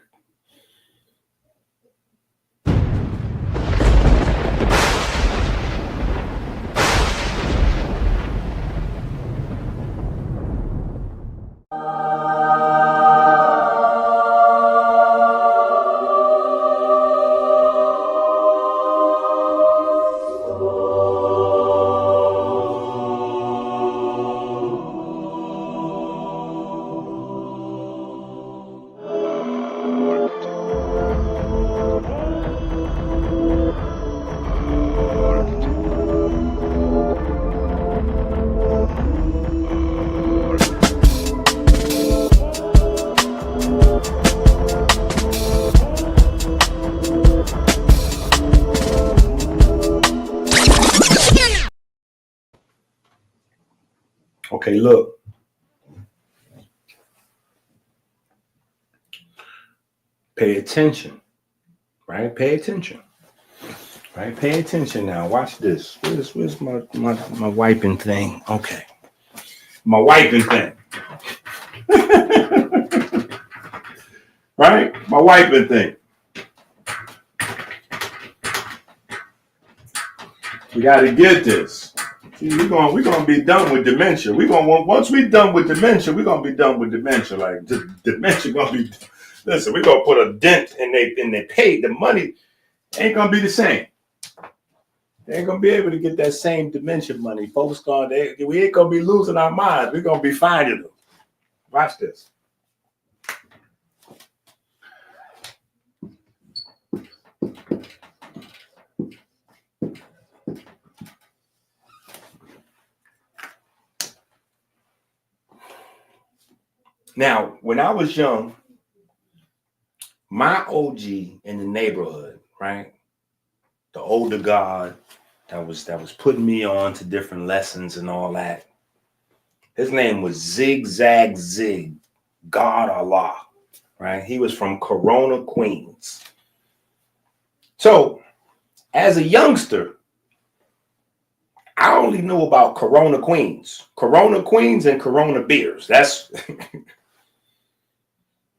B: Okay, look. Pay attention, right? Pay attention, right? Pay attention now. Watch this. Where's my wiping thing? Okay, my wiping thing. Right? My wiping thing. We got to get this. See, we're gonna be done with dementia. Once we're done with dementia, we're gonna be done with dementia. Like dementia gonna be. Listen, we're gonna put a dent in they pay. The money ain't gonna be the same. They ain't gonna be able to get that same dementia money. Folks we ain't gonna be losing our minds. We're gonna be finding them. Watch this. Now, when I was young, my OG in the neighborhood, right? The older God that was putting me on to different lessons and all that. His name was Zigzag Zig, God Allah, right? He was from Corona, Queens. So, as a youngster, I only knew about Corona, Queens and Corona beers. That's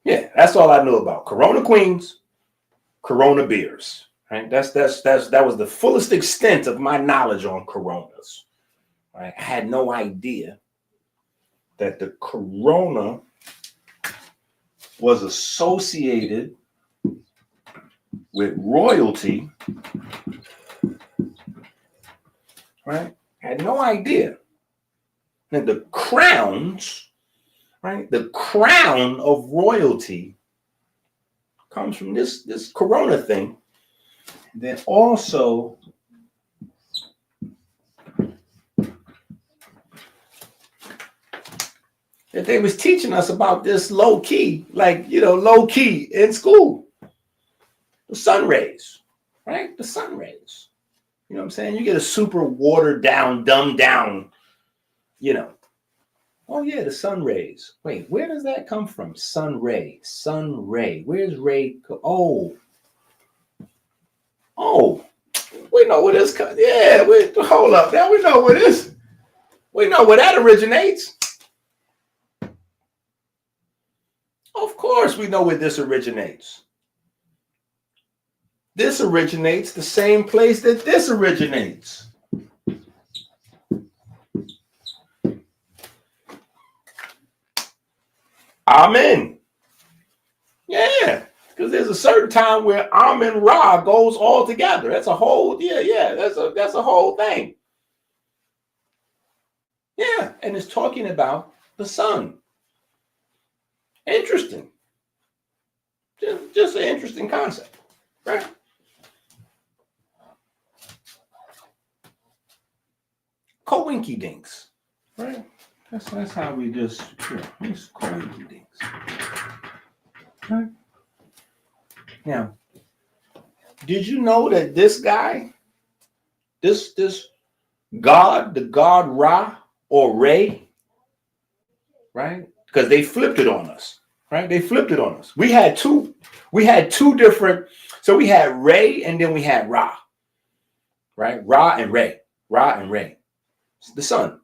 B: yeah, that's all I knew about. Corona Queens, Corona beers. Right? That was the fullest extent of my knowledge on Coronas. Right? I had no idea that the corona was associated with royalty. Right? I had no idea that the crowns, right? The crown of royalty comes from this corona thing. Then also that they was teaching us about this low key, like, low key in school. The sun rays, right? The sun rays. You know what I'm saying? You get a super watered down, dumbed down, Oh yeah, the sun rays. Wait, where does that come from? Sun ray. Where's ray? Oh, we know where this comes. Yeah, hold up. Now we know where this. We know where that originates. Of course, we know where this originates. This originates the same place that this originates. Amen. Yeah, because there's a certain time where Amen Ra goes all together. That's a whole, that's a whole thing. Yeah, and it's talking about the sun. Interesting. Just an interesting concept, right? Coinky dinks, right? That's how we just, it's coinky dinks. Right? Now, did you know that this guy, this God, the God Ra or Ray, right? Because they flipped it on us, right? They flipped it on us. We had two different, so we had Ray and then we had Ra, right? Ra and Ray. It's the sun,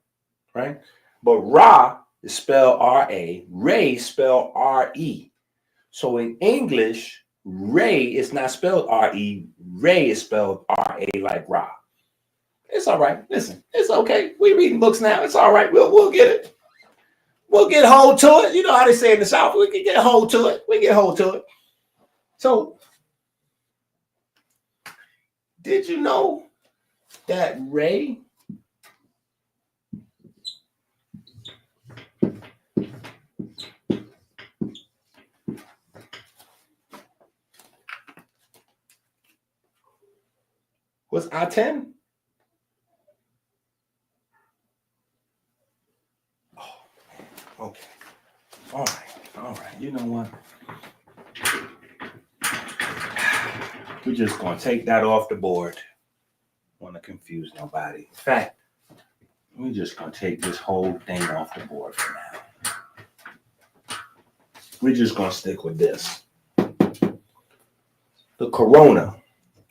B: right? But Ra is spelled R-A, Ray spelled R-E. So in English, Ray is not spelled R-E, Ray is spelled R-A like Ra. It's all right. Listen, it's okay. We're reading books now. It's all right. We'll get it. We'll get hold to it. You know how they say in the South, we can get hold to it. We get hold to it. So, did you know that Ray was Aten? Oh, okay. All right. You know what? We're just going to take that off the board. Want to confuse nobody. In fact, we're just going to take this whole thing off the board for now. We're just going to stick with this. The corona,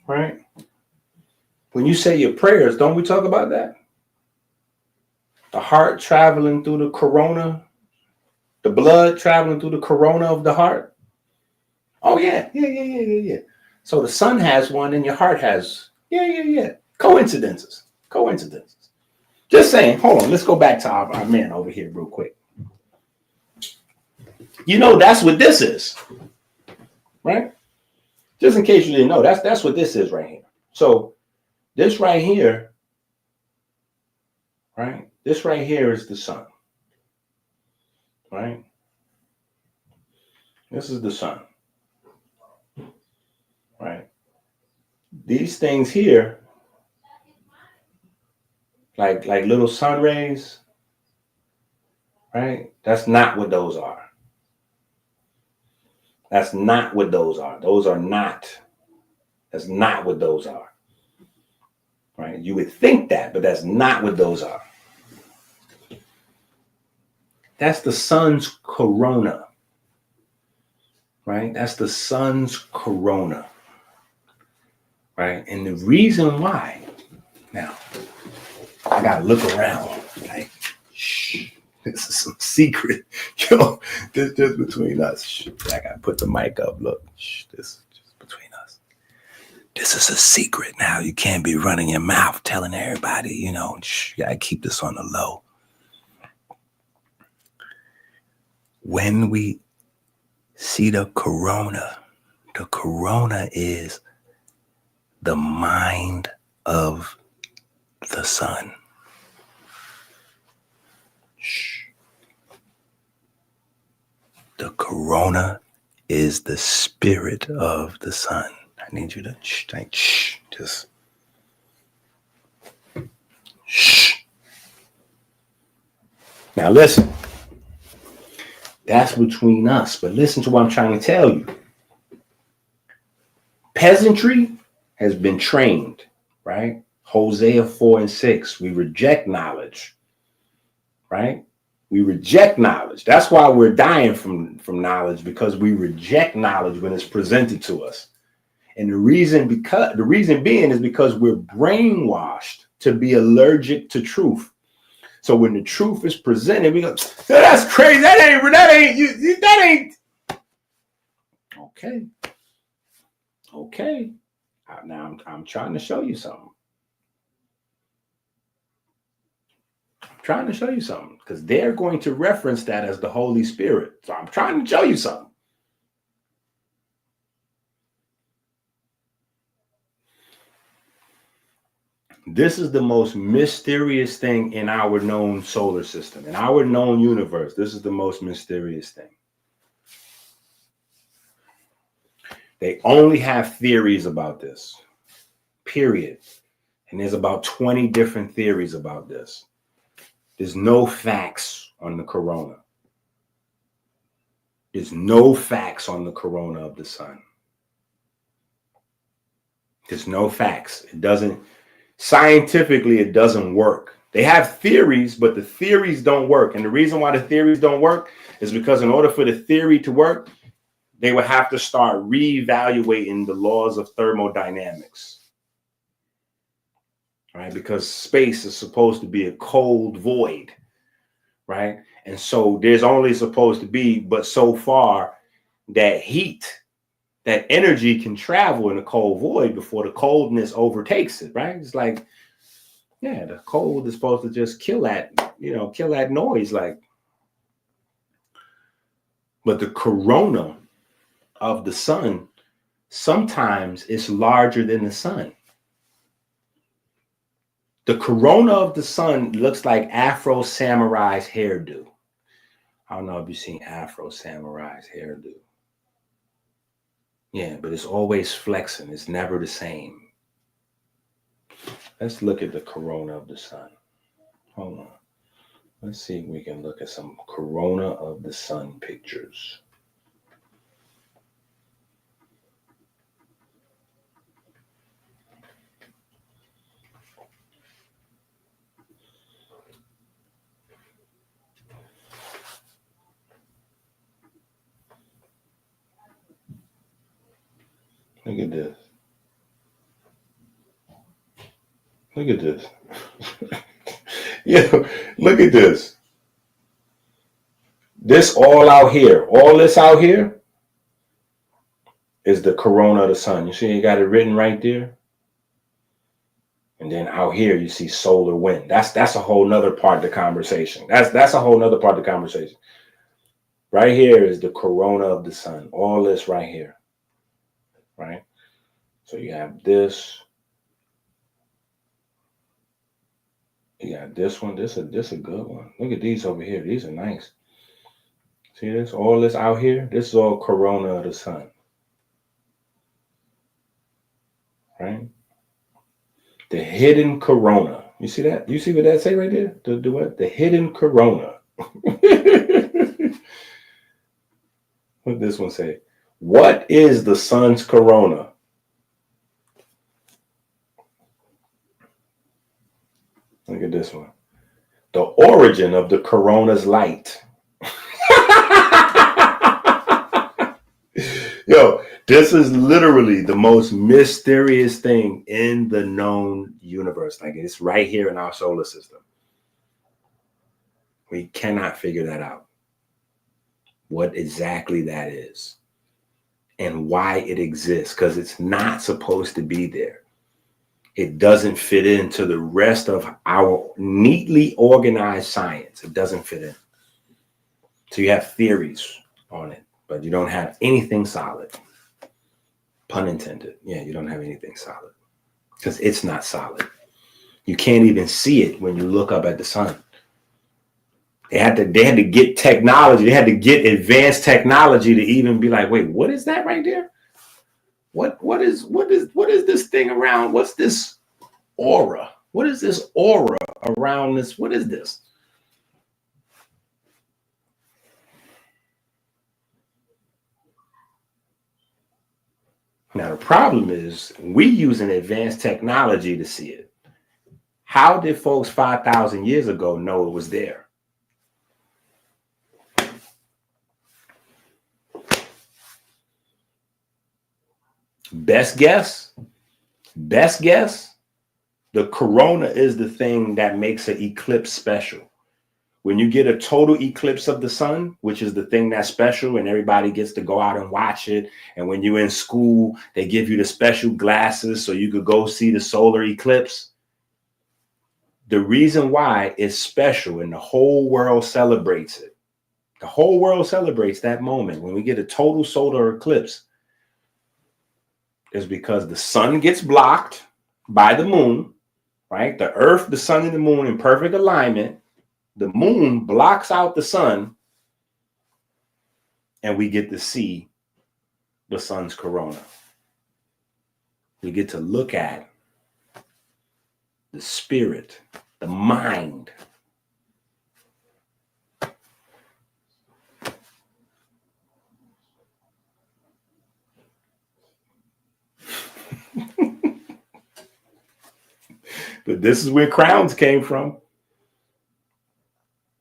B: right? When you say your prayers, don't we talk about that? The heart traveling through the corona, the blood traveling through the corona of the heart. Oh, yeah. So the sun has one and your heart has, Coincidences. Just saying, hold on, let's go back to our man over here real quick. You know, that's what this is, right? Just in case you didn't know, that's what this is right here. So this right here, right? This right here is the sun, right? This is the sun, right? These things here, like little sun rays, right? That's not what those are. That's not what those are. That's not what those are. Right? You would think that, but that's not what those are. That's the sun's corona. Right? That's the sun's corona. Right? And the reason why, now, I gotta look around. Like, shh, this is some secret. Yo, this between us. Shh, I gotta put the mic up. Look, shh, this is just between us. This is a secret now. You can't be running your mouth telling everybody, you know, you gotta keep this on the low. When we see the corona is the mind of the sun. Shh. The corona is the spirit of the sun. I need you to shh, just shh. Now listen, that's between us, but listen to what I'm trying to tell you. Peasantry has been trained, right? Hosea 4 and 6, we reject knowledge, right? We reject knowledge. That's why we're dying from knowledge, because we reject knowledge when it's presented to us. And the reason being is because we're brainwashed to be allergic to truth. So when the truth is presented, we go, that's crazy. That ain't. Okay. Now I'm trying to show you something. Because they're going to reference that as the Holy Spirit. So I'm trying to show you something. This is the most mysterious thing in our known solar system, in our known universe. This is the most mysterious thing. They only have theories about this, period. And there's about 20 different theories about this. There's no facts on the corona. There's no facts on the corona of the sun. There's no facts. Scientifically, it doesn't work. They have theories, but the theories don't work. And the reason why the theories don't work is because in order for the theory to work, they would have to start reevaluating the laws of thermodynamics. Right? Because space is supposed to be a cold void, right? And so there's only supposed to be, but so far, that heat, that energy can travel in a cold void before the coldness overtakes it, right? It's like, yeah, the cold is supposed to just kill that noise, like. But the corona of the sun, sometimes it's larger than the sun. The corona of the sun looks like Afro Samurai's hairdo. I don't know if you've seen Afro Samurai's hairdo. Yeah, but it's always flexing. It's never the same. Let's look at the corona of the sun. Hold on. Let's see if we can look at some corona of the sun pictures. Look at this. Look at this. Yeah, look at this. This all out here, all this out here is the corona of the sun. You see, you got it written right there. And then out here, you see solar wind. That's a whole nother part of the conversation. That's a whole nother part of the conversation. Right here is the corona of the sun. All this right here. Right? So you have this. You got this one. This is a good one. Look at these over here. These are nice. See this? All this out here. This is all corona of the sun. Right? The hidden corona. You see that? You see what that say right there? The what? The hidden corona. What this one say? What is the sun's corona? Look at this one. The origin of the corona's light. Yo, this is literally the most mysterious thing in the known universe. Like, it's right here in our solar system. We cannot figure that out. What exactly that is. and why it exists, because it's not supposed to be there. It doesn't fit into the rest of our neatly organized science. It doesn't fit in. So you have theories on it, but you don't have anything solid. Pun intended. Yeah, you don't have anything solid because it's not solid. You can't even see it when you look up at the sun. They had to get technology. They had to get advanced technology to even be like, wait, what is that right there? What is this thing around? What's this aura? What is this aura around this? What is this? Now the problem is we using advanced technology to see it. How did folks 5,000 years ago know it was there? Best guess, the corona is the thing that makes an eclipse special. When you get a total eclipse of the sun, which is the thing that's special and everybody gets to go out and watch it. And when you're in school, they give you the special glasses so you could go see the solar eclipse. The reason why it's special and the whole world celebrates it. The whole world celebrates that moment when we get a total solar eclipse is because the sun gets blocked by the moon, right? The earth, the sun, and the moon in perfect alignment. The moon blocks out the sun and we get to see the sun's corona. We get to look at the spirit, the mind. But this is where crowns came from.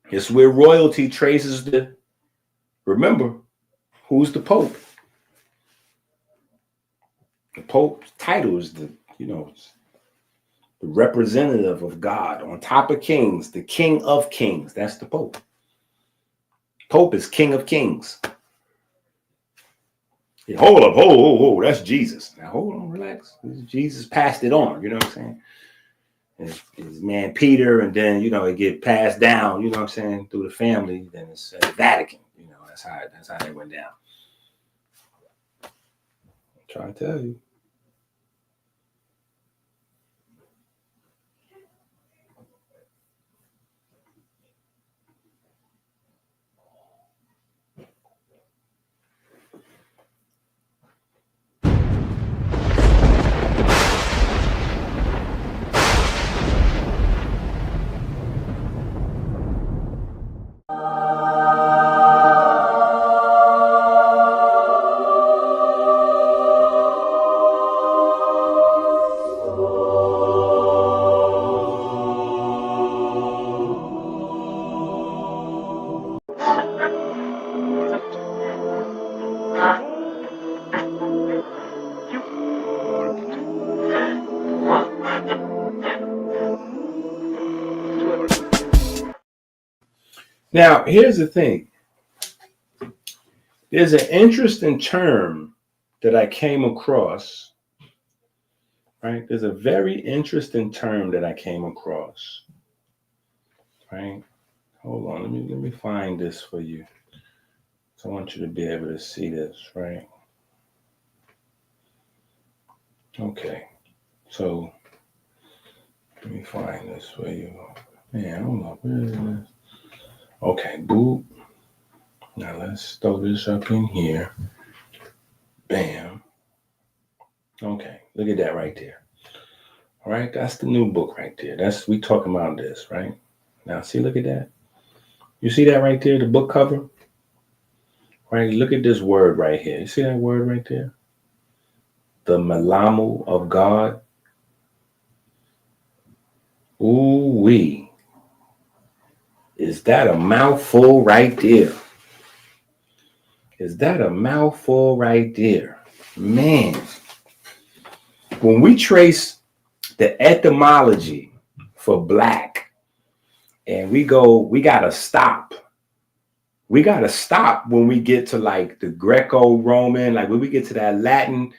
B: It's where royalty traces the, remember, who's the Pope? The Pope's title is the representative of God on top of kings, the King of Kings. That's the Pope. Pope is King of Kings. Yeah, hold up, that's Jesus. Now hold on, relax. Jesus passed it on, you know what I'm saying? His man Peter, and then it get passed down, you know what I'm saying, through the family. Then it's the Vatican, that's how it went down. I'm trying to tell you. Now, here's the thing. There's an interesting term that I came across, right? There's a very interesting term that I came across, right? Hold on, let me find this for you. So I want you to be able to see this, right? Okay, so let me find this for you. Man, hold on, where is this? Okay, boop. Now let's throw this up in here. Bam. Okay, look at that right there. All right, that's the new book right there. We talking about this, right? Now see, look at that. You see that right there, the book cover? Right, look at this word right here. You see that word right there? The Malamu of God. Ooh-wee. Is that a mouthful right there? Is that a mouthful right there? Man, when we trace the etymology for black and we got to stop we got to stop when we get to like the Greco-Roman, like when we get to that Latin,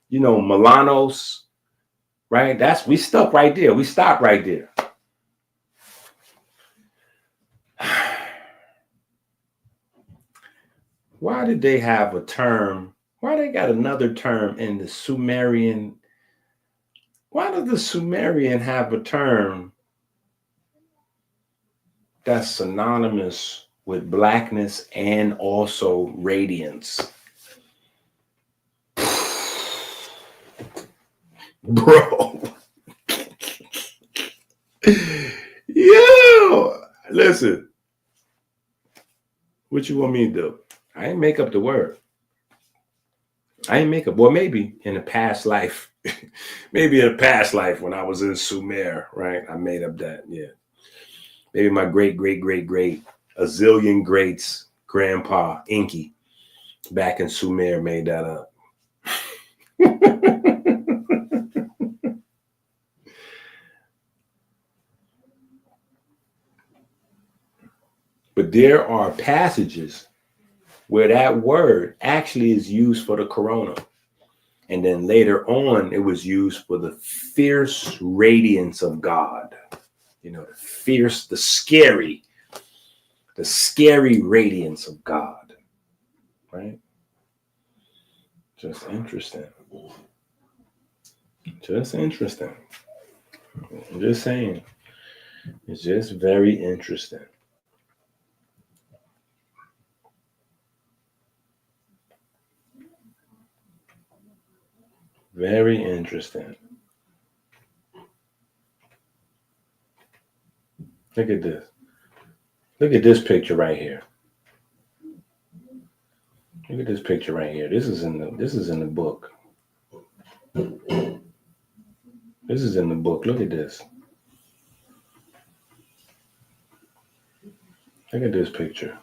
B: you know, Milanos, right? We stuck right there. We stopped right there. Why did they have a term? Why they got another term in the Sumerian? Why does the Sumerian have a term that's synonymous with blackness and also radiance? Bro. Yo, listen. What you want me to do? I ain't make up the word. I ain't make up. Well, maybe in a past life. Maybe in a past life when I was in Sumer, right? I made up that, yeah. Maybe my great, a zillion greats grandpa, EnQi, back in Sumer made that up. But there are passages where that word actually is used for the corona. And then later on, it was used for the fierce radiance of God. You know, the fierce, the scary radiance of God. Right? Just interesting. Just interesting. I'm just saying. It's just very interesting. Very interesting. Look at this. Look at this picture right here. Look at this picture right here. This is in the book. This is in the book. Look at this. Look at this picture.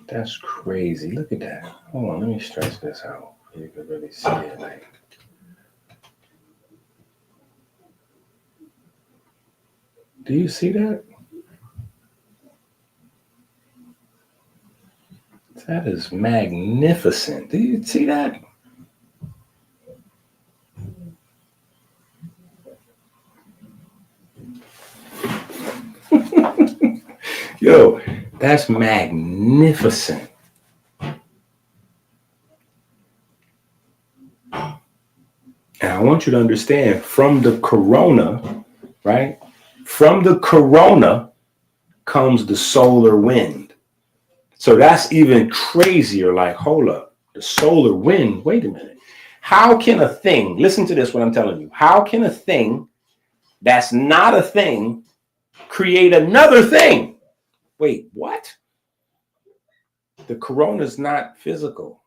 B: That's crazy. Look at that. Hold on, let me stretch this out. You can really see it. Like, do you see that? That is magnificent. Do you see that? Yo, that's magnificent. And I want you to understand, from the corona, right? From the corona comes the solar wind. So that's even crazier. Like, hold up, the solar wind. Wait a minute. How can a thing, listen to this, what I'm telling you. How can a thing that's not a thing create another thing? Wait, what? The corona is not physical.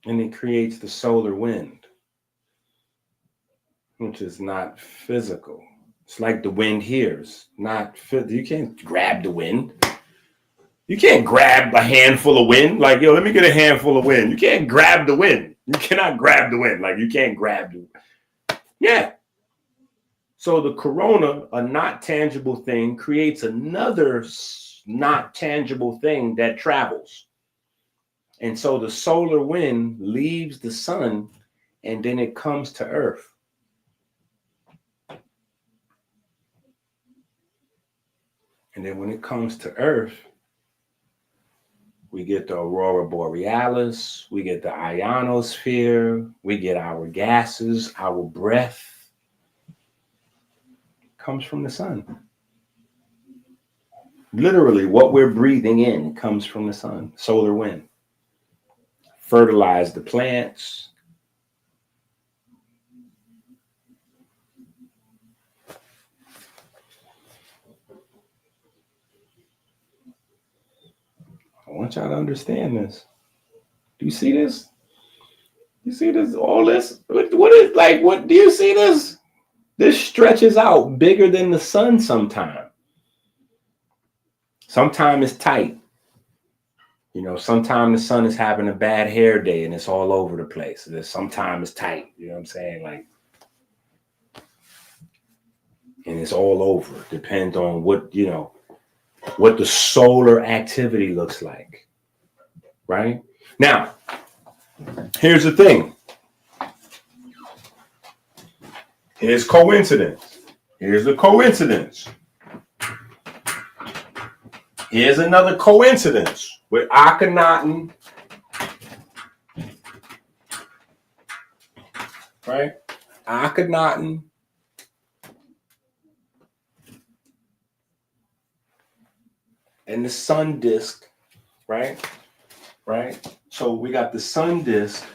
B: And it creates the solar wind, which is not physical. It's like the wind here. It's not physical. You can't grab the wind. You can't grab a handful of wind. Like, yo, let me get a handful of wind. You can't grab the wind. You cannot grab the wind. Like, you can't grab the. Yeah. So the corona, a not tangible thing, creates another not tangible thing that travels. And so the solar wind leaves the sun and then it comes to Earth. And then when it comes to Earth, we get the aurora borealis, we get the ionosphere, we get our gases, our breath. It comes from the sun. Literally, what we're breathing in comes from the sun, solar wind. Fertilize the plants. I want y'all to understand this. Do you see this? You see this? All this? What is, like, what do you see this? This stretches out bigger than the sun sometimes. Sometimes it's tight. You know, sometimes the sun is having a bad hair day and it's all over the place. Sometimes it's tight. You know what I'm saying? Like, And it's all over. Depends on what, what the solar activity looks like. Right? Now, here's the thing. Here's coincidence. Here's the coincidence. Here's another coincidence with Akhenaten. Right? Akhenaten. And the sun disk. Right? Right? So we got the sun disk.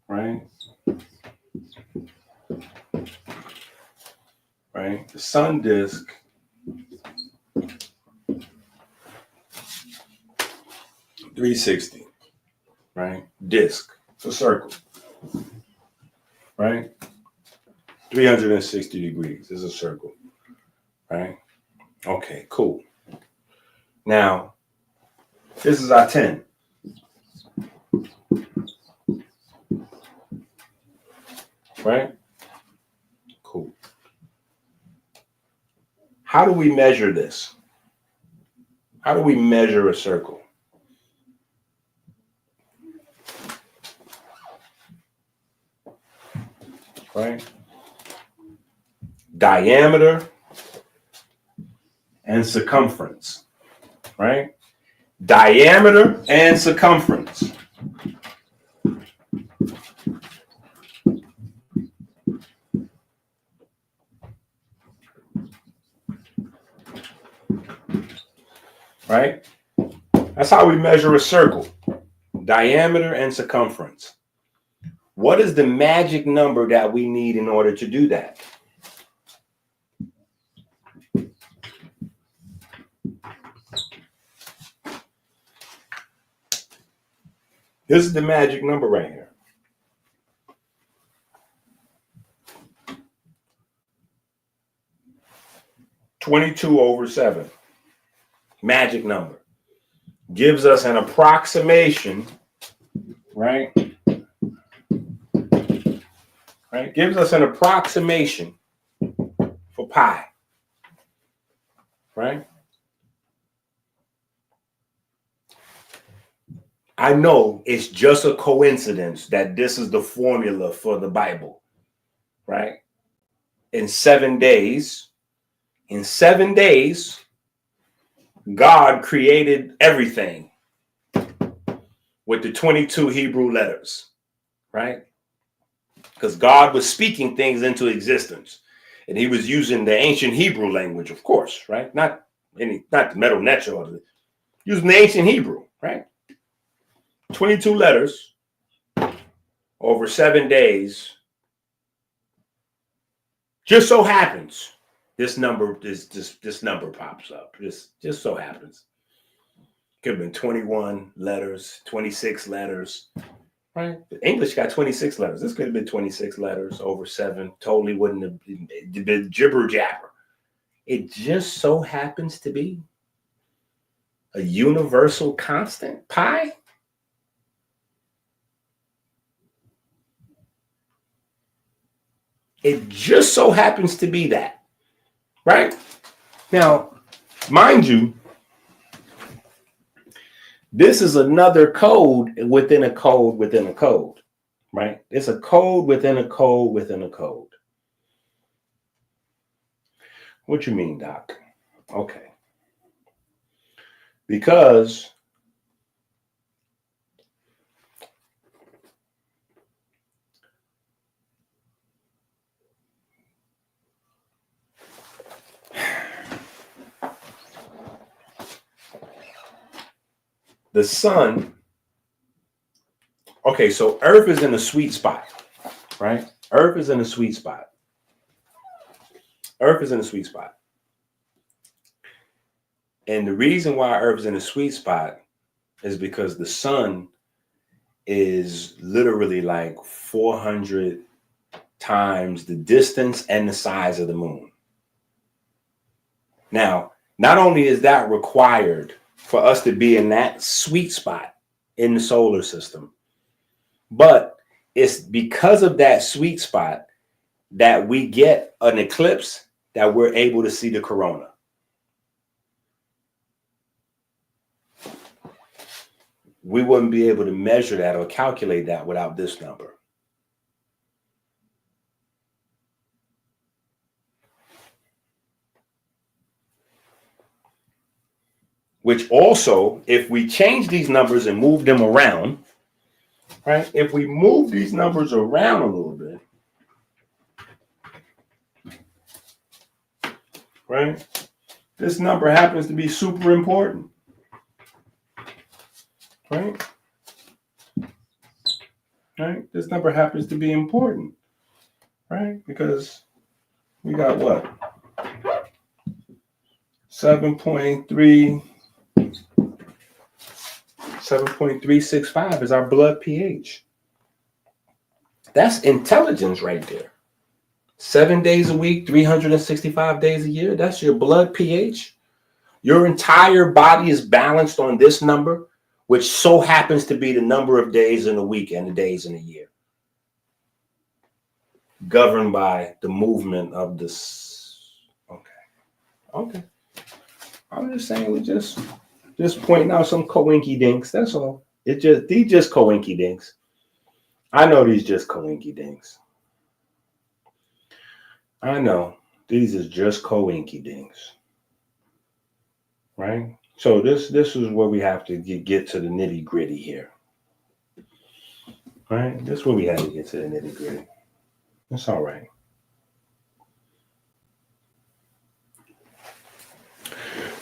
B: Right? Right? The sun disk. .360, right? Disk, it's a circle, right? 360 degrees is a circle, right? Okay, cool. Now, this is Aten. Right? Cool. How do we measure this? How do we measure a circle? Right? Diameter and circumference. Right? Diameter and circumference. Right? That's how we measure a circle. Diameter and circumference. What is the magic number that we need in order to do that? This is the magic number right here. (22/7). Magic number. Gives us an approximation, right? Right? Gives us an approximation for pi. Right? I know it's just a coincidence that this is the formula for the Bible. Right? In 7 days, God created everything with the 22 Hebrew letters, right? Because God was speaking things into existence, and he was using the ancient Hebrew language, of course, right? Not the Metu Neter, using the ancient Hebrew, right? 22 letters over 7 days. Just so happens this number pops up. Just so happens. Could have been 21 letters, 26 letters, right? The English got 26 letters. This could have been 26 letters over 7. Totally wouldn't have been jibber jabber. It just so happens to be a universal constant, pi. It just so happens to be that, right? Now, mind you, this is another code within a code within a code, right? It's a code within a code within a code. What you mean, Doc? Okay. Because the sun, okay, so Earth is in a sweet spot, right? Earth is in a sweet spot. Earth is in a sweet spot. And the reason why Earth is in a sweet spot is because the sun is literally like 400 times the distance and the size of the moon. Now, not only is that required for us to be in that sweet spot in the solar system, but it's because of that sweet spot that we get an eclipse that we're able to see the corona. We wouldn't be able to measure that or calculate that without this number. Which also, if we change these numbers and move them around, right? If we move these numbers around a little bit, right? This number happens to be super important, right? Right? This number happens to be important, right? Because we got what? 7.365 is our blood pH. That's intelligence right there. 7 days a week, 365 days a year. That's your blood pH. Your entire body is balanced on this number, which so happens to be the number of days in a week and the days in a year, governed by the movement of this. Okay. I'm just saying, we just pointing out some coinky dinks. That's all. These just coinky dinks. I know these just coinky dinks. I know these is just coinky dinks. Right? So this is where we have to get to the nitty gritty here. Right? This is where we have to get to the nitty gritty. That's all right.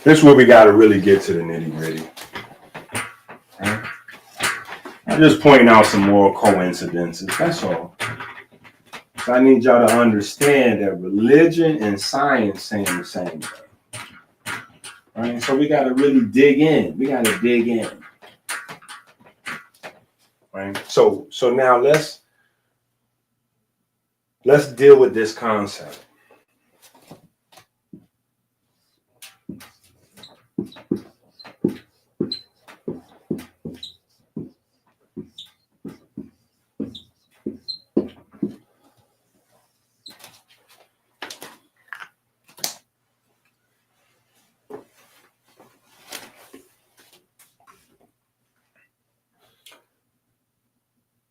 B: This is where we got to really get to the nitty gritty. Right? I'm just pointing out some more coincidences. That's all. So I need y'all to understand that religion and science saying the same thing. Right? So we got to really dig in. Right? So now let's deal with this concept.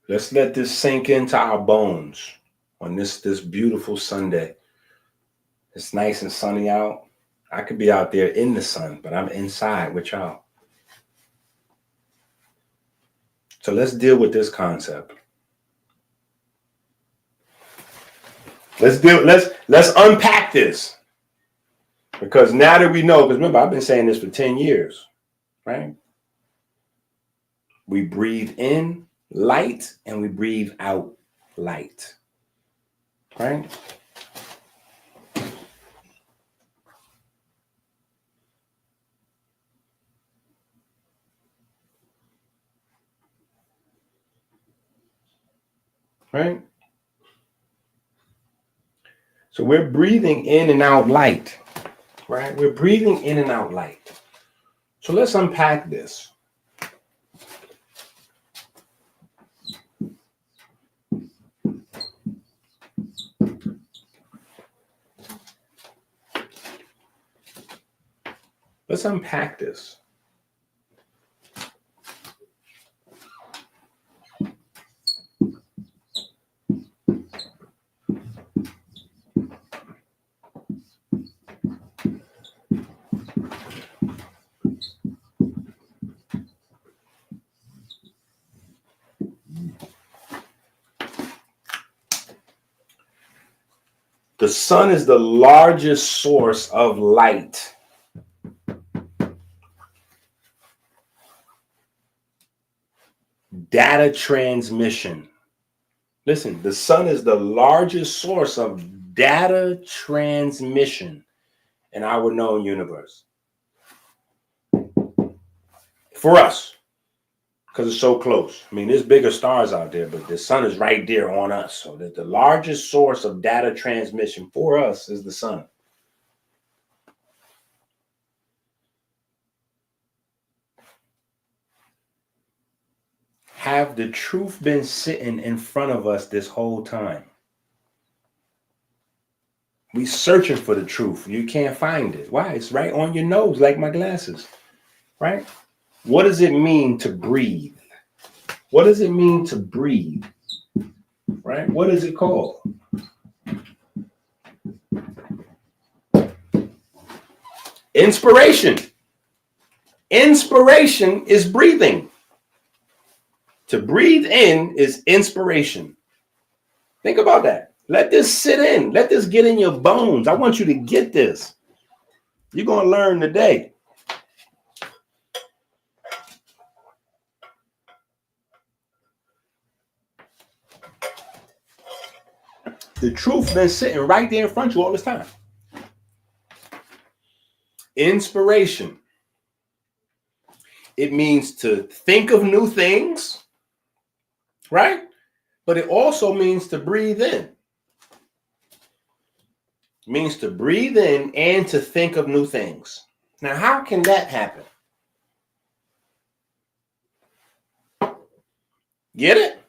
B: Let's let this sink into our bones on this beautiful Sunday. It's nice and sunny out. I could be out there in the sun, but I'm inside with y'all. So let's deal with this concept. Let's unpack this. Because now that we know, because remember, I've been saying this for 10 years, right? We breathe in light and we breathe out light, right? Right? So we're breathing in and out light, right? We're breathing in and out light. So let's unpack this. Let's unpack this. The sun is the largest source of light. Data transmission. Listen, the sun is the largest source of data transmission in our known universe. For us, because it's so close. I mean, there's bigger stars out there, but the sun is right there on us. So that the largest source of data transmission for us is the sun. Have the truth been sitting in front of us this whole time? We searching for the truth. You can't find it. Why? It's right on your nose, like my glasses, right? What does it mean to breathe? What does it mean to breathe? Right? What is it called? Inspiration. Inspiration is breathing. To breathe in is inspiration. Think about that. Let this sit in. Let this get in your bones. I want you to get this. You're going to learn today. The truth been sitting right there in front of you all this time. Inspiration. It means to think of new things, right? But it also means to breathe in. It means to breathe in and to think of new things. Now, how can that happen? Get it?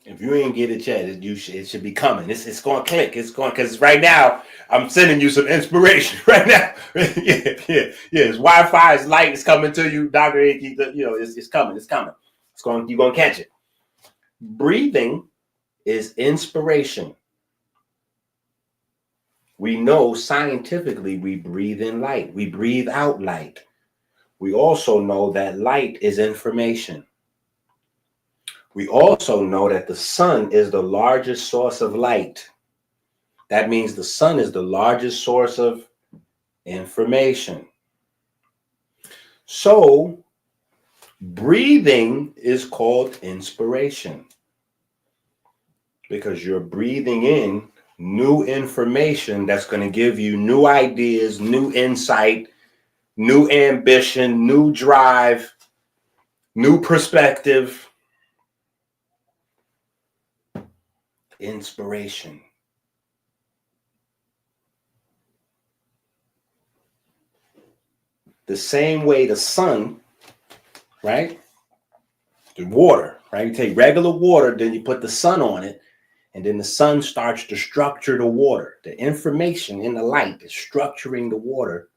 B: If you ain't get it yet, it should be coming. It's going to click. It's going, because right now I'm sending you some inspiration right now. yeah. It's Wi-Fi, it's light, it's coming to you, Dr. EnQi. It's coming. It's coming. You're going to catch it. Breathing is inspiration. We know scientifically we breathe in light. We breathe out light. We also know that light is information. We also know that the sun is the largest source of light. That means the sun is the largest source of information. So, breathing is called inspiration because you're breathing in new information that's going to give you new ideas, new insight, new ambition, new drive, new perspective. Inspiration. The same way the sun, right? The water, right? You take regular water, then you put the sun on it, and then the sun starts to structure the water. The information in the light is structuring the water.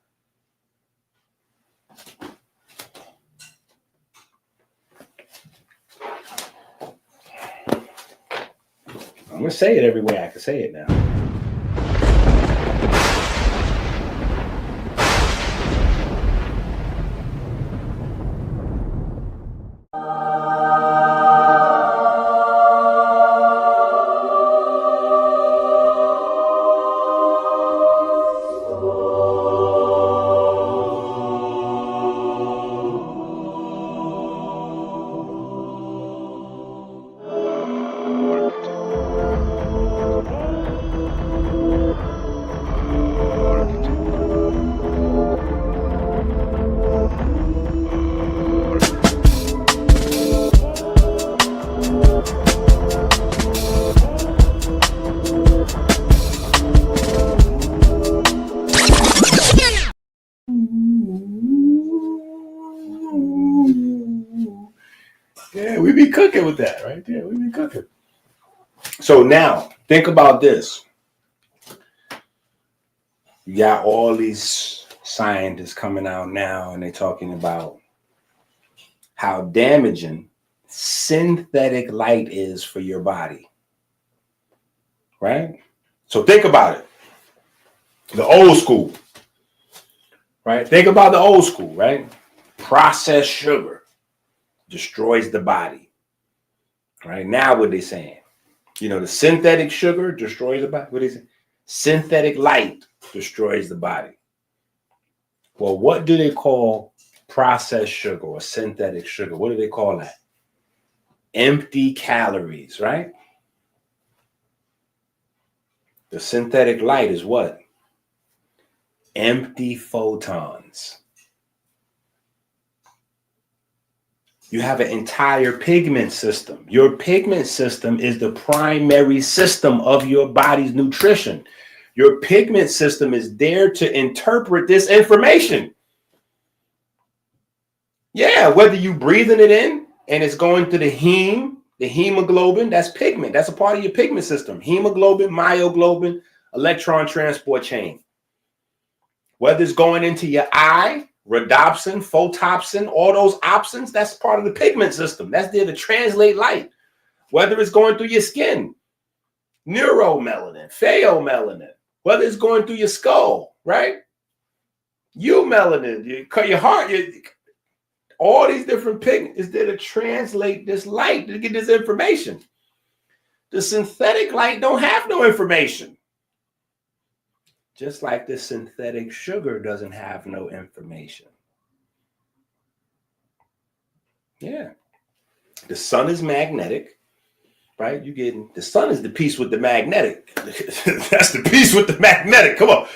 B: I'm going to say it every way I can say it now. Yeah, we be cooking with that right there. We be cooking. So now, think about this. You got all these scientists coming out now, and they're talking about how damaging synthetic light is for your body. Right? So think about it. The old school. Right? Think about the old school, right? Processed sugar destroys the body. Right? Now what they saying? The synthetic sugar destroys the body. What is it? Synthetic light destroys the body. Well, what do they call processed sugar or synthetic sugar? What do they call that? Empty calories, right? The synthetic light is what? Empty photons. You have an entire pigment system. Your pigment system is the primary system of your body's nutrition. Your pigment system is there to interpret this information. Yeah, whether you breathing it in and it's going to the heme, The hemoglobin, that's pigment. That's a part of your pigment system. Hemoglobin, myoglobin, electron transport chain. Whether it's going into your eye, rhodopsin, photopsin, all those opsins, that's part of the pigment system. That's there to translate light. Whether it's going through your skin, neuromelanin, pheomelanin, whether it's going through your skull, right? Eumelanin, your heart, all these different pigments is there to translate this light, to get this information. The synthetic light don't have no information. Just like the synthetic sugar doesn't have no information. Yeah. The sun is magnetic, right? The sun is the piece with the magnetic. That's the piece with the magnetic. Come on.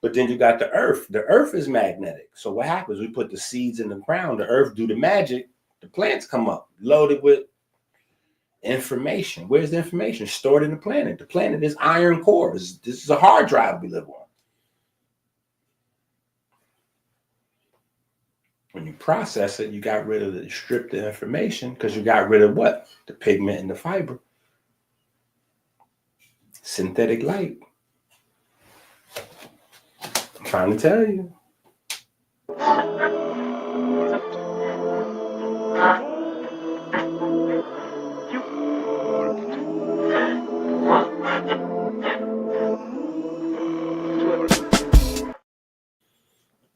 B: But then you got the earth. The earth is magnetic. So what happens? We put the seeds in the ground. The earth do the magic. The plants come up loaded with information. Where's the information? Stored in the planet. The planet is iron core. This is a hard drive we live on. When you process it, you got rid of the stripped information because you got rid of what? The pigment and the fiber. Synthetic light. I'm trying to tell you.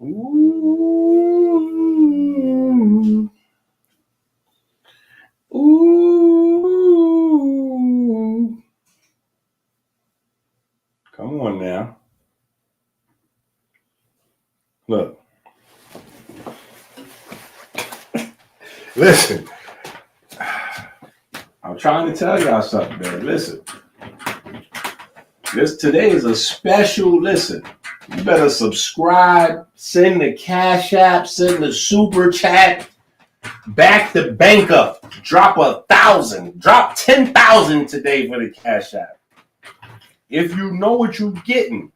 B: Ooh. Ooh. Come on now. Look. Listen. I'm trying to tell y'all something, man. Listen. Today is a special listen. You better subscribe, send the Cash App, send the super chat, back the bank up, drop 1,000, drop 10,000 today for the Cash App. If you know what you're getting.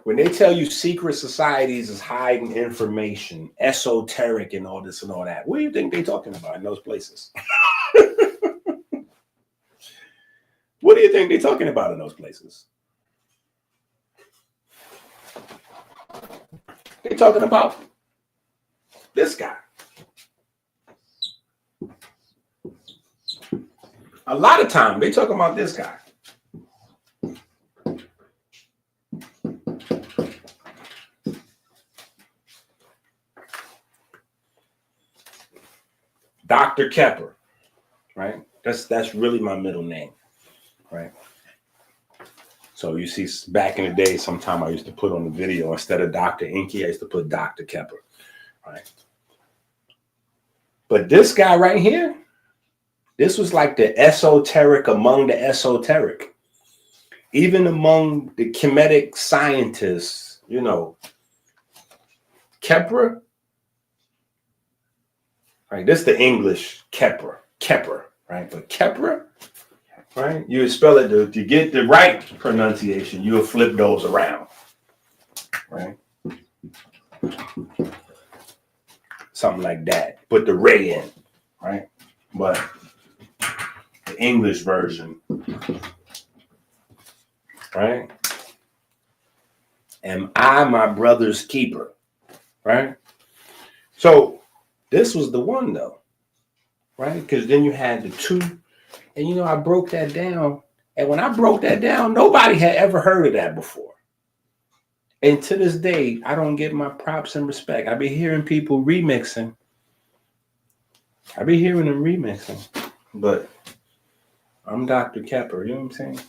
B: When they tell you secret societies is hiding information, esoteric and all this and all that, what do you think they're talking about in those places? What do you think they're talking about in those places? They're talking about this guy. A lot of time they talking about this guy. Dr. Kepper, right? That's really my middle name, right? So you see, back in the day, sometime I used to put on the video, instead of Dr. EnQi, I used to put Dr. Kepper, right? But this guy right here, this was like the esoteric among the esoteric. Even among the comedic scientists, you know, Kepler, right? This is the English Kepler, right? But Kepler, right? You would spell it to get the right pronunciation. You would flip those around, right? Something like that. Put the ray in, right? But the English version, right? Am I my brother's keeper, right? So this was the one though, right? Because then you had the two. And, you know, I broke that down. And when I broke that down, nobody had ever heard of that before. And to this day, I don't get my props and respect. I be hearing people remixing. I be hearing them remixing. But I'm Dr. Kepper. You know what I'm saying?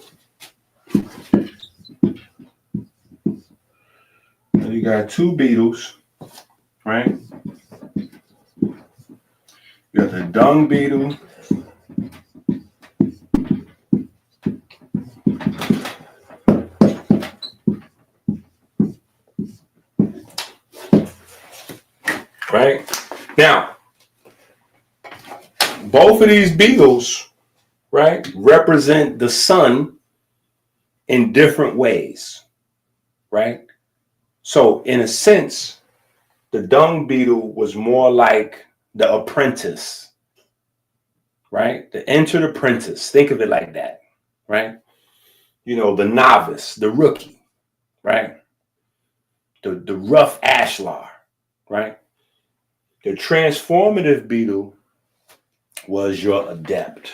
B: And you got two beetles, right? You got the dung beetle. Right now, both of these beetles, right, represent the sun in different ways, right? So in a sense, the dung beetle was more like the apprentice, right? The entered apprentice. Think of it like that, right? You know, the novice, the rookie, right? The rough ashlar, right? The transformative beetle was your adept,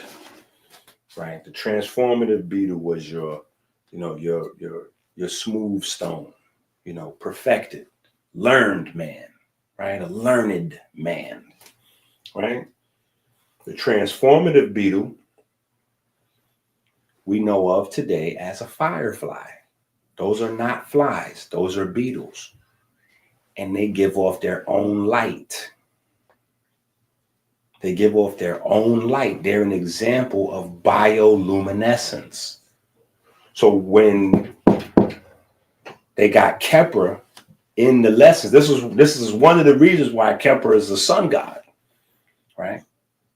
B: right? The transformative beetle was your, you know, your smooth stone, you know, perfected, learned man, right? A learned man, right? The transformative beetle we know of today as a firefly. Those are not flies, those are beetles. And they give off their own light. They give off their own light. They're an example of bioluminescence. So when they got Kepler in the lessons, this is one of the reasons why Kepler is the sun god, right?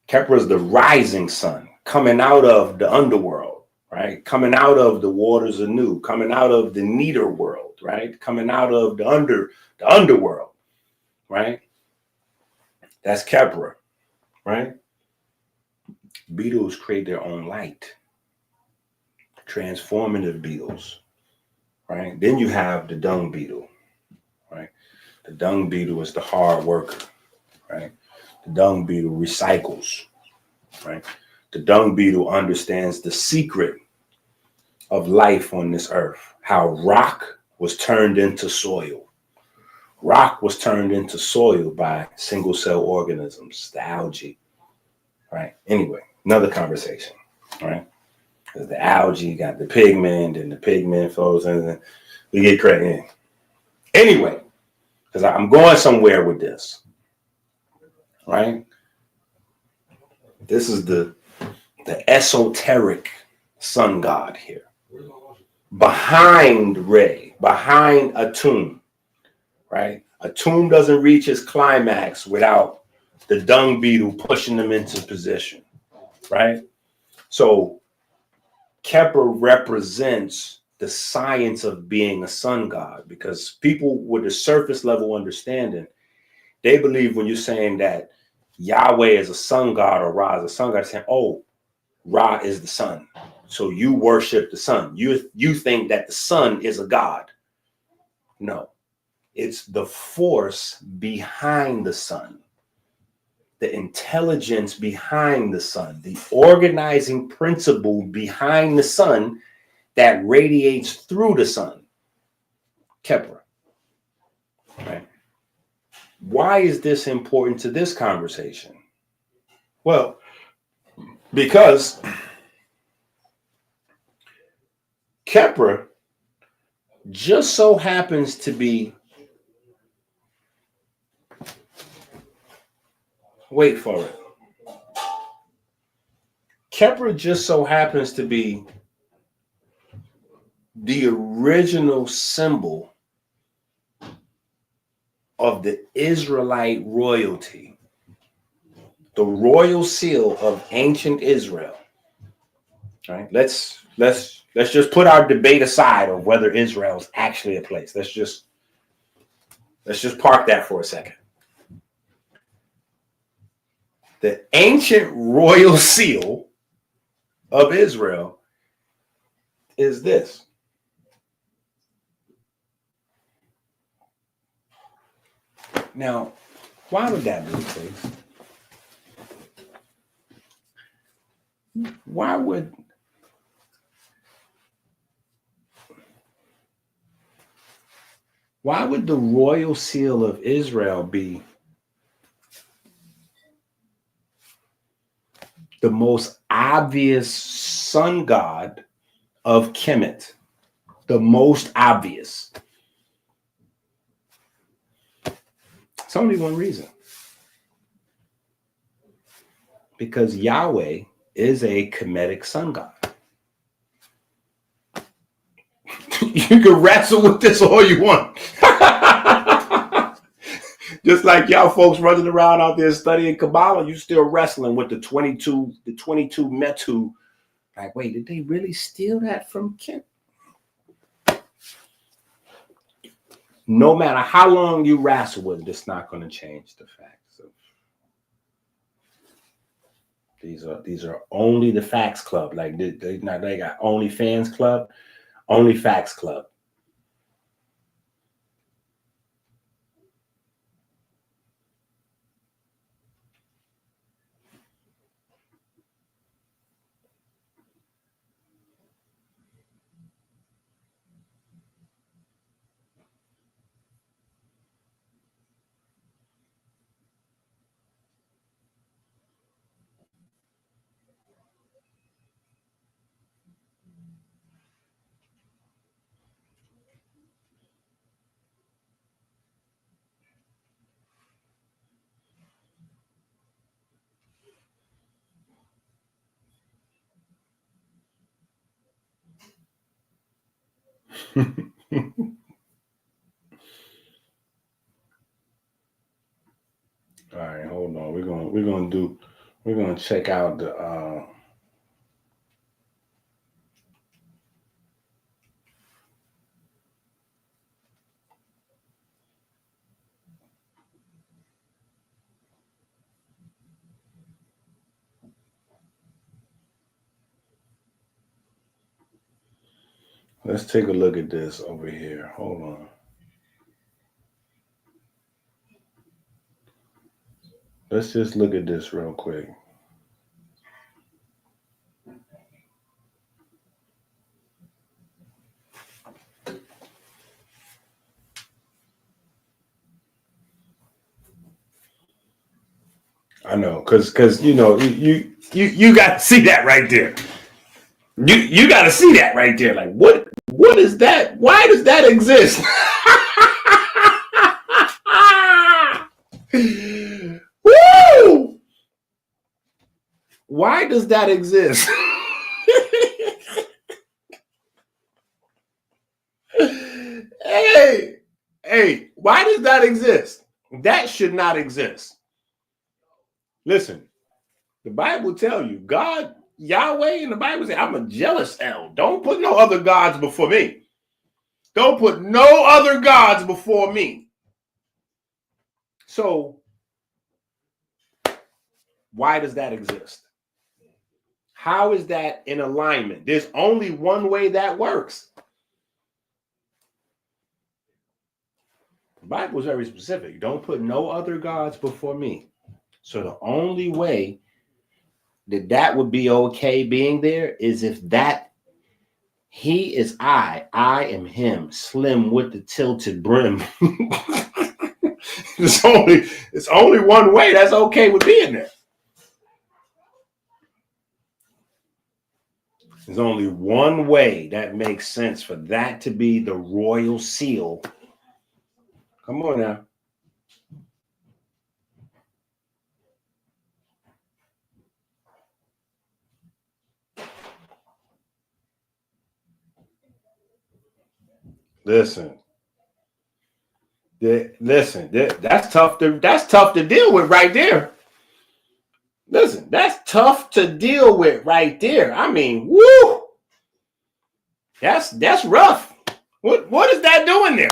B: Kepler is the rising sun coming out of the underworld, right? Coming out of the waters anew, coming out of the neater world, right? Coming out of the underworld, right? That's Kepler, right? Beetles create their own light. Transformative beetles, right? Then you have the dung beetle, right? The dung beetle is the hard worker, right? The dung beetle recycles, right? The dung beetle understands the secret of life on this earth, how rock was turned into soil. Rock was turned into soil by single cell organisms, the algae, right? Anyway, another conversation, right? Because the algae got the pigment and the pigment flows and we get crazy. Anyway, because I'm going somewhere with this, right? This is the esoteric sun god here. Behind Re, behind Aten, right? Aten doesn't reach its climax without the dung beetle pushing them into position, right? So Kepler represents the science of being a sun god, because people with a surface level understanding, they believe when you're saying that Yahweh is a sun god or Ra is a sun god, saying, oh, Ra is the sun. So you worship the sun. You think that the sun is a god. No, it's the force behind the sun, the intelligence behind the sun, the organizing principle behind the sun that radiates through the sun. Kepler. Right? Why is this important to this conversation? Well, because Kepler just so happens to be, wait for it. Kepler just so happens to be the original symbol of the Israelite royalty, the royal seal of ancient Israel. Right? Let's just put our debate aside of whether Israel is actually a place. Let's just park that for a second. The ancient royal seal of Israel is this. Now, why would that be the case? Why would the royal seal of Israel be the most obvious sun god of Kemet? The most obvious. It's only one reason. Because Yahweh is a comedic sun god. You can wrestle with this all you want. Just like y'all folks running around out there studying Kabbalah, you still wrestling with the 22 Metu. Like, wait, did they really steal that from Kim? no matter how long you wrestle with it, it's not going to change the facts. These are only the facts club. Like they got only fans club, only facts club. All right, hold on. We're gonna check out the let's take a look at this over here. Hold on. Let's just look at this real quick. I know, because you know you got to see that right there. You got to see that right there. Like what is that? Why does that exist? Woo! Why does that exist? Hey, why does that exist? That should not exist. Listen, the Bible tell you, God, Yahweh in the Bible say, I'm a jealous El. Don't put no other gods before me. Don't put no other gods before me. So, why does that exist? How is that in alignment? There's only one way that works. The Bible is very specific. Don't put no other gods before me. So the only way that would be okay being there is if that he is I am him, slim with the tilted brim. It's only one way that's okay with being there. There's only one way that makes sense for that to be the royal seal. Come on now. Listen, that's tough to deal with right there. Listen, that's tough to deal with right there. I mean, woo! That's rough. What is that doing there?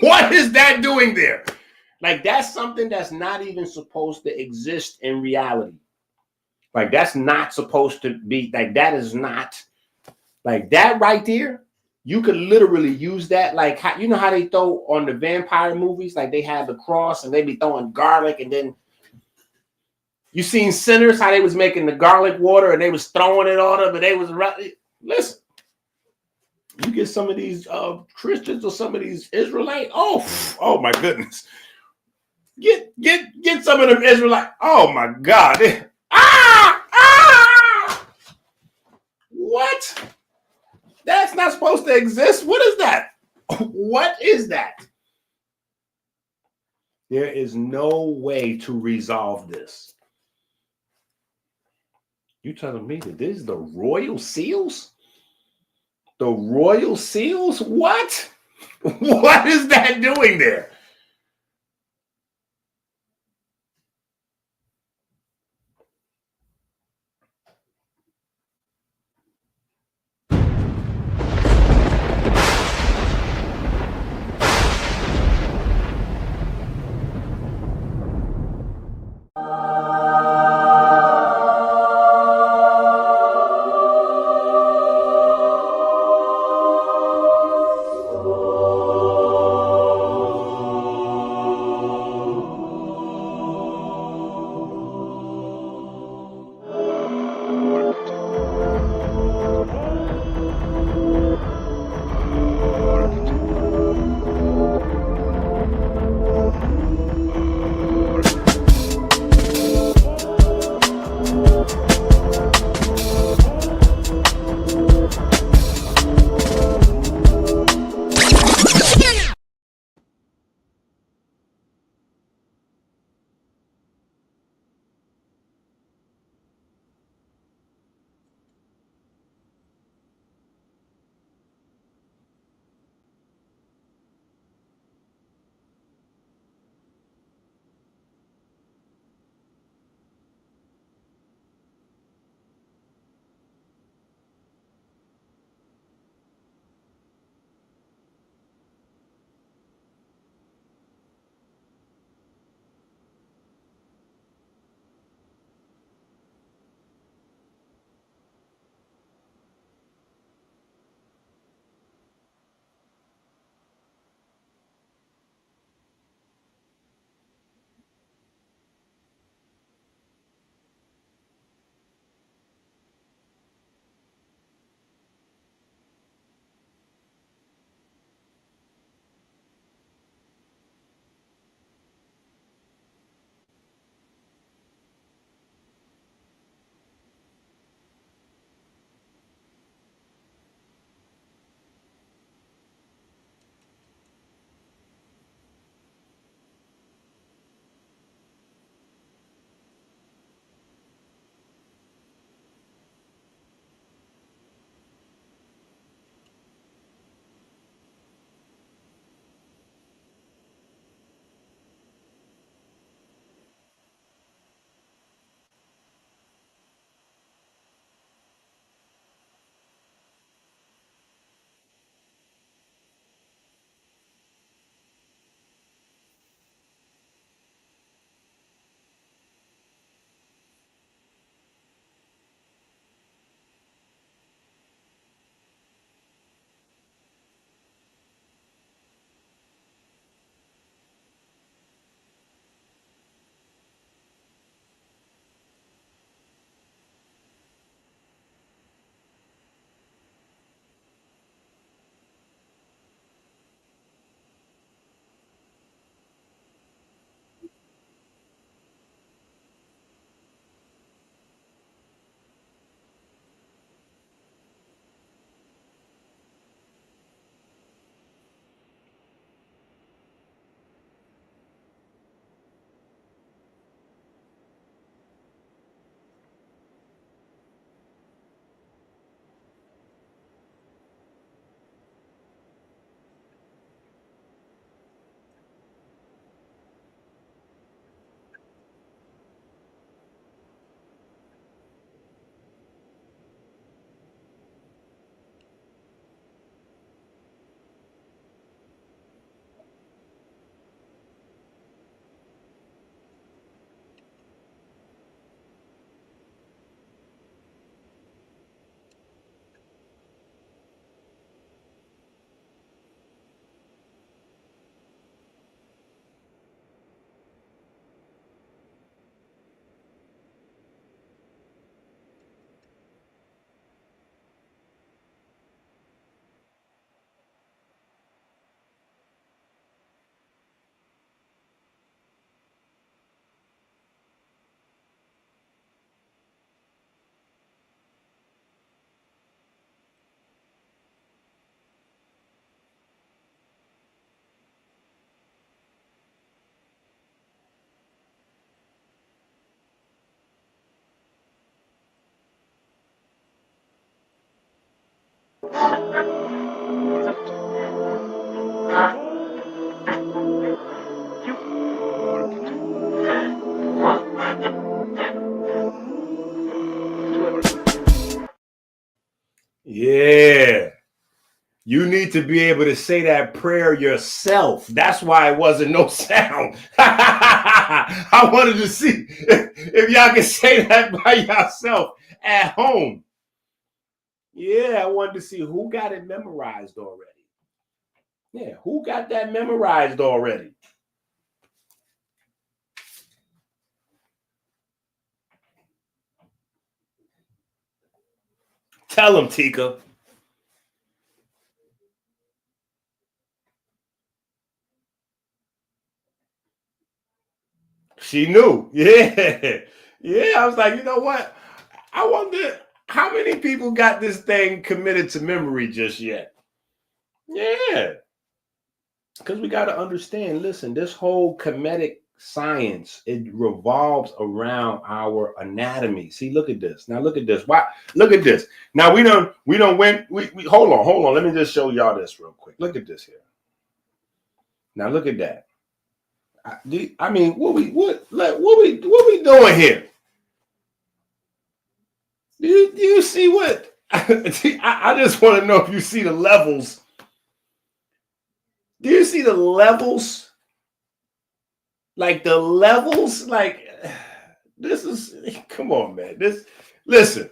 B: What is that doing there? Like that's something that's not even supposed to exist in reality. Like that's not supposed to be like that is not like that right there. You could literally use that, like how, you know how they throw on the vampire movies, like they have the cross and they be throwing garlic, and then you seen Sinners how they was making the garlic water and they was throwing it on them, and they was listen. You get some of these Christians or some of these Israelites. Oh my goodness! Get some of them Israelites. Oh my God! What? That's not supposed to exist. What is that? What is that? There is no way to resolve this. You telling me that this is the royal seals? The royal seals? What? What is that doing there? Yeah. You need to be able to say that prayer yourself. That's why it wasn't no sound. I wanted to see if y'all can say that by yourself at home. Yeah, I wanted to see who got it memorized already. Yeah, who got that memorized already? Tell them, Tika. She knew. Yeah. Yeah, I was like, you know what? I wonder how many people got this thing committed to memory just yet? Yeah. Because we got to understand, listen, this whole comedic science, it revolves around our anatomy. See, look at this. Now look at this. Why? Look at this. Now we don't went, we hold on. Let me just show y'all this real quick. Look at this here. Now look at that. I mean, what we doing here? Do you see what? I just want to know if you see the levels. Do you see the levels? Like the levels, like this is, come on, man. Listen.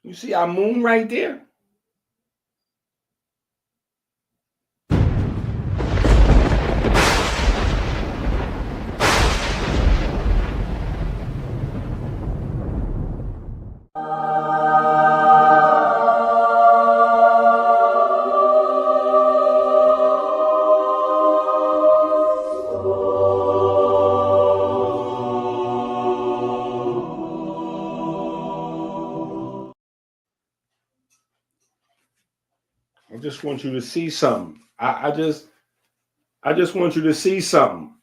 B: You see our moon right there? I just want you to see something. I just want you to see something.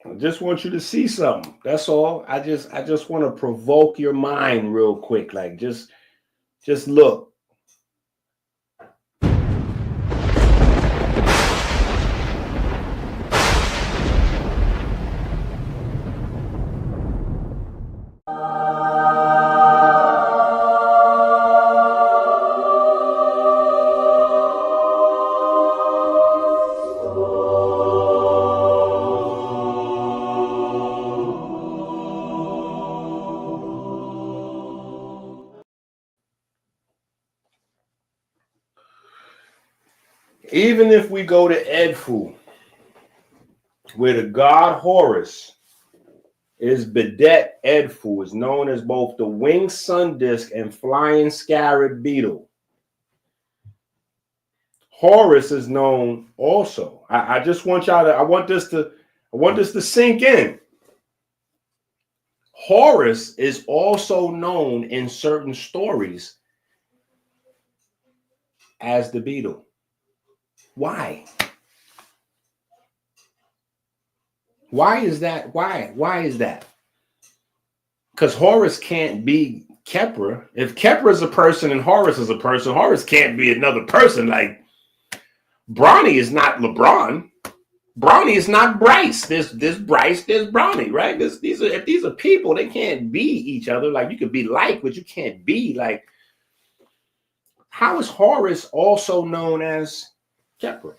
B: I just want you to see something. That's all. I just want to provoke your mind real quick. Like just look. Even if we go to Edfu, where the god Horus is bedet Edfu, is known as both the winged sun disk and flying scarab beetle. Horus is known also. I just want y'all to, I want this to sink in. Horus is also known in certain stories as the beetle. Why? Why is that? Why is that? Because Horus can't be Kepra. If Kepra is a person and Horus is a person, Horus can't be another person. Like Bronny is not LeBron. Bronny is not Bryce. There's Bryce, there's Bronny, right? If these are people, they can't be each other. Like you could be like, but you can't be like. How is Horus also known as Kepra?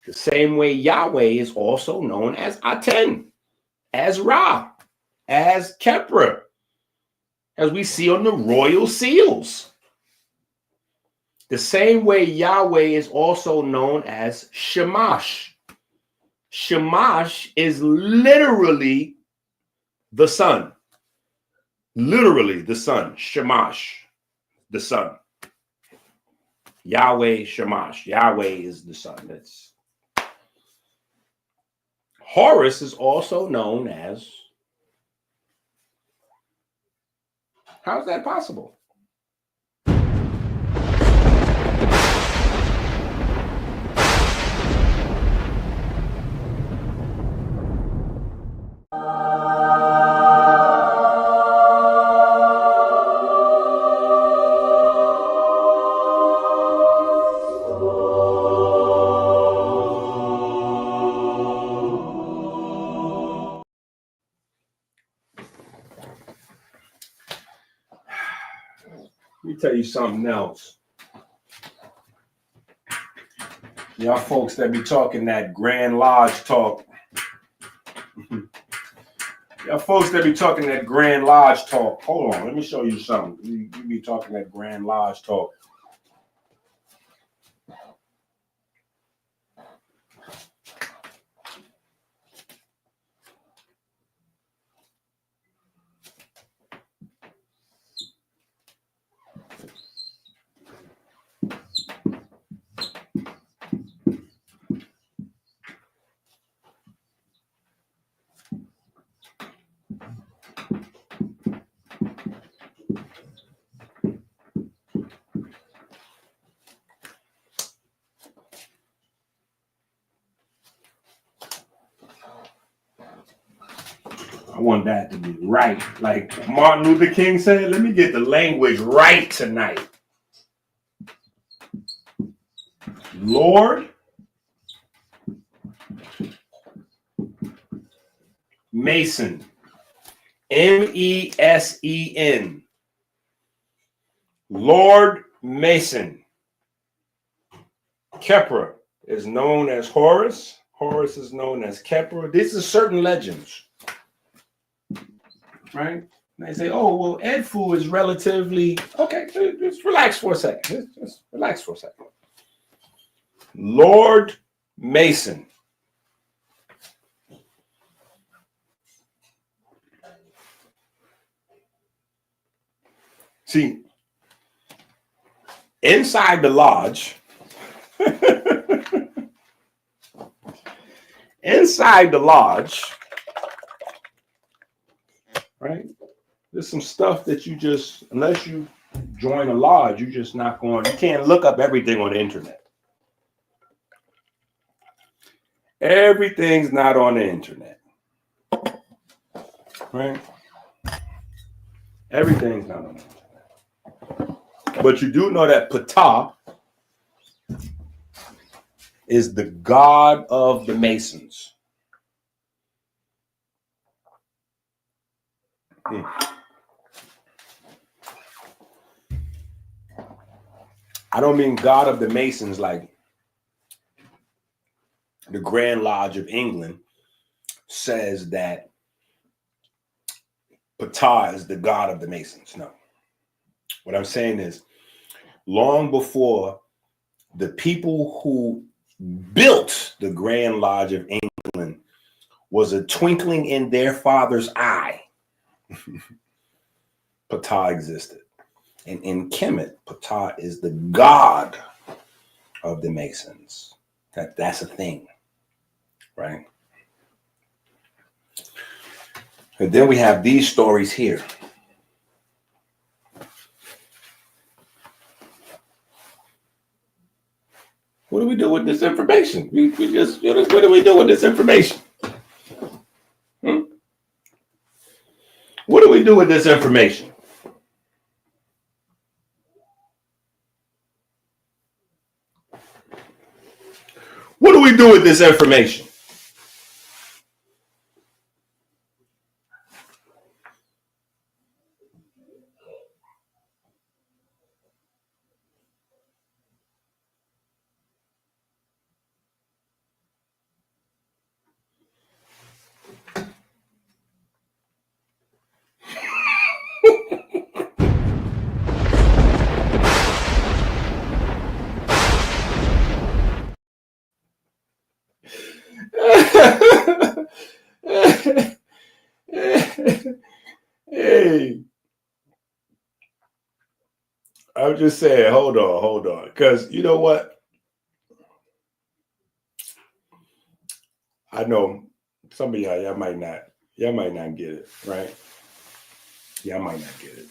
B: The same way Yahweh is also known as Aten, as Ra, as Kepra, as we see on the royal seals. The same way Yahweh is also known as Shamash. Shamash is literally the sun. Literally the sun. Shamash, the sun. Yahweh, Shamash. Yahweh is the sun. That's Horus is also known as. How's that possible? Let me tell you something else. Y'all folks that be talking that Grand Lodge talk. Y'all folks that be talking that Grand Lodge talk. Hold on, let me show you something. You be talking that Grand Lodge talk. I want that to be right. Like Martin Luther King said, let me get the language right tonight. Lord Mason. Mesen. Lord Mason. Kepra is known as Horus. Horus is known as Kepra. These are certain legends. Right? And they say, oh, well, Edfu is relatively, okay, just relax for a second. Just relax for a second. Lord Mason. See, inside the lodge, right? There's some stuff that you just, unless you join a lodge, you're just not going, you can't look up everything on the internet. Everything's not on the internet. Right? Everything's not on the internet. But you do know that Ptah is the god of the Masons. I don't mean God of the Masons like the Grand Lodge of England says that Ptah is the god of the Masons. No. What I'm saying is, long before the people who built the Grand Lodge of England was a twinkling in their father's eye, Ptah existed. And in Kemet, Ptah is the god of the Masons. That's a thing, right? And then we have these stories here. What do we do with this information? We just, what do we do with this information? What do we do with this information? What do we do with this information? Hey, I'm just saying, hold on, because you know what? I know some of y'all might not get it, right? Y'all might not get it.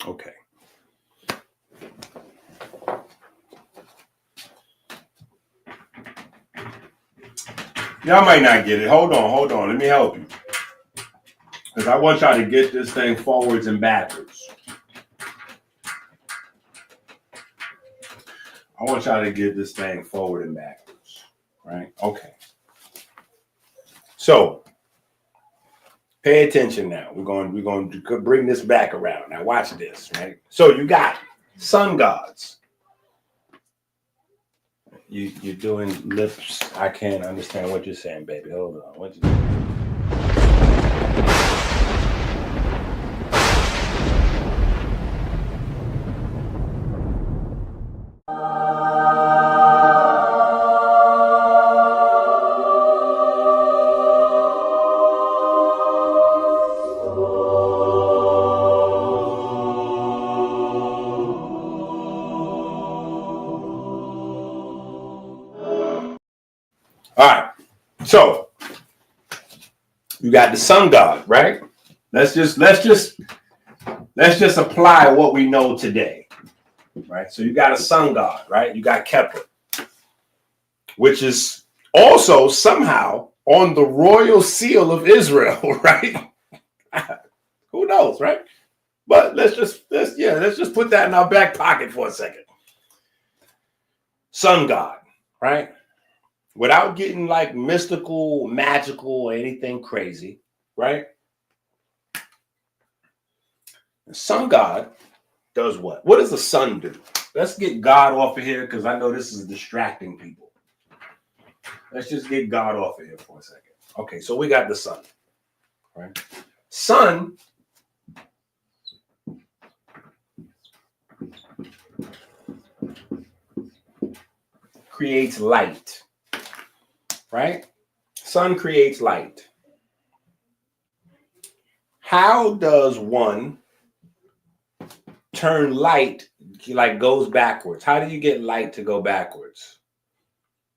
B: Okay. Y'all might not get it. Hold on. Let me help you. Because I want y'all to get this thing forwards and backwards. I want y'all to get this thing forward and backwards. Right? Okay. So pay attention now. We're going to bring this back around. Now watch this, right? So you got Sun gods. You're doing lips. I can't understand what you're saying, baby. Hold on. What you? All right, so you got the sun god, right? Let's just apply what we know today, right? So you got a sun god, right? You got Kepler, which is also somehow on the royal seal of Israel, right? Who knows, right? But let's just put that in our back pocket for a second. Sun god, right? Without getting like mystical, magical, or anything crazy, right? The sun god does what? What does the sun do? Let's get God off of here because I know this is distracting people. Let's just get God off of here for a second. Okay, so we got the sun, right? Sun creates light, right? Sun creates light. How does one turn light, like goes backwards? How do you get light to go backwards?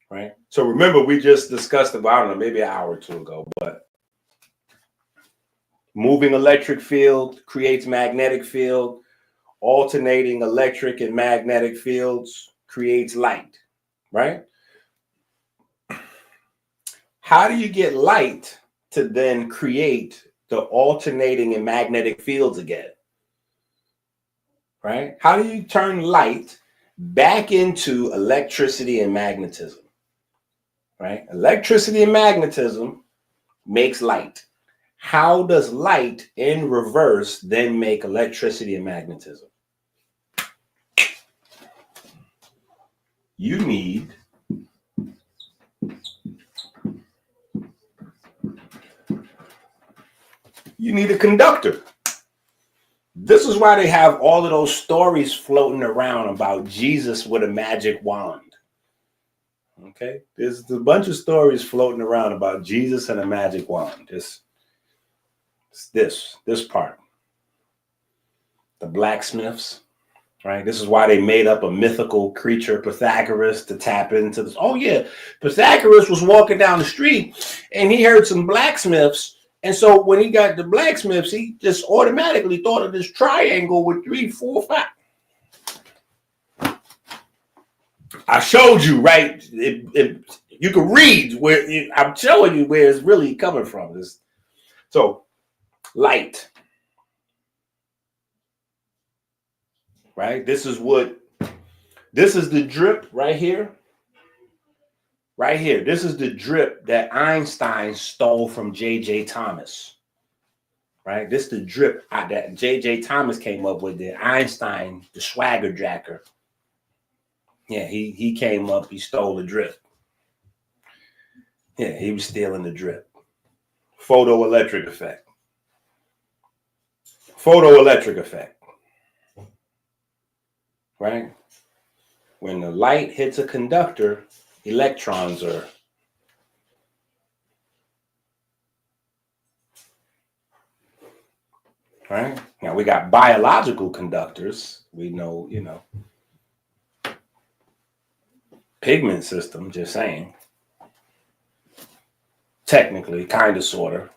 B: Right? So remember, we just discussed about, I don't know, maybe an hour or two ago, but moving electric field creates magnetic field. Alternating electric and magnetic fields creates light, right? How do you get light to then create the alternating and magnetic fields again? Right? How do you turn light back into electricity and magnetism? Right? Electricity and magnetism makes light. How does light in reverse then make electricity and magnetism? You need a conductor. This is why they have all of those stories floating around about Jesus with a magic wand. Okay, there's a bunch of stories floating around about Jesus and a magic wand. This part. The blacksmiths, right? This is why they made up a mythical creature, Pythagoras, to tap into this. Oh yeah, Pythagoras was walking down the street and he heard some blacksmiths. And so when he got the blacksmiths, he just automatically thought of this triangle with 3, 4, 5. I showed you, right? You can read where I'm showing you where it's really coming from. So light, right? This is the drip right here. Right here, this is the drip that Einstein stole from J.J. Thomas, right? This is the drip that J.J. Thomas came up with, the Einstein, the swagger jacker. Yeah, he came up, he stole the drip. Yeah, he was stealing the drip. Photoelectric effect. Photoelectric effect. Right? When the light hits a conductor, electrons are right. Now we got biological conductors. We know, pigment system, just saying. Technically, kind of, sort of,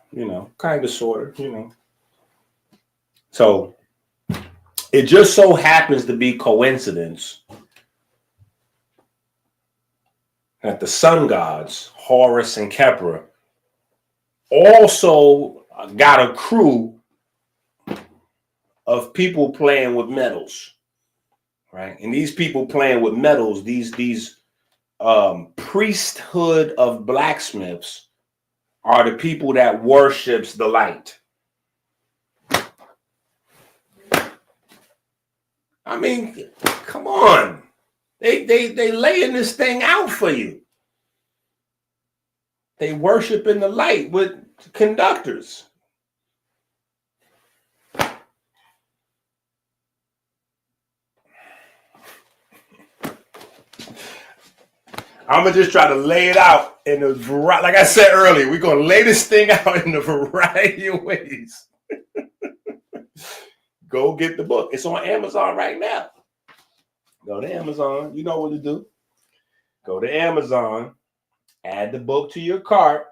B: So it just so happens to be coincidence that the sun gods, Horus and Keer, also got a crew of people playing with metals, right? And these people playing with metals, these priesthood of blacksmiths are the people that worships the light. I mean, come on. They laying this thing out for you. They worship in the light with conductors. I'm gonna just try to lay it out in a variety. Like I said earlier, we're gonna lay this thing out in a variety of ways. Go get the book. It's on Amazon right now. Go to Amazon. You know what to do. Go to Amazon. Add the book to your cart.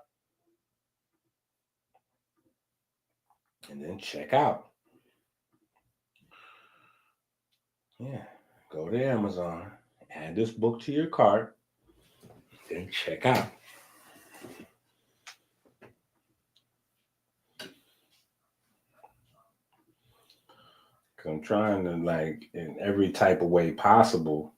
B: And then check out. Yeah. Go to Amazon. Add this book to your cart. Then check out. I'm trying to, like, in every type of way possible,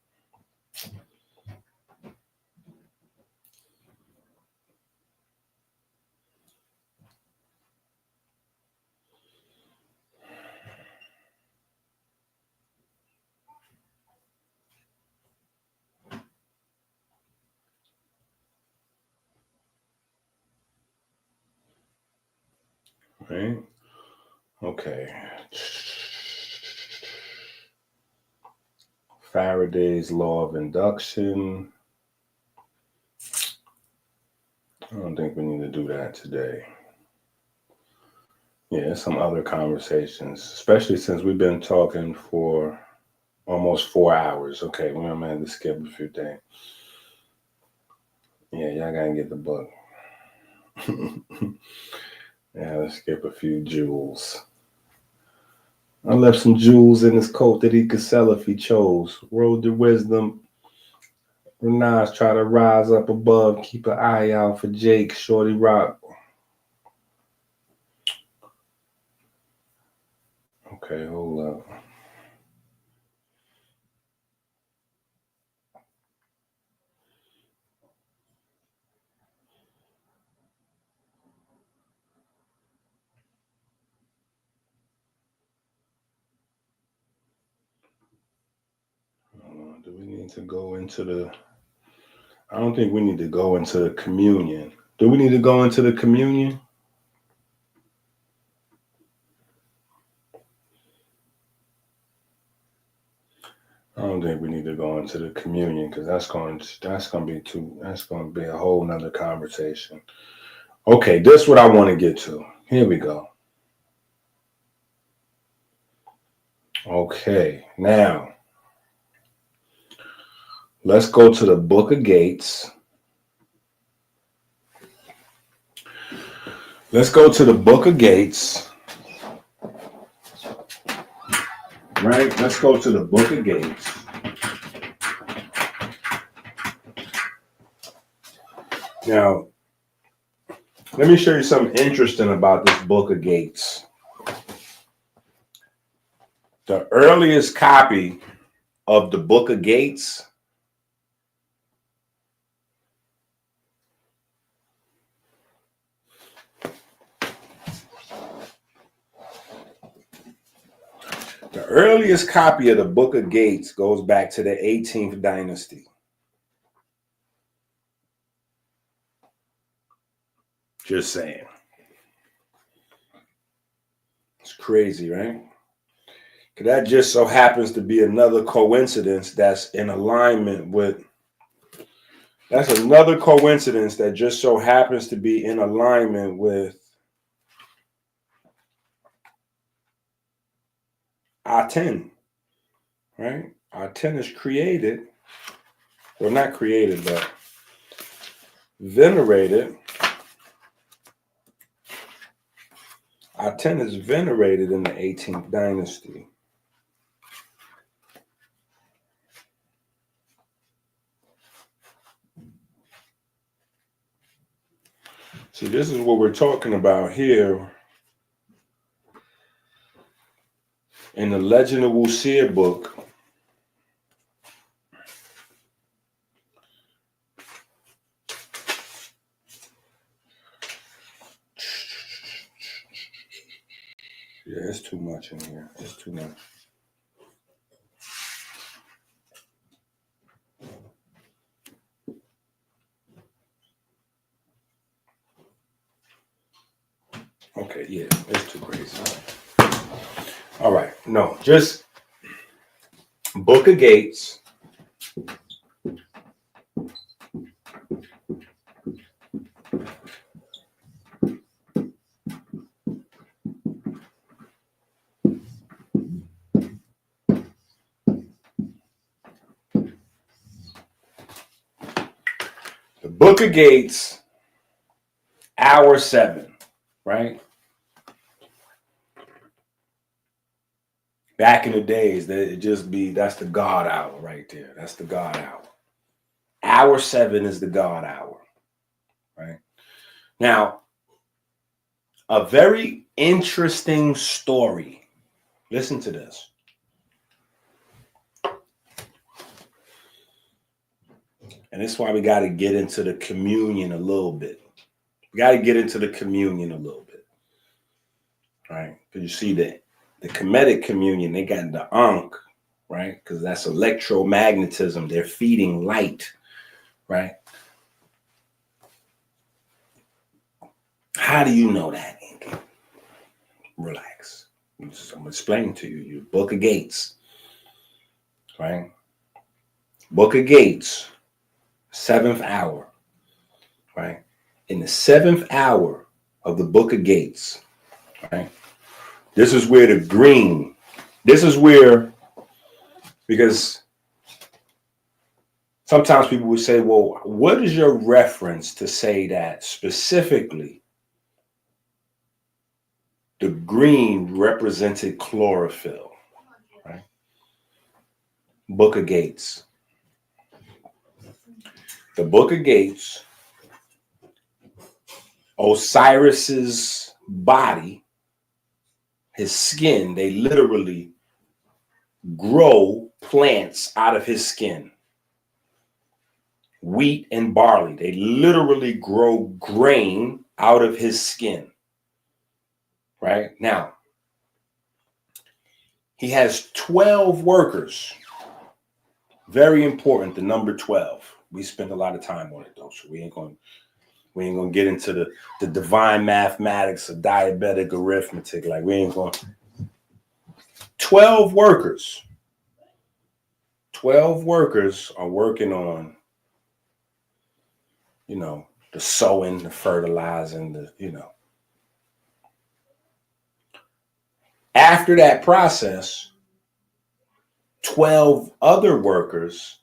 B: right? Okay. Faraday's law of induction. I don't think we need to do that today. Yeah, some other conversations, especially since we've been talking for almost 4 hours. Okay, we're gonna have to skip a few things. Yeah, y'all gotta get the book. Yeah, let's skip a few jewels. I left some jewels in his coat that he could sell if he chose. Road to wisdom. Renaz try to rise up above. Keep an eye out for Jake, Shorty Rock. Okay, hold up. Do we need to go into the... I don't think we need to go into the communion. Do we need to go into the communion? I don't think we need to go into the communion because that's going to be a whole nother conversation. Okay, this is what I want to get to. Here we go. Okay, now let's go to the Book of Gates. Let's go to the Book of Gates. Right? Let's go to the Book of Gates. Now, let me show you something interesting about this Book of Gates. The earliest copy of the Book of Gates goes back to the 18th dynasty. Just saying. It's crazy, right? That just so happens to be another coincidence that's in alignment with... That's another coincidence that just so happens to be in alignment with Aten, right? Aten is created, well, not created, but venerated. Aten is venerated in the 18th dynasty. See, this is what we're talking about here in the Legend of Usir book. Yeah, it's too much in here. It's too much. Okay, yeah, it's too crazy. All right, no, just Book of Gates. The Book of Gates, hour 7, right? Back in the days, that's the God hour right there. That's the God hour. Hour 7 is the God hour, right? Now, a very interesting story. Listen to this. And this is why we got to get into the communion a little bit. We got to get into the communion a little bit, right? Because you see that the comedic communion, they got the Ankh, right? Because that's electromagnetism. They're feeding light, right? How do you know that, EnQi? Relax. I'm going to explain to you. Your Book of Gates, right? Book of Gates, 7th hour, right? In the 7th hour of the Book of Gates, right? This is where the green, because sometimes people would say, well, what is your reference to say that specifically the green represented chlorophyll, right? Book of Gates. The Book of Gates, Osiris's body, his skin, they literally grow plants out of his skin. Wheat and barley, they literally grow grain out of his skin. Right? Now, he has 12 workers. Very important, the number 12. We spend a lot of time on it though, so we ain't gonna get into the divine mathematics of diabetic arithmetic. Like we ain't going. 12 workers. 12 workers are working on, the sowing, the fertilizing, After that process, 12 other workers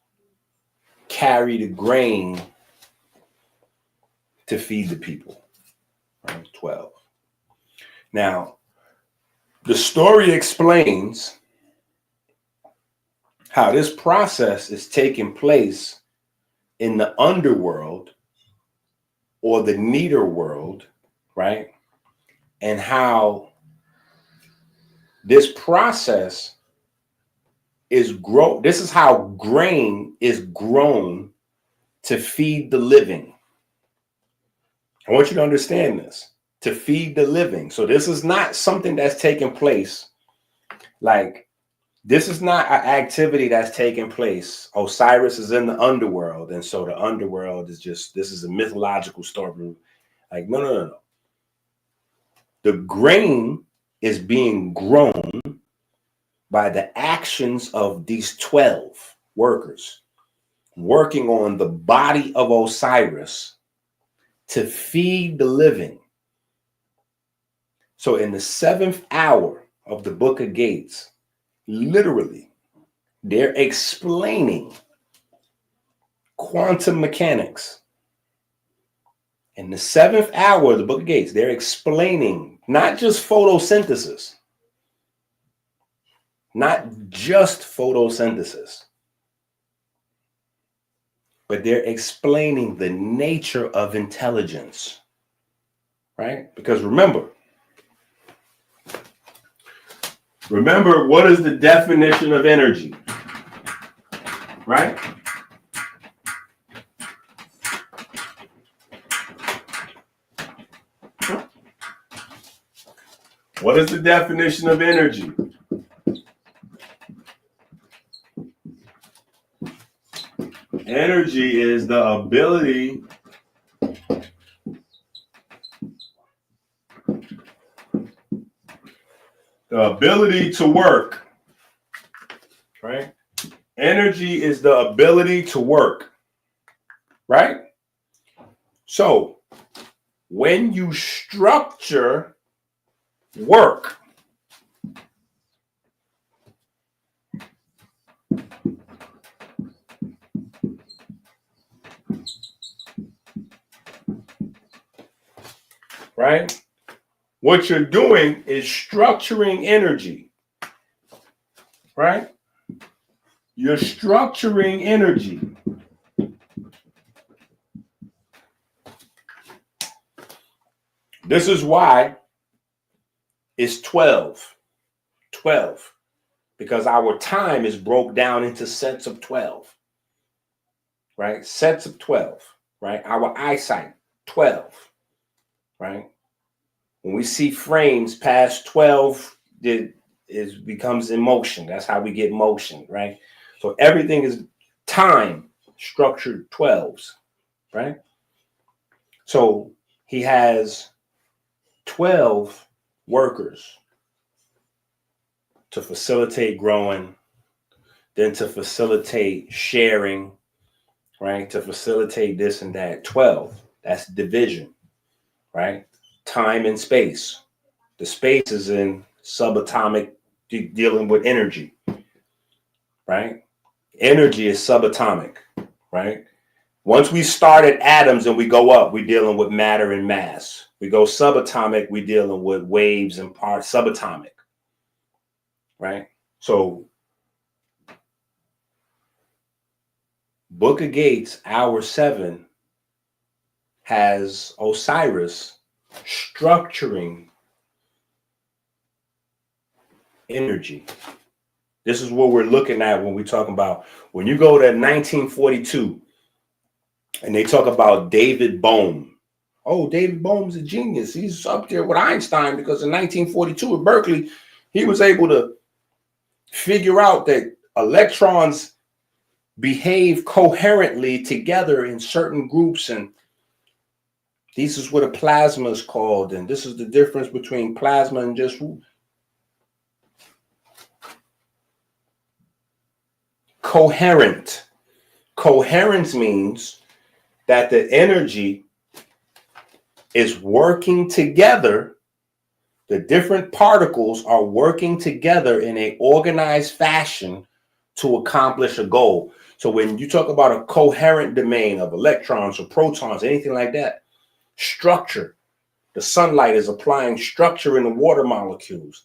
B: carry the grain to feed the people. Right? 12. Now, the story explains how this process is taking place in the underworld or the neater world, right? And how this process is grown. This is how grain is grown to feed the living. I want you to understand this, to feed the living. So this is not something that's taking place. Like, this is not an activity that's taking place. Osiris is in the underworld. And so the underworld is this is a mythological story. Like, no. The grain is being grown by the actions of these 12 workers working on the body of Osiris to feed the living. So in the 7th hour of the Book of Gates, literally, they're explaining quantum mechanics. In the 7th hour of the Book of Gates, they're explaining not just photosynthesis, but they're explaining the nature of intelligence, right? Because remember, what is the definition of energy, right? What is the definition of energy? Energy is the ability The ability to work, right? Energy is the ability to work, right? So when you structure work, right? What you're doing is structuring energy, right? You're structuring energy. This is why it's 12. 12. Because our time is broke down into sets of 12. Right? Sets of 12. Right? Our eyesight, 12. Right? When we see frames past 12, it becomes emotion. That's how we get motion, right? So everything is time structured 12s, right? So he has 12 workers to facilitate growing, then to facilitate sharing, right? To facilitate this and that. 12, that's division, right? Time and space. The space is in subatomic, dealing with energy, right? Energy is subatomic, right? Once we start at atoms and we go up, we're dealing with matter and mass. We go subatomic, we're dealing with waves and parts, subatomic, right? So Book of Gates, hour 7, has Osiris structuring energy. This is what we're looking at when we talk about, when you go to 1942 and they talk about David Bohm. Oh, David Bohm's a genius. He's up there with Einstein because in 1942 at Berkeley, he was able to figure out that electrons behave coherently together in certain groups, and this is what a plasma is called, and this is the difference between plasma and just coherent. Coherence means that the energy is working together. The different particles are working together in an organized fashion to accomplish a goal. So when you talk about a coherent domain of electrons or protons, anything like that, structure, the sunlight is applying structure in the water molecules.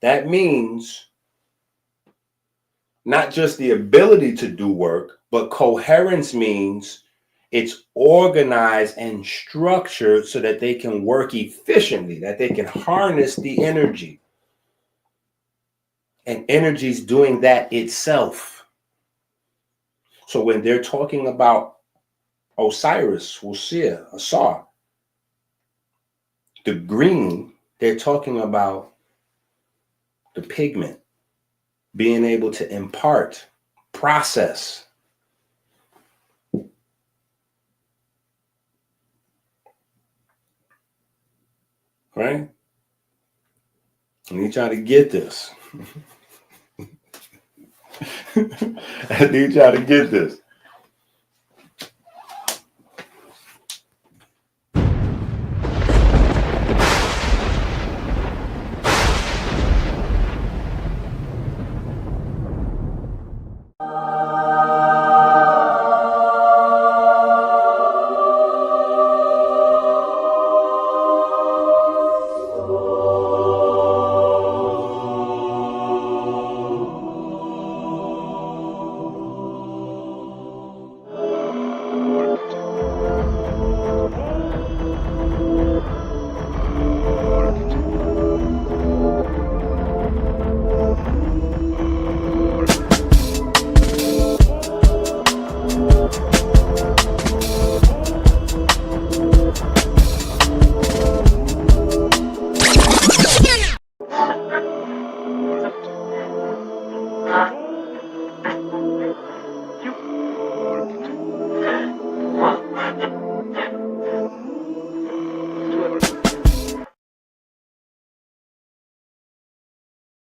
B: That means not just the ability to do work, but coherence means it's organized and structured so that they can work efficiently, that they can harness the energy. And energy is doing that itself. So when they're talking about Osiris, Asar, the green, they're talking about the pigment being able to impart, process. Right? I need y'all to get this. I need y'all to get this.